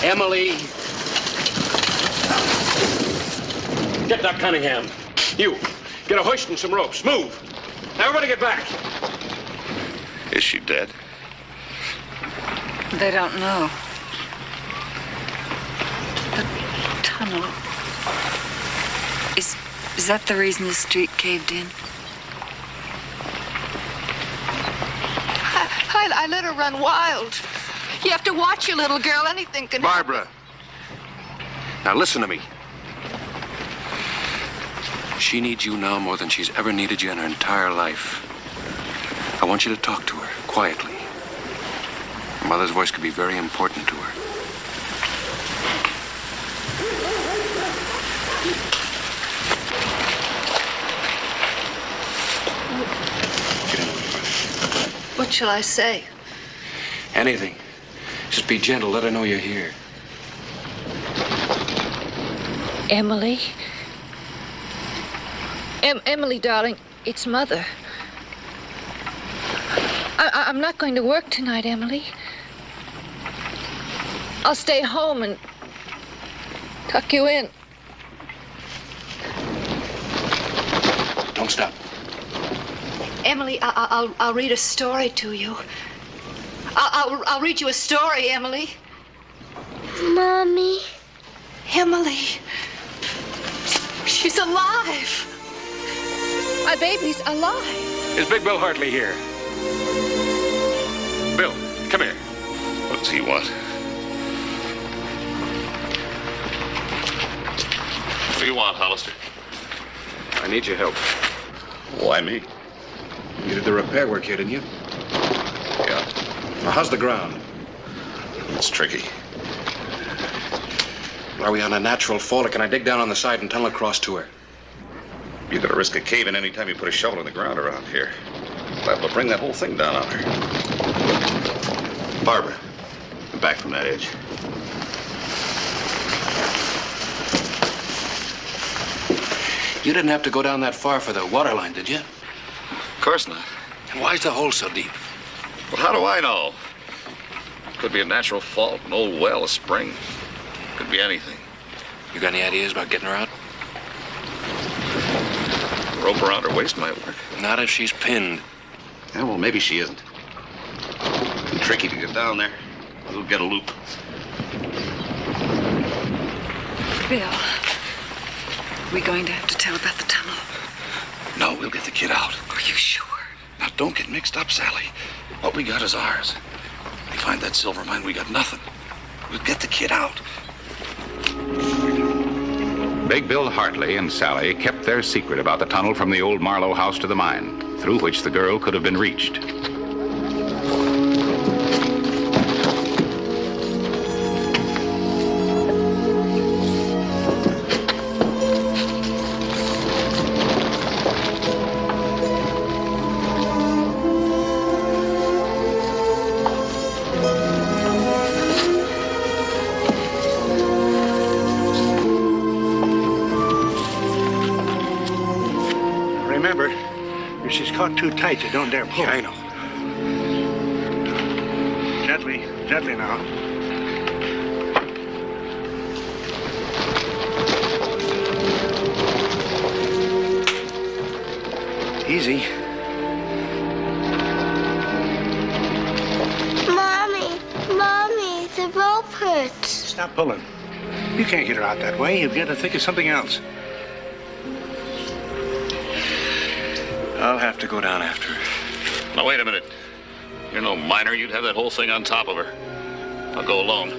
Emily. Get Doc Cunningham. You. Get a hoist and some ropes. Move. Everybody get back. Is she dead? They don't know. The tunnel. Is that the reason the street caved in? I let her run wild. You have to watch your little girl. Anything can happen. Barbara. Now listen to me. She needs you now more than she's ever needed you in her entire life. I want you to talk to her quietly. Her mother's voice could be very important to her. What shall I say? Anything. Just be gentle. Let her know you're here. Emily? Emily, darling, it's Mother. I'm not going to work tonight, Emily. I'll stay home and tuck you in. Don't stop. Emily, I'll read a story to you. I'll read you a story, Emily. Mommy. Emily. She's alive. My baby's alive. Is Big Bill Hartley here? Bill, come here. What does he want? What do you want, Hollister? I need your help. Why me? You did the repair work here, didn't you? Yeah. Now, how's the ground? It's tricky. Are we on a natural fall, or can I dig down on the side and tunnel across to her? You're gonna risk a cave-in any time you put a shovel in the ground around here. Liable to bring that whole thing down on her. Barbara, back from that edge. You didn't have to go down that far for the water line, did you? Of course not. And why's the hole so deep? Well, how do I know? Could be a natural fault, an old well, a spring. Could be anything. You got any ideas about getting her out? A rope around her waist might work. Not if she's pinned. Yeah, well, maybe she isn't. Too tricky to get down there. We'll get a loop. Bill, are we going to have to tell about the tunnel? No, we'll get the kid out. Are you sure? Now, don't get mixed up, Sally. What we got is ours. We find that silver mine, we got nothing. We'll get the kid out. Big Bill Hartley and Sally kept their secret about the tunnel from the old Marlowe house to the mine, through which the girl could have been reached. Remember, if she's caught too tight, you don't dare pull. Yeah, I know. Gently, gently now. Easy. Mommy, the rope hurts. Stop pulling. You can't get her out that way. You've got to think of something else. I'll have to go down after her. Now, wait a minute. You're no miner. You'd have that whole thing on top of her. I'll go alone.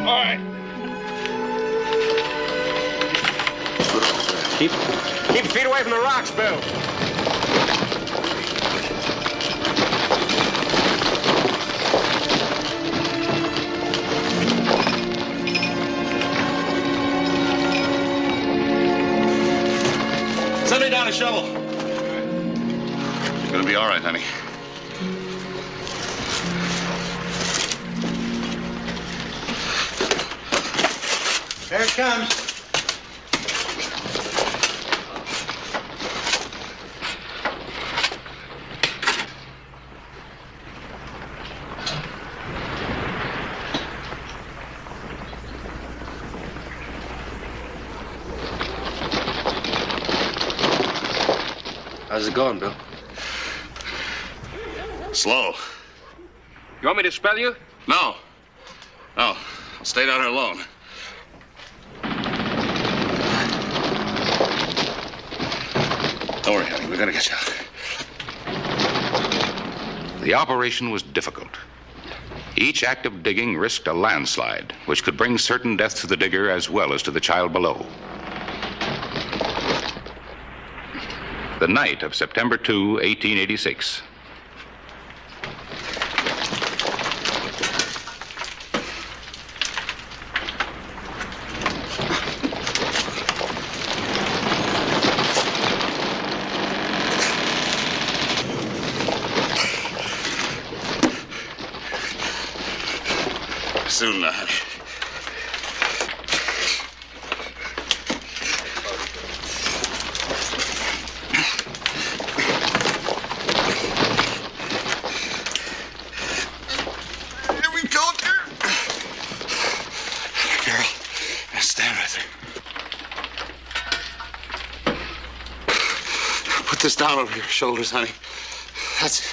All right. Keep your feet away from the rocks, Bill. shovel. You're gonna be all right, honey. There it comes. How's it going, Bill? Slow. You want me to spell you? No. No. I'll stay down here alone. Don't worry, honey. We're gonna get you out. The operation was difficult. Each act of digging risked a landslide, which could bring certain death to the digger as well as to the child below. The night of September 2, 1886. Soon, honey. Here we go, dear. Carol, stand right there. Put this down over your shoulders, honey. That's it.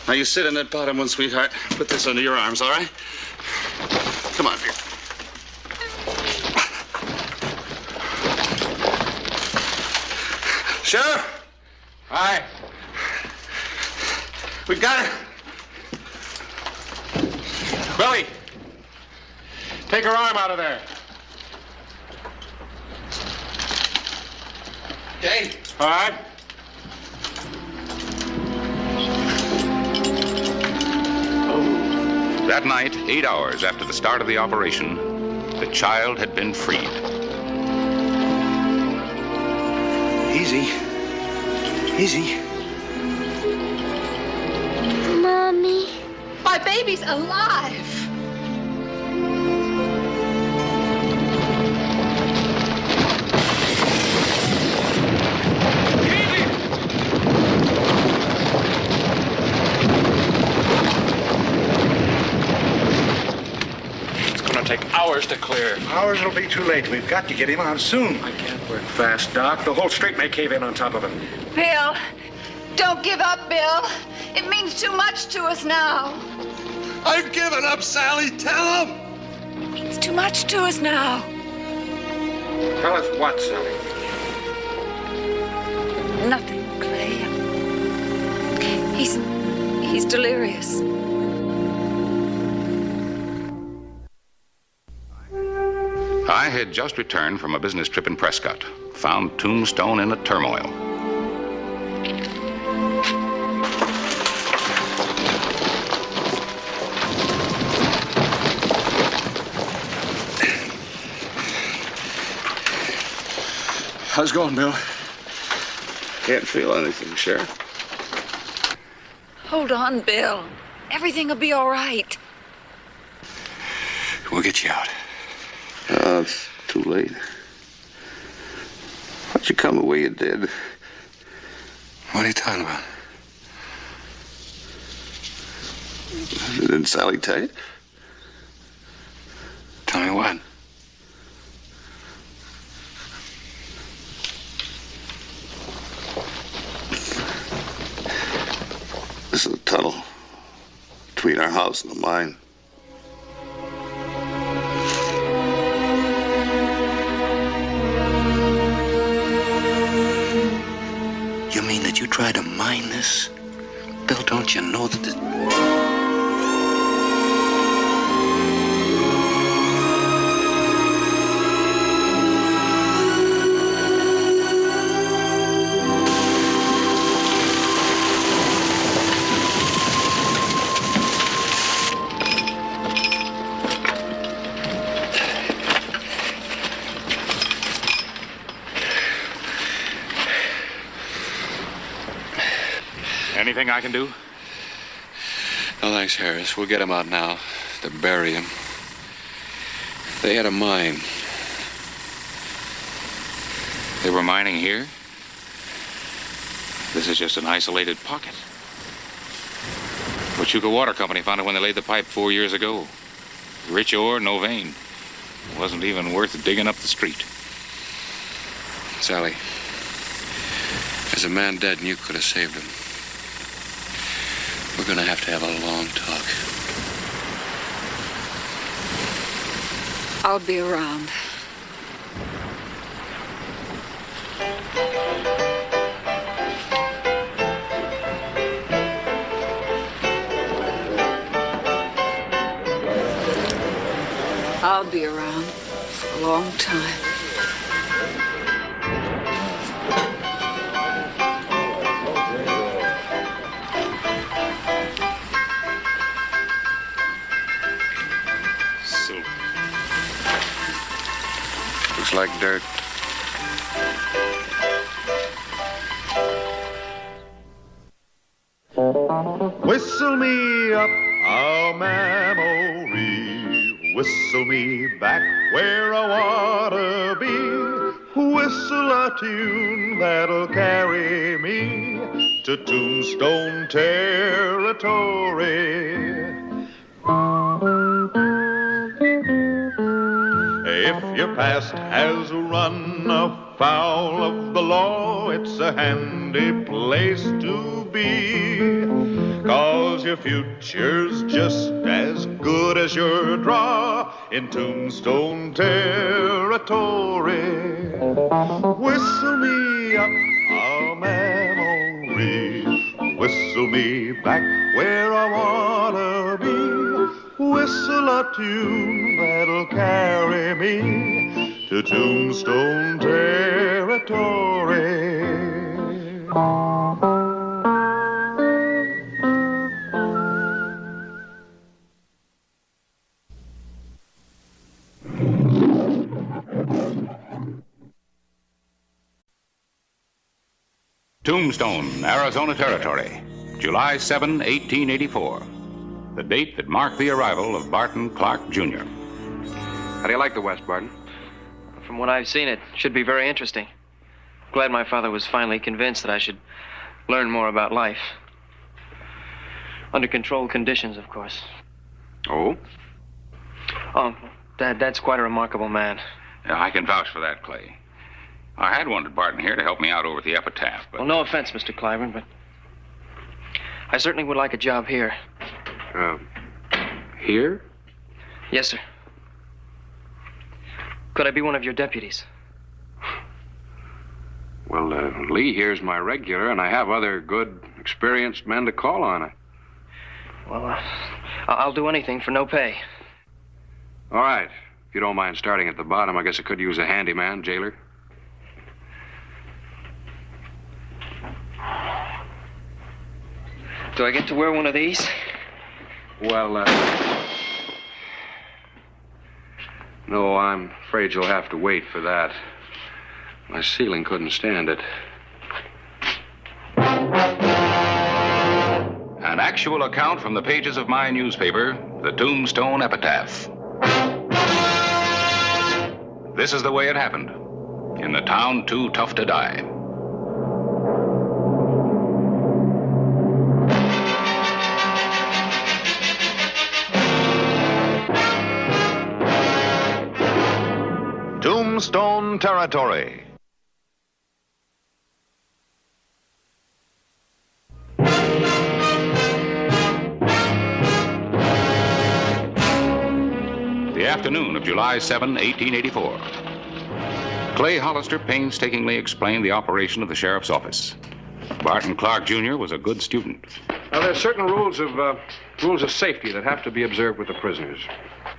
Now you sit in that bottom one, sweetheart. Put this under your arms, all right? Come on, dear. Sheriff! Aye. We got it. Billy! Take her arm out of there. Okay. All right. That night, 8 hours after the start of the operation, the child had been freed. Easy. Easy. Mommy. My baby's alive. Take hours to clear. Hours will be too late. We've got to get him out soon. I can't work fast, Doc. The whole street may cave in on top of him. Bill, don't give up, Bill. It means too much to us now. I've given up, Sally. Tell him. It means too much to us now. Tell us what, Sally? Nothing, Clay. He's delirious. I had just returned from a business trip in Prescott, found Tombstone in a turmoil. How's it going, Bill? Can't feel anything, Sheriff. Hold on, Bill. Everything will be all right. We'll get you out. It's too late. Why'd you come the way you did? What are you talking about? Didn't Sally tell you? Tell me what? This is a tunnel between our house and the mine. You mean that you tried to mine this? Bill, don't you know that this... anything I can do? No, thanks, Harris. We'll get him out now to bury him. They had a mine. They were mining here? This is just an isolated pocket. Pachuca Water Company found it when they laid the pipe 4 years ago. Rich ore, no vein. It wasn't even worth digging up the street. Sally, there's a man dead and you could have saved him. We're going to have a long talk. I'll be around. I'll be around for a long time. Silver. Looks like dirt. Whistle me up a memory, whistle me back where I wanna be, whistle a tune that'll carry me to Tombstone territory. If your past has run afoul of the law, it's a handy place to be, 'cause your future's just as good as your draw in Tombstone territory. Whistle me up a memory, whistle me back where I wanna be, whistle a tune that'll carry me to Tombstone territory. Tombstone, Arizona Territory, July 7, 1884. The date that marked the arrival of Barton Clark, Jr. How do you like the West, Barton? From what I've seen, it should be very interesting. Glad my father was finally convinced that I should learn more about life. Under controlled conditions, of course. Oh? Oh, Dad's quite a remarkable man. Yeah, I can vouch for that, Clay. I had wanted Barton here to help me out over at the epitaph, but... Well, no offense, Mr. Cliburn, but I certainly would like a job here. Here? Yes, sir. Could I be one of your deputies? Well, Lee here's my regular, and I have other good, experienced men to call on. Well, I'll do anything for no pay. All right. If you don't mind starting at the bottom, I guess I could use a handyman, jailer. Do I get to wear one of these? Well, no, I'm afraid you'll have to wait for that. My ceiling couldn't stand it. An actual account from the pages of my newspaper, the Tombstone Epitaph. This is the way it happened, in the town too tough to die. Tombstone Territory. The afternoon of July 7, 1884. Clay Hollister painstakingly explained the operation of the sheriff's office. Barton Clark, Jr. was a good student. Now, there's certain rules of safety that have to be observed with the prisoners.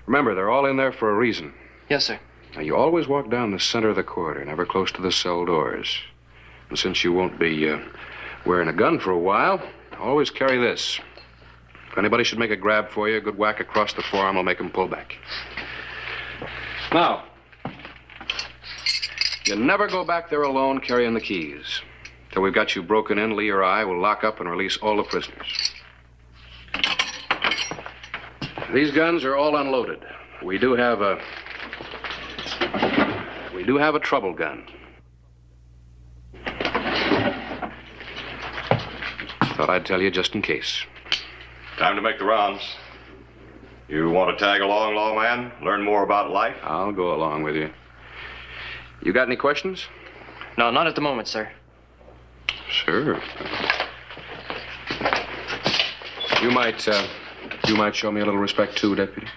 Remember, they're all in there for a reason. Yes, sir. Now, you always walk down the center of the corridor, never close to the cell doors. And since you won't be wearing a gun for a while, always carry this. If anybody should make a grab for you, a good whack across the forearm will make them pull back. Now, you never go back there alone carrying the keys. Till we've got you broken in, Lee or I will lock up and release all the prisoners. These guns are all unloaded. We do have a trouble gun. Thought I'd tell you just in case. Time to make the rounds. You want to tag along, lawman? Learn more about life? I'll go along with you. You got any questions? No, not at the moment, sir. Sure. You might show me a little respect, too, Deputy?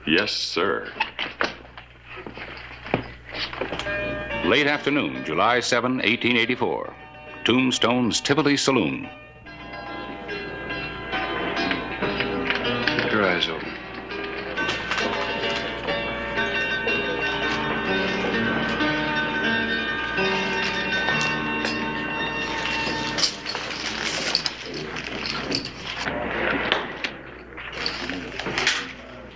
Yes, sir. Late afternoon, July 7, 1884. Tombstone's Tivoli Saloon. Keep your eyes open.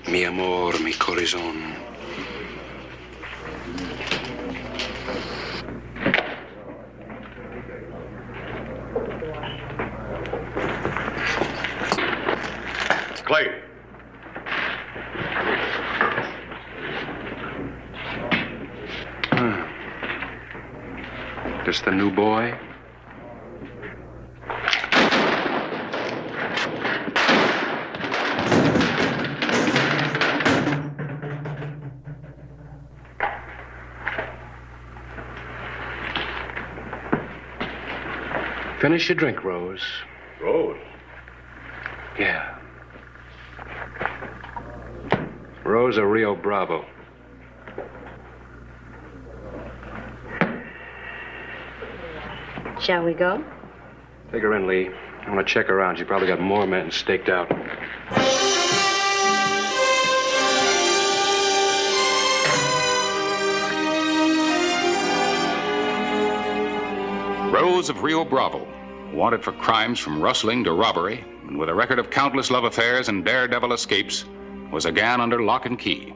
Mi amor, mi corazón. Clay. This the new boy? Finish your drink, Rose. Rose? Yeah. Rosa Rio Bravo. Shall we go? Take her in, Lee. I want to check her out. She probably got more men staked out. Rose of Rio Bravo, wanted for crimes from rustling to robbery, and with a record of countless love affairs and daredevil escapes, was again under lock and key.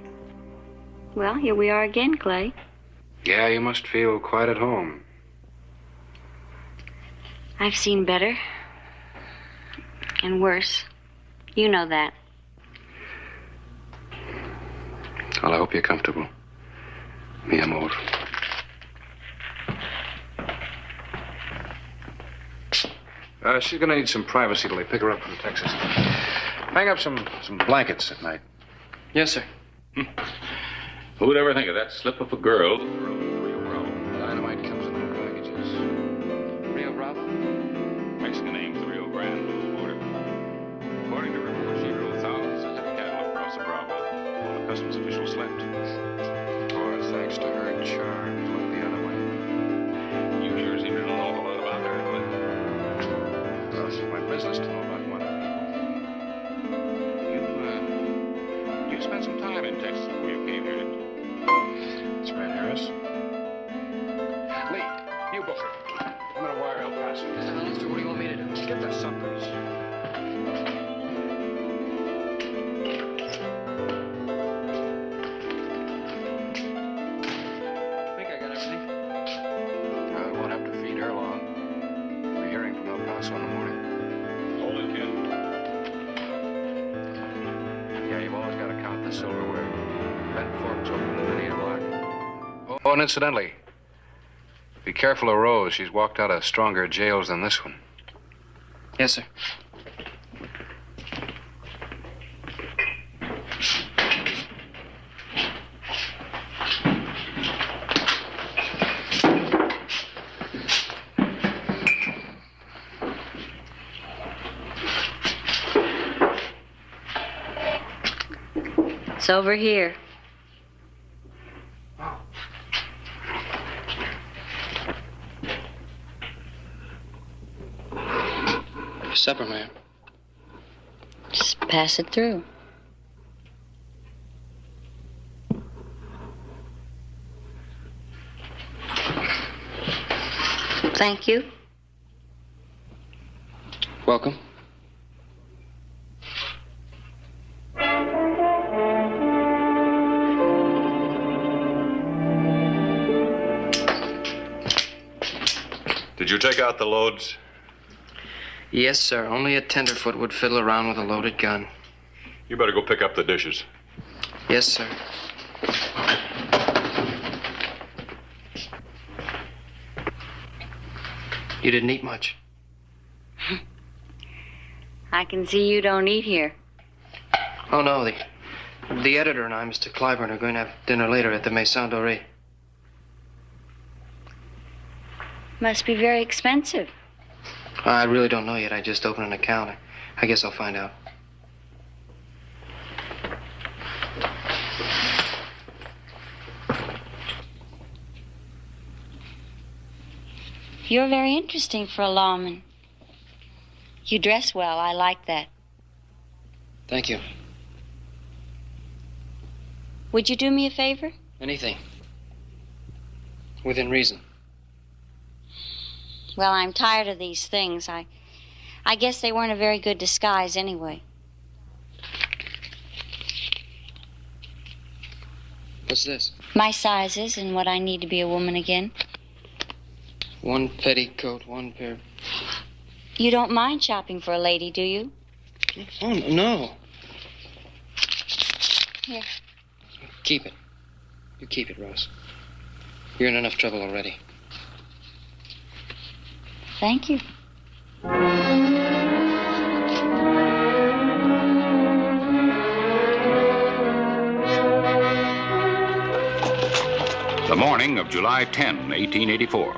Well, here we are again, Clay. Yeah, you must feel quite at home. I've seen better. And worse. You know that. Well, I hope you're comfortable. Mi amor. She's gonna need some privacy till they pick her up from Texas. Hang up some blankets at night. Yes, sir. Who'd ever think of that slip of a girl? Rio Bravo. Dynamite comes in little packages. Rio Bravo? Mexican name's the Rio Grande on the border. According to reports, she drove thousands of cattle across the Bravo while the customs official slept. Or thanks to her charms went the other way. You sure seem to know an awful lot about her, Clint. Well, it's my business to know about one of them. You spent some time in Texas before you came here, didn't you? It's Van Harris. Lee, you book her. I'm gonna wire El Paso. Mr. Hollister, what do you want me to do? Get the suppers. I think I got everything. I won't have to feed her long. We're hearing from El Paso in the morning. Hold it, kid. Yeah, you've always got to count the silverware. Bent forks open in the 8 o'clock. Oh, and incidentally, be careful of Rose. She's walked out of stronger jails than this one. Yes, sir. It's over here. Supper, ma'am. Just pass it through. Thank you. Welcome. Did you take out the loads? Yes, sir. Only a tenderfoot would fiddle around with a loaded gun. You better go pick up the dishes. Yes, sir. You didn't eat much. I can see you don't eat here. Oh, no. The editor and I, Mr. Clyburn, are going to have dinner later at the Maison Dorée. Must be very expensive. I really don't know yet. I just opened an account. I guess I'll find out. You're very interesting for a lawman. You dress well. I like that. Thank you. Would you do me a favor? Anything. Within reason. Well, I'm tired of these things. I guess they weren't a very good disguise anyway. What's this? My sizes and what I need to be a woman again. One petticoat, one pair. You don't mind shopping for a lady, do you? Oh, no. Here. Keep it. You keep it, Rose. You're in enough trouble already. Thank you. The morning of July 10, 1884.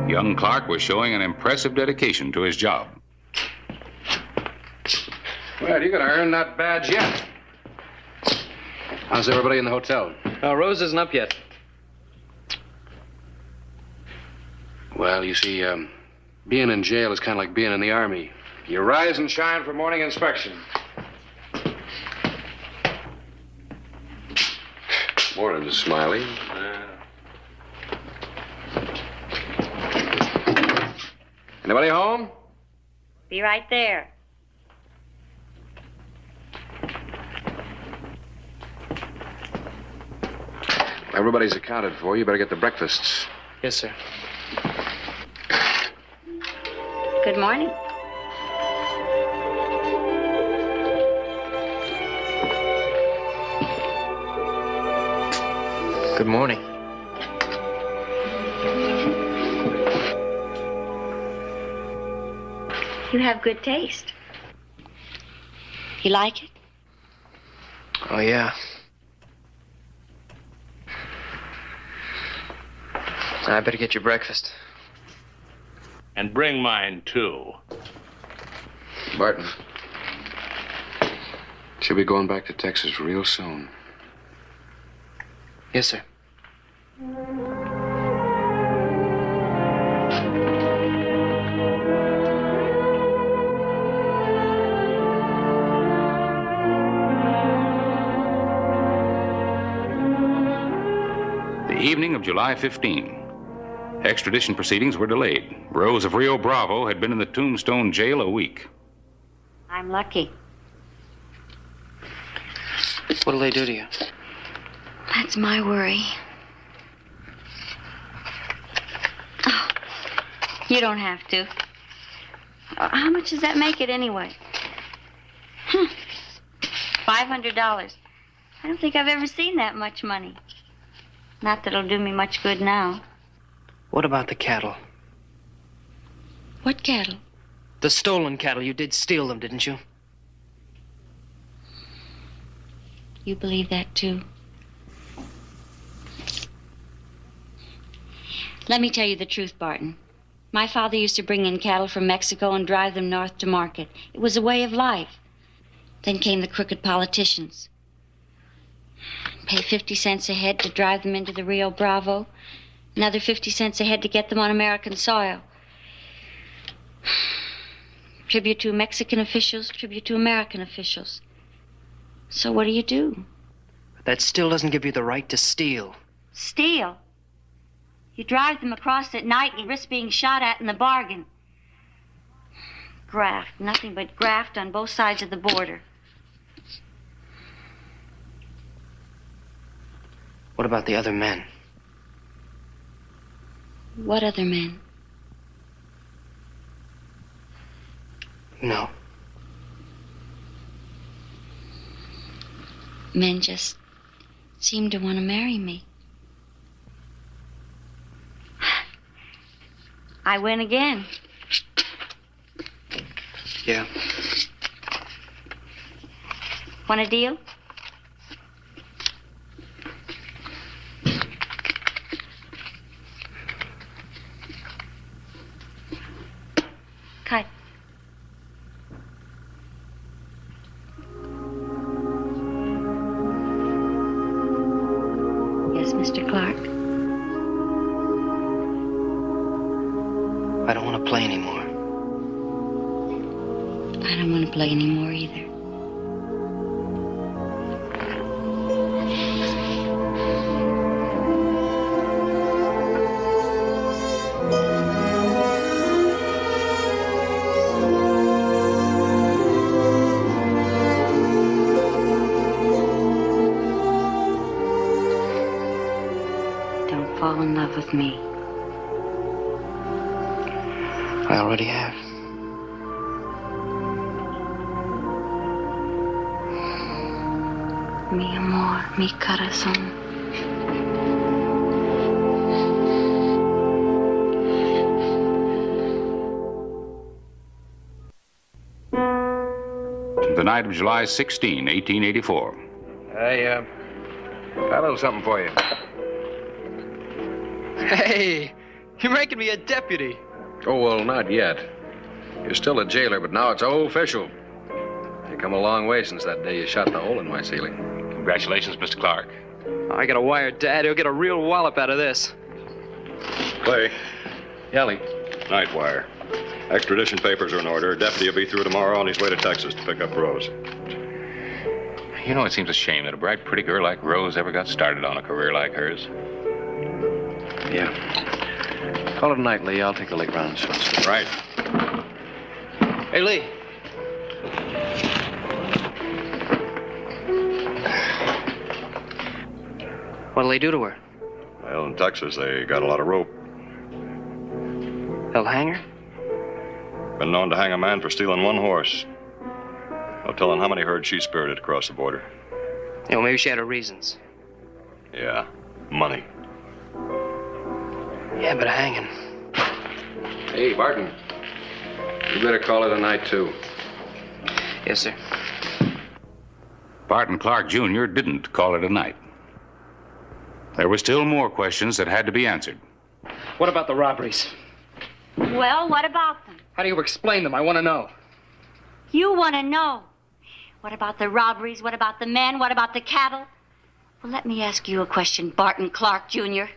Young Clark was showing an impressive dedication to his job. Well, you're going to earn that badge yet. How's everybody in the hotel? Rose isn't up yet. Well, you see, being in jail is kind of like being in the Army. You rise and shine for morning inspection. Morning, Miss Smiley. Anybody home? Be right there. Everybody's accounted for. You better get the breakfasts. Yes, sir. Good morning. Good morning. You have good taste. You like it? Oh, yeah. I better get your breakfast. And bring mine, too. Barton. She'll be going back to Texas real soon. Yes, sir. The evening of July 15. Extradition proceedings were delayed. Rose of Rio Bravo had been in the Tombstone jail a week. I'm lucky. What'll they do to you? That's my worry. Oh, you don't have to. How much does that make it anyway? $500. I don't think I've ever seen that much money. Not that it'll do me much good now. What about the cattle? What cattle? The stolen cattle. You did steal them, didn't you? You believe that, too? Let me tell you the truth, Barton. My father used to bring in cattle from Mexico and drive them north to market. It was a way of life. Then came the crooked politicians. Pay 50 cents a head to drive them into the Rio Bravo. Another 50 cents a head to get them on American soil. Tribute to Mexican officials, tribute to American officials. So what do? But that still doesn't give you the right to steal. Steal? You drive them across at night and risk being shot at in the bargain. Graft, nothing but graft on both sides of the border. What about the other men? What other men? No. Men just seem to want to marry me. I win again. Yeah. Want a deal? Cut. Yes, Mr. Clark. I don't want to play anymore. I don't want to play anymore either. Don't fall in love with me. I already have. Mi amor, mi corazón. The night of July 16, 1884. Hey, got a little something for you. Hey, you're making me a deputy. Oh, well, not yet. You're still a jailer, but now it's official. You come a long way since that day you shot the hole in my ceiling. Congratulations, Mr. Clark. I got a wire Dad. He'll get a real wallop out of this. Clay. Yelly. Night wire. Extradition papers are in order. Deputy will be through tomorrow on his way to Texas to pick up Rose. You know, it seems a shame that a bright, pretty girl like Rose ever got started on a career like hers. Yeah. Call it a night, Lee. I'll take the late rounds. Right. Hey, Lee. What'll they do to her? Well, in Texas, they got a lot of rope. They'll hang her? Been known to hang a man for stealing one horse. No telling how many herds she spirited across the border. You know, maybe she had her reasons. Yeah, money. Yeah, but a hanging. Hey, Barton. You better call it a night, too. Yes, sir. Barton Clark Jr. didn't call it a night. There were still more questions that had to be answered. What about the robberies? Well, what about them? How do you explain them? I want to know. You want to know. What about the robberies? What about the men? What about the cattle? Well, let me ask you a question, Barton Clark Jr.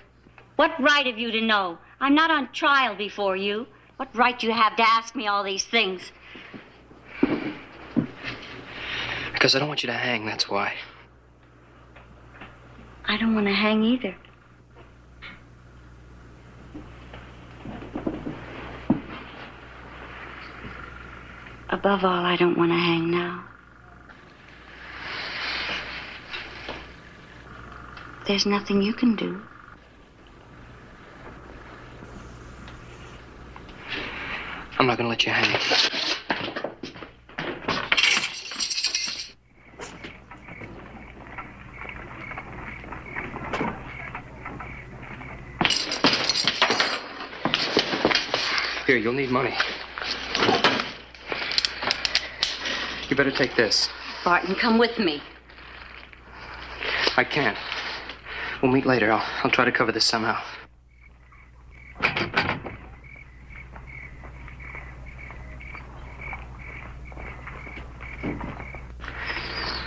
What right have you to know? I'm not on trial before you. What right do you have to ask me all these things? Because I don't want you to hang, that's why. I don't want to hang either. Above all, I don't want to hang now. There's nothing you can do. I'm not going to let you hang. Here, you'll need money. You better take this. Barton, come with me. I can't. We'll meet later. I'll try to cover this somehow.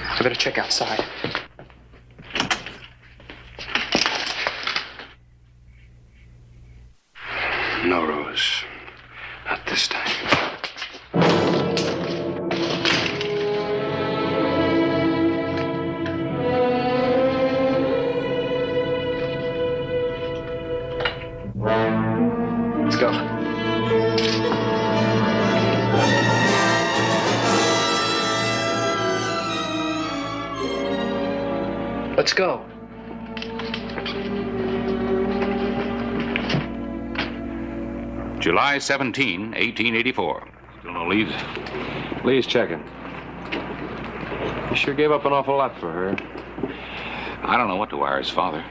I better check outside. No, Rose. Not this time. Let's go. Let's go. July 17, 1884. Still no leads? Lee's checking. He sure gave up an awful lot for her. I don't know what to wire his father.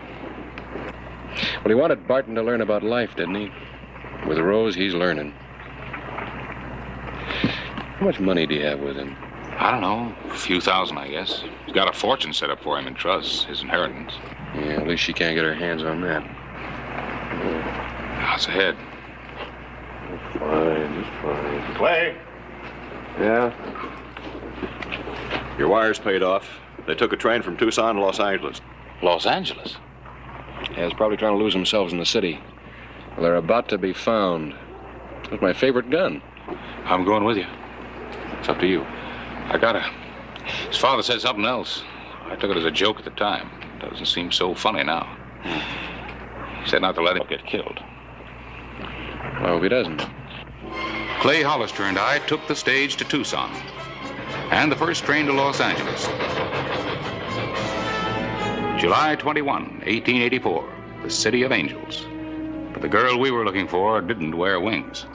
Well, he wanted Barton to learn about life, didn't he? With Rose, he's learning. How much money do you have with him? I don't know. A few thousand, I guess. He's got a fortune set up for him in trust, his inheritance. Yeah, at least she can't get her hands on that. How's ahead? Fine, just fine. Clay, Yeah? your wire's paid off. They took a train from Tucson to Los Angeles. Los Angeles? Yeah, he's probably trying to lose themselves in the city. Well, they're about to be found. That's my favorite gun. I'm going with you. It's up to you. I gotta. His father said something else. I took it as a joke at the time. Doesn't seem so funny now. He said not to let him get killed. I hope he doesn't. Clay Hollister and I took the stage to Tucson and the first train to Los Angeles. July 21, 1884, the City of Angels. But the girl we were looking for didn't wear wings.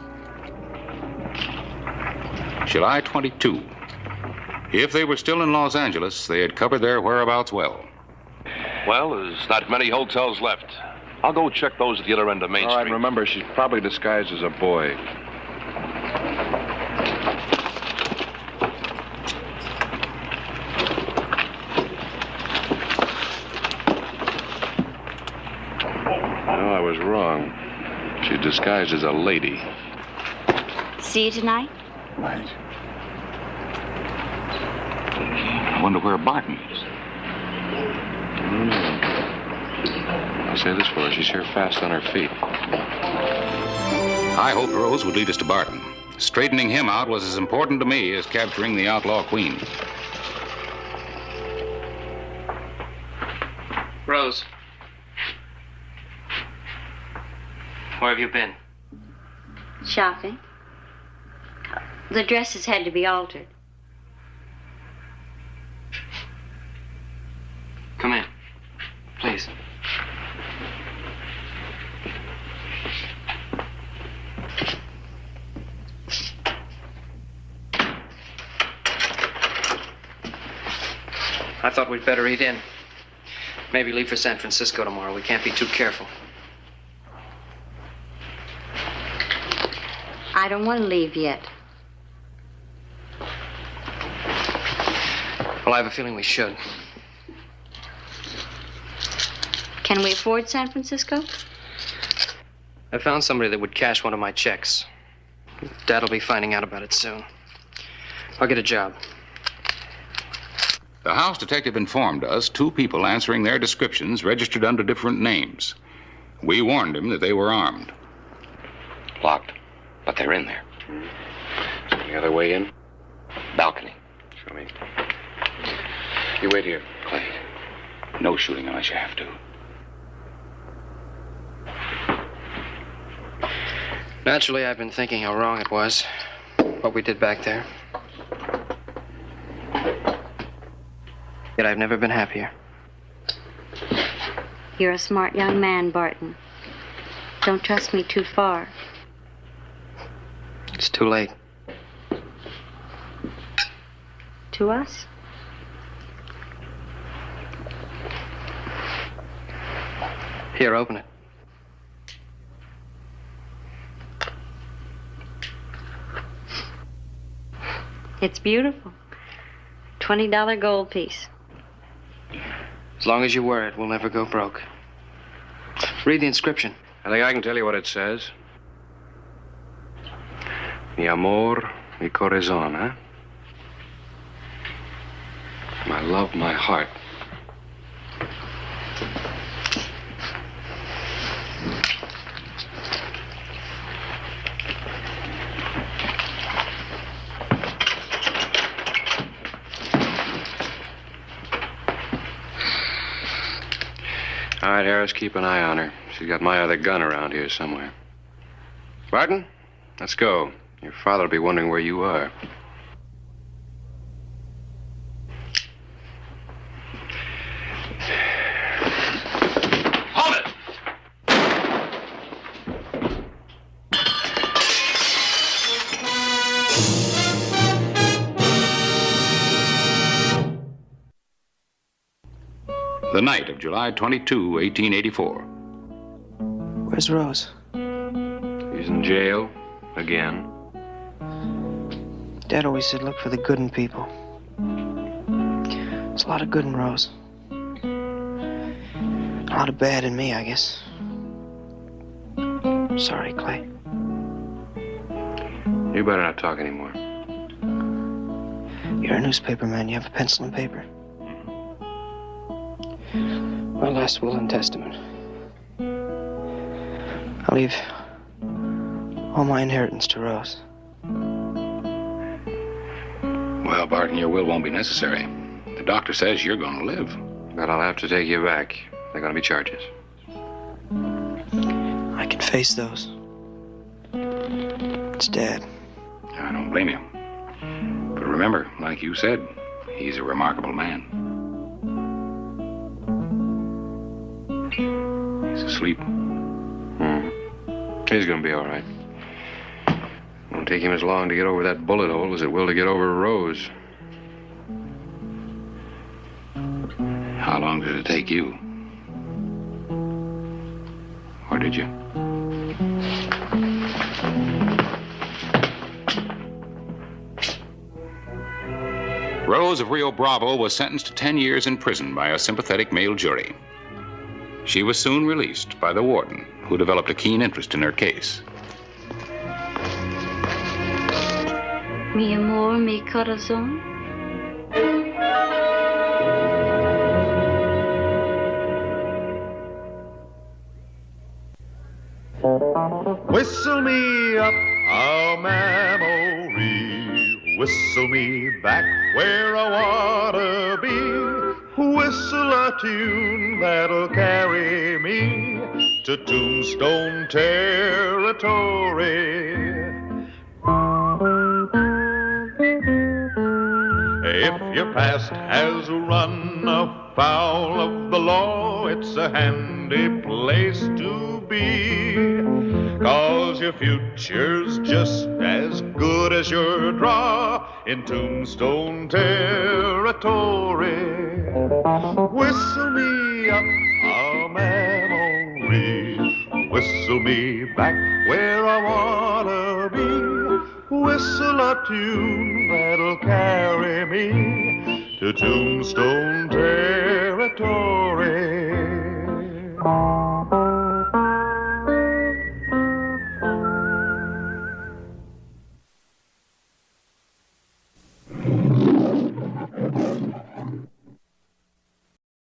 July 22. If they were still in Los Angeles, they had covered their whereabouts well. Well, there's not many hotels left. I'll go check those at the other end of Main All right, Street. remember, she's probably disguised as a boy. No, I was wrong. She's disguised as a lady. See you tonight? Right. I wonder where Barton is. I'll say this for her. She's here fast on her feet. I hoped Rose would lead us to Barton. Straightening him out was as important to me as capturing the outlaw queen. Rose. Where have you been? Shopping. The dresses had to be altered. Come in. Please. I thought we'd better eat in. Maybe leave for San Francisco tomorrow. We can't be too careful. I don't want to leave yet. Well, I have a feeling we should. Can we afford San Francisco? I found somebody that would cash one of my checks. Dad'll be finding out about it soon. I'll get a job. The house detective informed us 2 people answering their descriptions registered under different names. We warned him that they were armed. Locked, but they're in there. Any other way in? Balcony. Show me. You wait here. Clay, no shooting unless you have to. Naturally, I've been thinking how wrong it was, what we did back there. Yet I've never been happier. You're a smart young man, Barton. Don't trust me too far. It's too late. To us? Here, open it. It's beautiful. $20 gold piece. As long as you wear it, we'll never go broke. Read the inscription. I think I can tell you what it says. Mi amor, mi corazón, huh? My love, my heart. All right, Harris, keep an eye on her. She's got my other gun around here somewhere. Barton, let's go. Your father will be wondering where you are. Hold it! The night of July 22, 1884. Where's Rose? He's in jail again. Dad always said look for the good in people. There's a lot of good in Rose. A lot of bad in me, I guess. Sorry, Clay. You better not talk anymore. You're a newspaper man. You have a pencil and paper. My last will and testament. I'll leave all my inheritance to Rose. Well, Barton, your will won't be necessary. The doctor says you're going to live. But I'll have to take you back. There are going to be charges. I can face those. It's Dad. I don't blame you. But remember, like you said, he's a remarkable man. He's asleep. He's going to be all right. Won't take him as long to get over that bullet hole as it will to get over Rose. How long did it take you? Or did you? Rose of Rio Bravo was sentenced to 10 years in prison by a sympathetic male jury. She was soon released by the warden, who developed a keen interest in her case. Mi amor, mi corazón. Whistle me up a memory, whistle me back where I wanna be, whistle a tune that'll carry me to Tombstone territory. If your past has run afoul of the law, it's a handy place to be, 'cause your future's just as good as your draw in Tombstone territory. Whistle me up a memory, whistle me back where I wanna be, whistle a tune that'll carry me to Tombstone